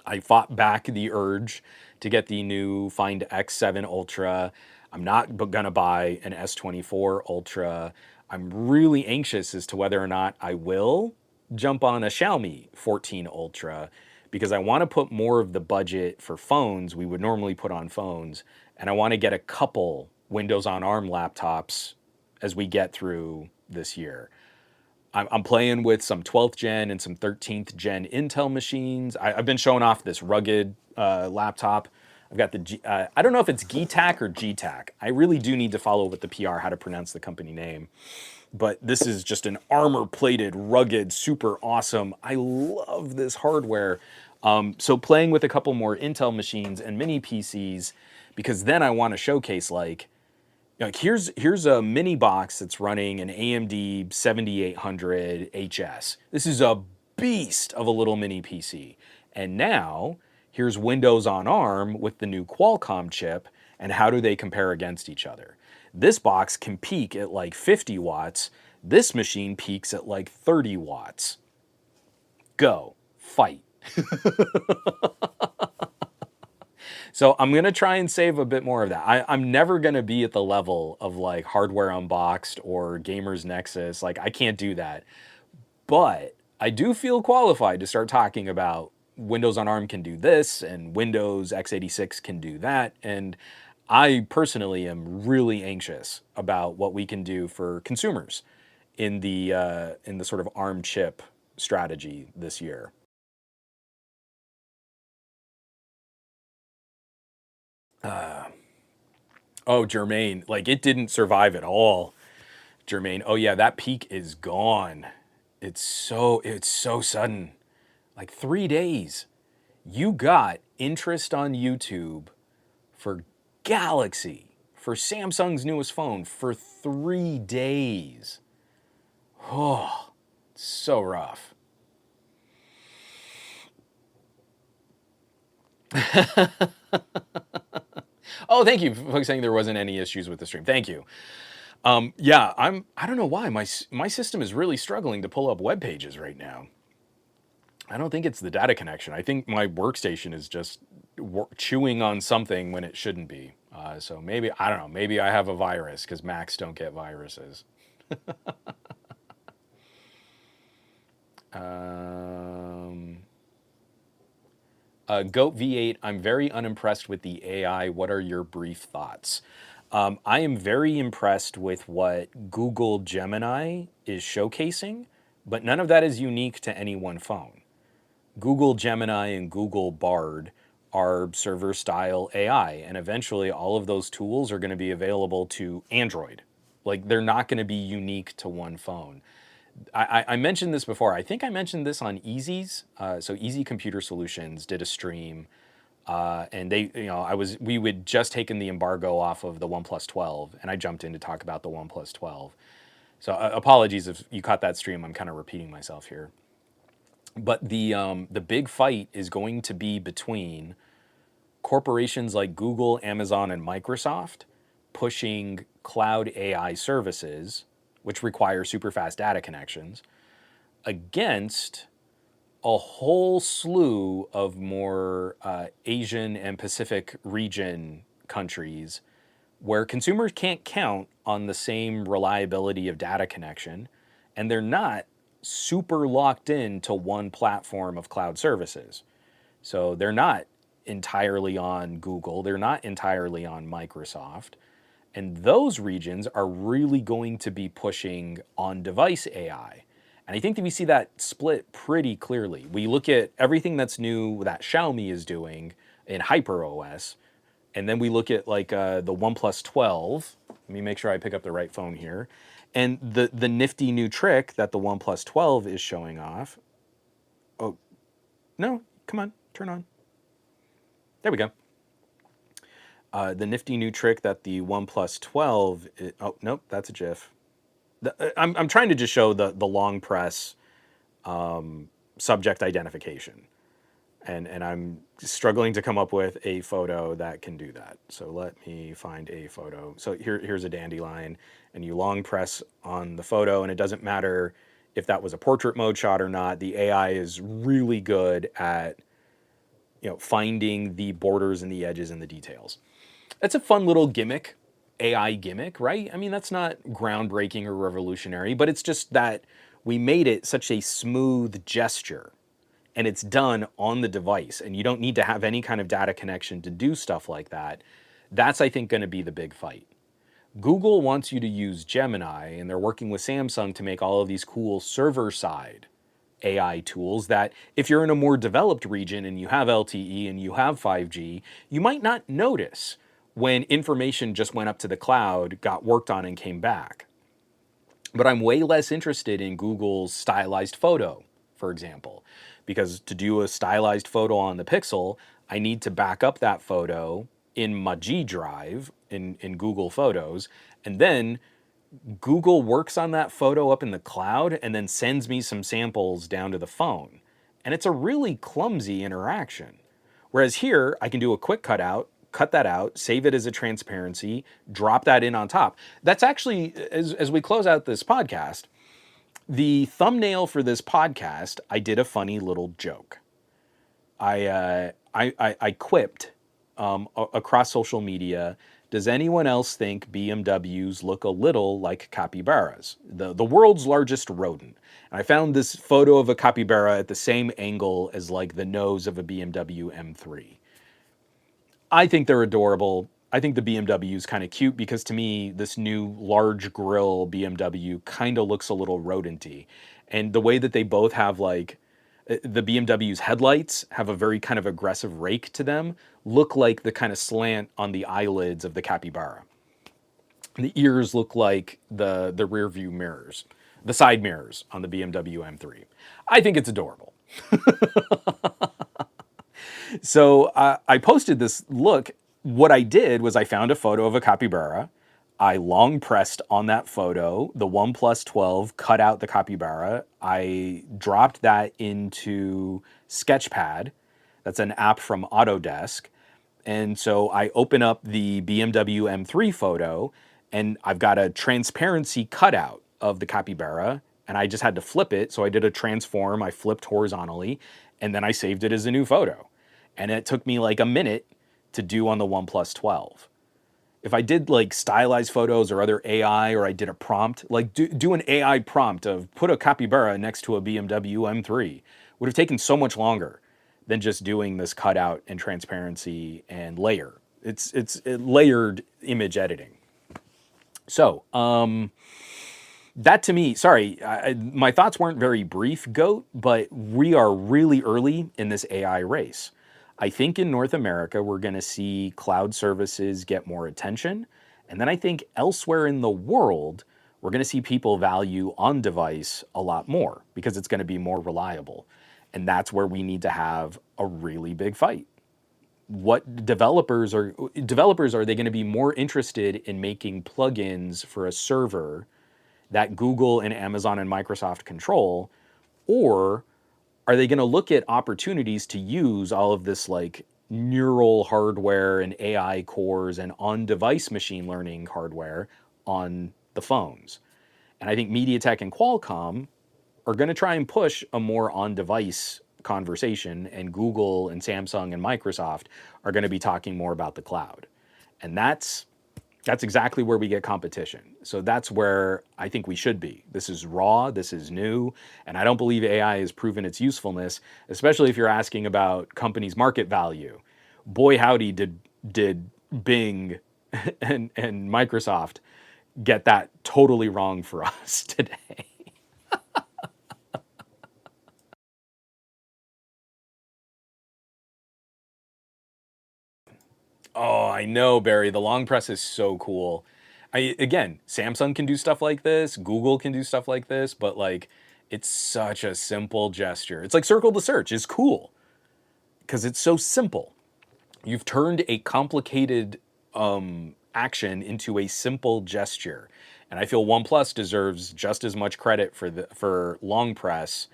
I fought back the urge to get the new Find X7 Ultra. I'm not gonna buy an S24 Ultra. I'm really anxious as to whether or not I will jump on a Xiaomi 14 Ultra because I want to put more of the budget for phones we would normally put on phones, and I want to get a couple Windows on ARM laptops as we get through this year. I'm playing with some 12th gen and some 13th gen Intel machines. I've been showing off this rugged laptop. I've got I don't know if it's GTAC or GTAC. I really do need to follow with the PR how to pronounce the company name. But this is just an armor-plated, rugged, super awesome. I love this hardware. So playing with a couple more Intel machines and mini PCs, because then I want to showcase here's a mini box that's running an AMD 7800 HS. This is a beast of a little mini PC. And now here's Windows on ARM with the new Qualcomm chip, and how do they compare against each other? This box can peak at like 50 watts. This machine peaks at like 30 watts. Go, fight. So I'm going to try and save a bit more of that. I'm never going to be at the level of like Hardware Unboxed or Gamers Nexus. Like, I can't do that. But I do feel qualified to start talking about Windows on ARM can do this and Windows x86 can do that. And I personally am really anxious about what we can do for consumers in the sort of ARM chip strategy this year. Oh, Jermaine, like it didn't survive at all. Jermaine, oh yeah, that peak is gone. It's so sudden. Like 3 days. You got interest on YouTube for Galaxy, for Samsung's newest phone, for 3 days. Oh, so rough. Oh, thank you for saying there wasn't any issues with the stream. Thank you. Yeah, I don't know why my system is really struggling to pull up web pages right now. I don't think it's the data connection. I think my workstation is just chewing on something when it shouldn't be. So maybe, I don't know, maybe I have a virus because Macs don't get viruses. Goat V8, I'm very unimpressed with the AI. What are your brief thoughts? I am very impressed with what Google Gemini is showcasing, but none of that is unique to any one phone. Google Gemini and Google Bard are server-style AI, and eventually all of those tools are going to be available to Android. Like, they're not going to be unique to one phone. I mentioned this before. I think I mentioned this on Easy's. So Easy Computer Solutions did a stream, and we would just taken the embargo off of the OnePlus 12, and I jumped in to talk about the OnePlus 12. So apologies if you caught that stream. I'm kind of repeating myself here. But the big fight is going to be between corporations like Google, Amazon, and Microsoft pushing cloud AI services, which require super fast data connections, against a whole slew of more Asian and Pacific region countries where consumers can't count on the same reliability of data connection, and they're not super locked in to one platform of cloud services. So they're not entirely on Google, they're not entirely on Microsoft. And those regions are really going to be pushing on-device AI. And I think that we see that split pretty clearly. We look at everything that's new that Xiaomi is doing in HyperOS, and then we look at like the OnePlus 12. Let me make sure I pick up the right phone here. And the nifty new trick that the OnePlus 12 is showing off. Oh, no, come on, turn on. There we go. The nifty new trick that the OnePlus 12, oh, nope, that's a GIF. I'm trying to just show the long press subject identification. And I'm struggling to come up with a photo that can do that. So let me find a photo. So here's a dandelion, and you long press on the photo, and it doesn't matter if that was a portrait mode shot or not. The AI is really good at finding the borders and the edges and the details. That's a fun little gimmick, AI gimmick, right? I mean, that's not groundbreaking or revolutionary, but it's just that we made it such a smooth gesture, and it's done on the device, and you don't need to have any kind of data connection to do stuff like that. That's, I think, going to be the big fight. Google wants you to use Gemini, and they're working with Samsung to make all of these cool server-side AI tools that if you're in a more developed region and you have LTE and you have 5G, you might not notice when information just went up to the cloud, got worked on, and came back. But I'm way less interested in Google's stylized photo, for example, because to do a stylized photo on the Pixel, I need to back up that photo in my G drive in Google Photos, and then Google works on that photo up in the cloud and then sends me some samples down to the phone. And it's a really clumsy interaction. Whereas here, I can do a quick cutout, cut that out, save it as a transparency, drop that in on top. That's actually, as we close out this podcast, the thumbnail for this podcast, I did a funny little joke. I quipped across social media, does anyone else think BMWs look a little like capybaras, the world's largest rodent? And I found this photo of a capybara at the same angle as like the nose of a BMW M3. I think they're adorable. I think the BMW is kind of cute because to me, this new large grille BMW kind of looks a little rodenty. And the way that they both have like the BMW's headlights have a very kind of aggressive rake to them, look like the kind of slant on the eyelids of the capybara. The ears look like the rear view mirrors, the side mirrors on the BMW M3. I think it's adorable. So I posted this look. What I did was I found a photo of a capybara. I long pressed on that photo. The OnePlus 12 cut out the capybara. I dropped that into Sketchpad. That's an app from Autodesk. And so I open up the BMW M3 photo, and I've got a transparency cutout of the capybara, and I just had to flip it. So I did a transform. I flipped horizontally, and then I saved it as a new photo. And it took me like a minute to do on the OnePlus 12. If I did like stylized photos or other AI, or I did a prompt, like do an AI prompt of put a capybara next to a BMW M3, would have taken so much longer than just doing this cutout and transparency and layer. It's layered image editing. So that to me, sorry, my thoughts weren't very brief, Goat, but we are really early in this AI race. I think in North America, we're going to see cloud services get more attention. And then I think elsewhere in the world, we're going to see people value on device a lot more because it's going to be more reliable. And that's where we need to have a really big fight. What developers are they going to be more interested in making plugins for a server that Google and Amazon and Microsoft control, or are they going to look at opportunities to use all of this like neural hardware and AI cores and on-device machine learning hardware on the phones? And I think MediaTek and Qualcomm are going to try and push a more on-device conversation, and Google and Samsung and Microsoft are going to be talking more about the cloud. And that's exactly where we get competition. So that's where I think we should be. This is raw, this is new, and I don't believe AI has proven its usefulness, especially if you're asking about companies' market value. Boy howdy did Bing and Microsoft get that totally wrong for us today. Oh, I know, Barry. The long press is so cool. Again, Samsung can do stuff like this, Google can do stuff like this, but like it's such a simple gesture. It's like circle to search is cool because it's so simple. You've turned a complicated action into a simple gesture. And I feel OnePlus deserves just as much credit for long press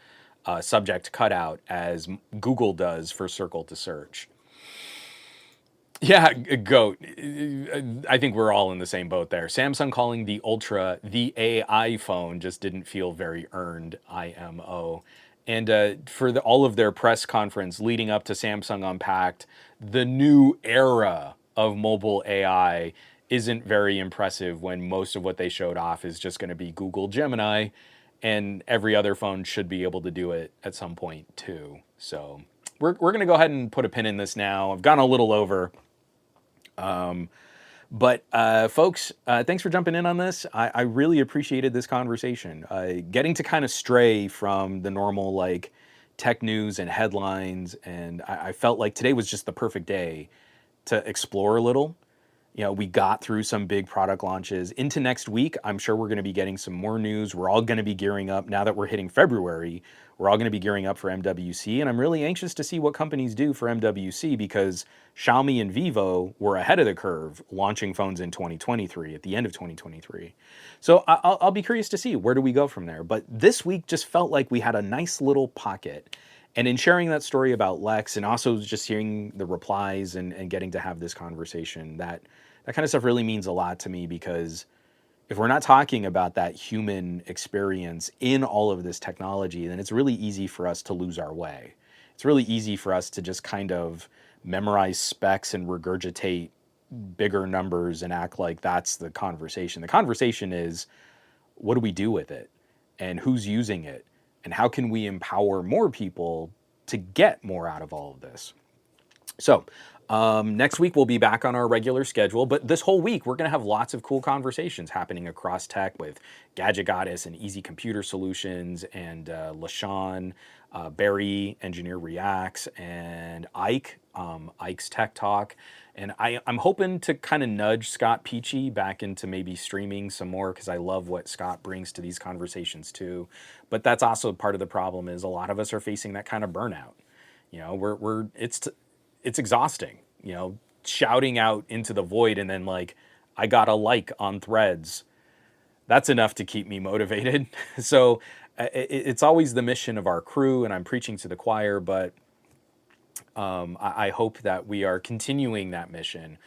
subject cutout as Google does for circle to search. Yeah, Goat. I think we're all in the same boat there. Samsung calling the Ultra the AI phone just didn't feel very earned, IMO. And for all of their press conference leading up to Samsung Unpacked, the new era of mobile AI isn't very impressive when most of what they showed off is just going to be Google Gemini and every other phone should be able to do it at some point too. So we're going to go ahead and put a pin in this now. I've gone a little over. But folks, thanks for jumping in on this. I really appreciated this conversation. Getting to kind of stray from the normal like tech news and headlines, and I felt like today was just the perfect day to explore a little. You know, we got through some big product launches. Into next week, I'm sure we're going to be getting some more news. We're all going to be gearing up now that we're hitting February. We're all going to be gearing up for MWC, and I'm really anxious to see what companies do for MWC because Xiaomi and Vivo were ahead of the curve launching phones in 2023, at the end of 2023. So I'll be curious to see where do we go from there. But this week just felt like we had a nice little pocket. And in sharing that story about Lex and also just hearing the replies and getting to have this conversation, that kind of stuff really means a lot to me because if we're not talking about that human experience in all of this technology, then it's really easy for us to lose our way. It's really easy for us to just kind of memorize specs and regurgitate bigger numbers and act like that's the conversation. The conversation is, what do we do with it? And who's using it? And how can we empower more people to get more out of all of this? So next week we'll be back on our regular schedule, but this whole week we're going to have lots of cool conversations happening across tech with Gadget Goddess and Easy Computer Solutions and LaShawn, Barry, Engineer Reacts, and Ike, Ike's Tech Talk. And I'm hoping to kind of nudge Scott Peachy back into maybe streaming some more because I love what Scott brings to these conversations too. But that's also part of the problem is a lot of us are facing that kind of burnout. You know, it's exhausting, you know, shouting out into the void and then like, I got a like on Threads. That's enough to keep me motivated. So it's always the mission of our crew and I'm preaching to the choir, but I hope that we are continuing that mission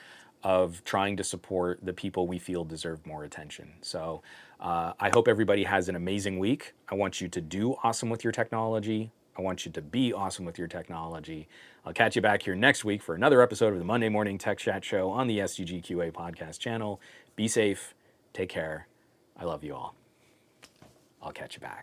of trying to support the people we feel deserve more attention. So I hope everybody has an amazing week. I want you to do awesome with your technology. I want you to be awesome with your technology. I'll catch you back here next week for another episode of the Monday Morning Tech Chat Show on the SGGQA podcast channel. Be safe. Take care. I love you all. I'll catch you back.